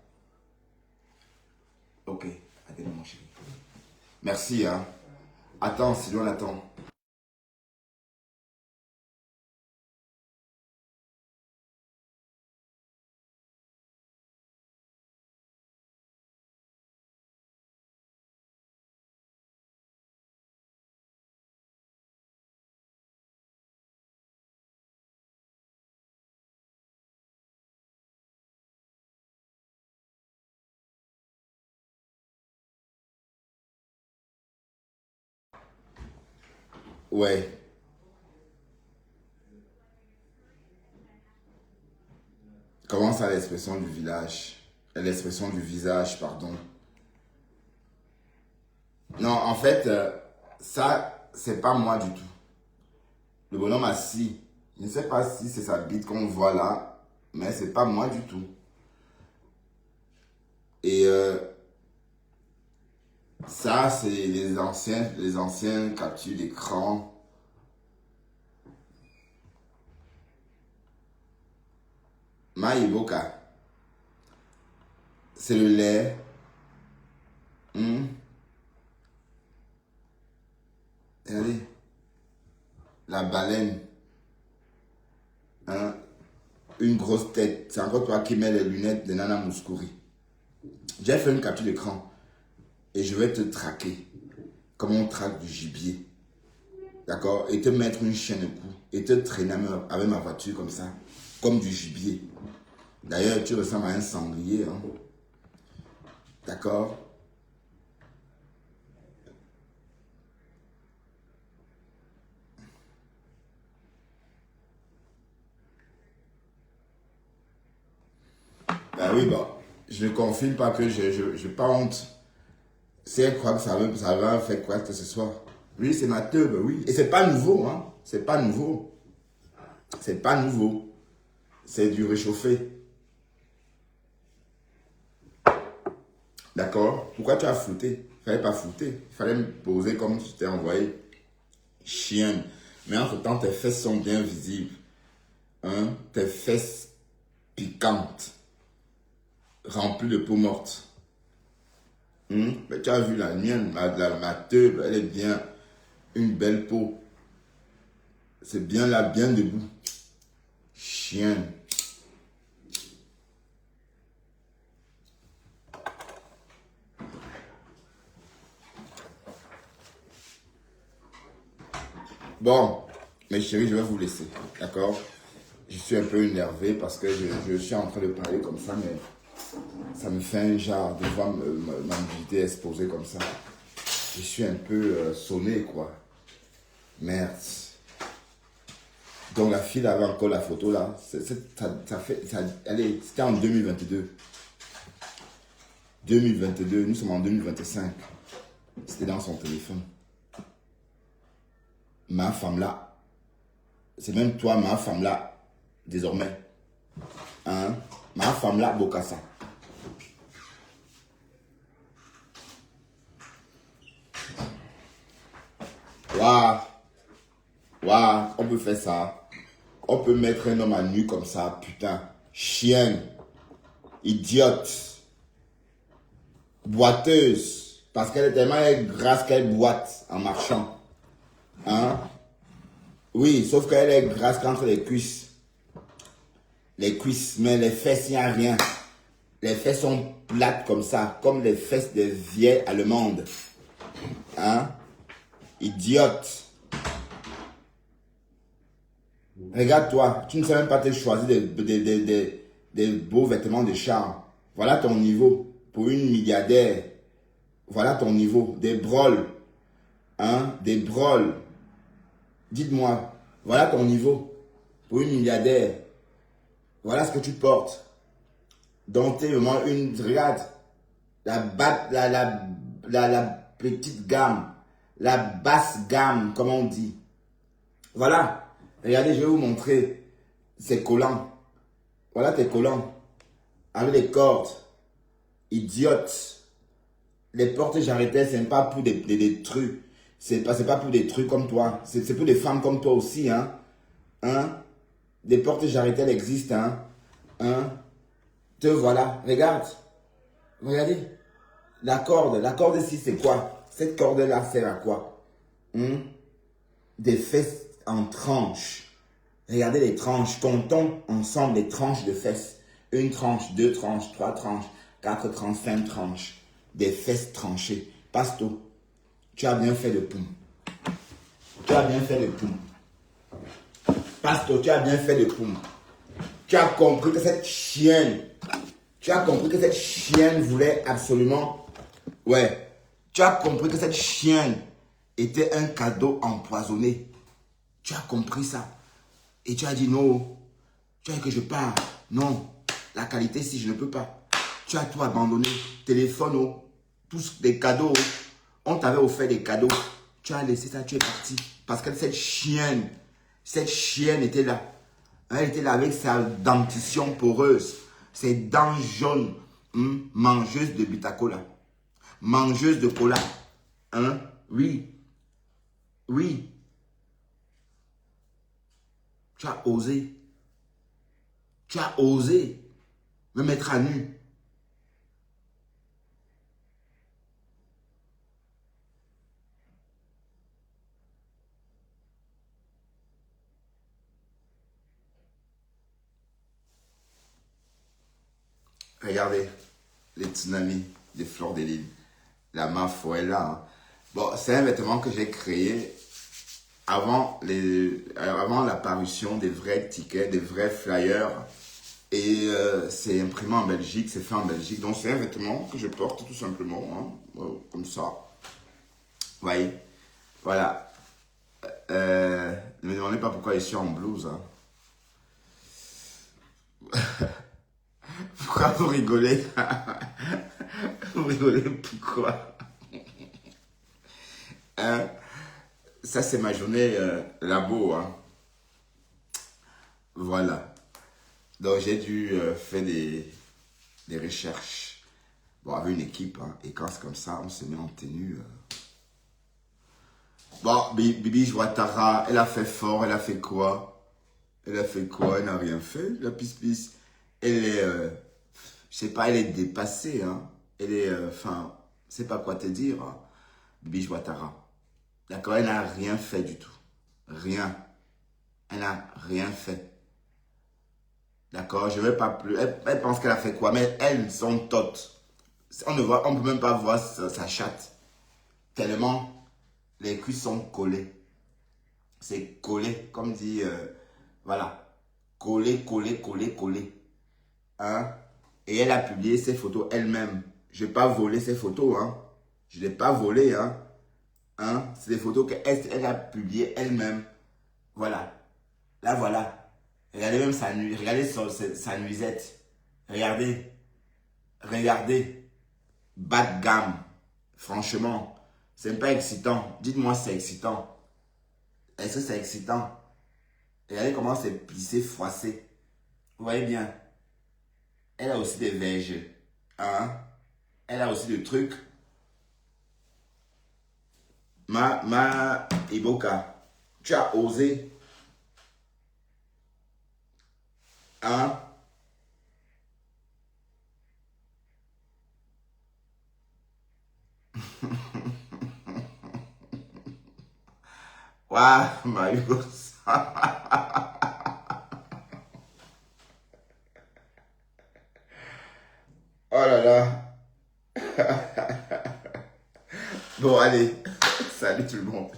Ok. Attends, mon chéri. Merci, hein. Attends, Sylvain, attends. Ouais. Comment ça, l'expression du village? L'expression du visage, pardon. Non, en fait, ça, c'est pas moi du tout. Le bonhomme assis, je ne sais pas si c'est sa bite qu'on voit là, mais c'est pas moi du tout. Et ça, c'est les anciens captures d'écran. Maïboka, c'est le lait. Regardez, la baleine. Hein? Une grosse tête. C'est encore toi qui mets les lunettes de Nana Mouskouri. J'ai fait une capture d'écran et je vais te traquer comme on traque du gibier. D'accord? Et te mettre une chaîne au cou et te traîner avec ma voiture comme ça, comme du gibier. D'ailleurs, tu ressembles à un sanglier. Hein? D'accord? Ben oui, bon, je ne confirme pas que je n'ai pas honte. Si elle croit que ça va faire quoi que ce soit. Oui, c'est ma teub, oui. Et c'est pas nouveau, hein. C'est pas nouveau. C'est pas nouveau. C'est du réchauffé. D'accord? Pourquoi tu as flouté? Il fallait pas flouter. Il fallait me poser comme je t'ai envoyé. Chienne. Mais entre-temps, tes fesses sont bien visibles. Hein? Tes fesses piquantes. Remplies de peau morte. Mais tu as vu la mienne, ma teub, elle est bien. Une belle peau. C'est bien là, bien debout. Chienne. Bon, mes chéris, je vais vous laisser. D'accord? Je suis un peu énervé parce que je suis en train de parler comme ça, mais ça me fait un genre de voir ma nudité exposée comme ça. Je suis un peu sonné, quoi. Merde. Donc la fille avait encore la photo là. C'était en 2022. 2022, nous sommes en 2025. C'était dans son téléphone. Ma femme là, c'est même toi, ma femme là, désormais. Hein? Ma femme là, Bokassa. Waouh! Waouh! On peut faire ça. On peut mettre un homme à nu comme ça, putain. Chienne. Idiote. Boiteuse. Parce qu'elle est tellement grasse qu'elle boite en marchant. Hein? Oui, sauf qu'elle est grasse qu'entre les cuisses. Les cuisses, mais les fesses, il n'y a rien. Les fesses sont plates comme ça, comme les fesses des vieilles allemandes. Hein? Idiote. Regarde-toi, tu ne sais même pas te choisir des beaux vêtements de charme. Voilà ton niveau. Pour une milliardaire. Voilà ton niveau. Des broles. Hein? Des broles. Dites-moi, Voilà ton niveau. Pour une milliardaire. Voilà ce que tu portes. Donc, tu es vraiment une... Regarde. La petite gamme. La basse gamme, comme on dit. Voilà. Regardez, je vais vous montrer. C'est collant. Voilà tes collants. Avec des cordes. Idiotes. Les portes jarretières, ce n'est pas pour des trucs. C'est pas pour des trucs comme toi. C'est pour des femmes comme toi aussi. Hein? Hein? Des portes jarretières existent. Hein? Hein? Te voilà. Regarde. Regardez. La corde ici, c'est quoi? Cette corde-là sert à quoi? Des fesses en tranches. Regardez les tranches. Comptons ensemble les tranches de fesses. Une tranche, deux tranches, trois tranches, quatre tranches, cinq tranches. Des fesses tranchées. Pasto, tu as bien fait le poum. Tu as bien fait le poum. Pasto, tu as bien fait le poum. Tu as compris que cette chienne, voulait absolument... Ouais, tu as compris que cette chienne était un cadeau empoisonné. Tu as compris ça. Et tu as dit non. Tu as dit que je pars. Non, la qualité, si je ne peux pas. Tu as tout abandonné. Téléphone, oh, tous les cadeaux. On t'avait offert des cadeaux. Tu as laissé ça, tu es parti. Parce que cette chienne était là. Elle était là avec sa dentition poreuse. Ses dents jaunes. Mangeuse de bitacola. Mangeuse de cola. Hein? Oui. Oui. Tu as osé. Tu as osé me mettre à nu. Regardez les tsunamis des fleurs de l'île. La mafo est là. Hein. Bon, c'est un vêtement que j'ai créé avant l'apparition des vrais tickets, des vrais flyers. Et c'est imprimé en Belgique, c'est fait en Belgique. Donc c'est un vêtement que je porte tout simplement, hein, comme ça. Vous voyez, voilà. Ne me demandez pas pourquoi je suis en blouse. Hein. Pourquoi vous rigolez? Vous rigolez pourquoi? Hein? Ça, c'est ma journée labo. Hein. Voilà. Donc, j'ai dû faire des recherches. Bon, avec une équipe. Hein. Et quand c'est comme ça, on se met en tenue. Bon, Bibi Jouattara, elle a fait fort. Elle a fait quoi? Elle a fait quoi? Elle n'a rien fait. La pisse-pisse. Elle est... je sais pas, elle est dépassée. Hein. Elle est... Enfin, je sais pas quoi te dire. Hein. Bibi Jouattara. D'accord, elle n'a rien fait du tout. Rien. Elle n'a rien fait. D'accord, je ne vais pas plus. Elle pense qu'elle a fait quoi, mais elles sont totes. On ne peut même pas voir sa chatte. Tellement les cuisses sont collées. C'est collé, comme dit, voilà. Collé, collé, collé, collé. Hein? Et elle a publié ses photos elle-même. Je n'ai pas volé ses photos, hein. Je ne l'ai pas volé, hein. Hein? C'est des photos qu'elle a publiées elle-même. Voilà. Là, voilà. Regardez même regardez sa nuisette. Regardez. Regardez. Bas de gamme. Franchement, c'est pas excitant. Dites-moi si c'est excitant. Est-ce que c'est excitant? Regardez comment c'est plissé, froissé. Vous voyez bien. Elle a aussi des verges. Hein? Elle a aussi des trucs. Ma Iboka, tu as osé. Hein? Waouh, Marius. Oh là là. Bon, allez. Salut tout le monde.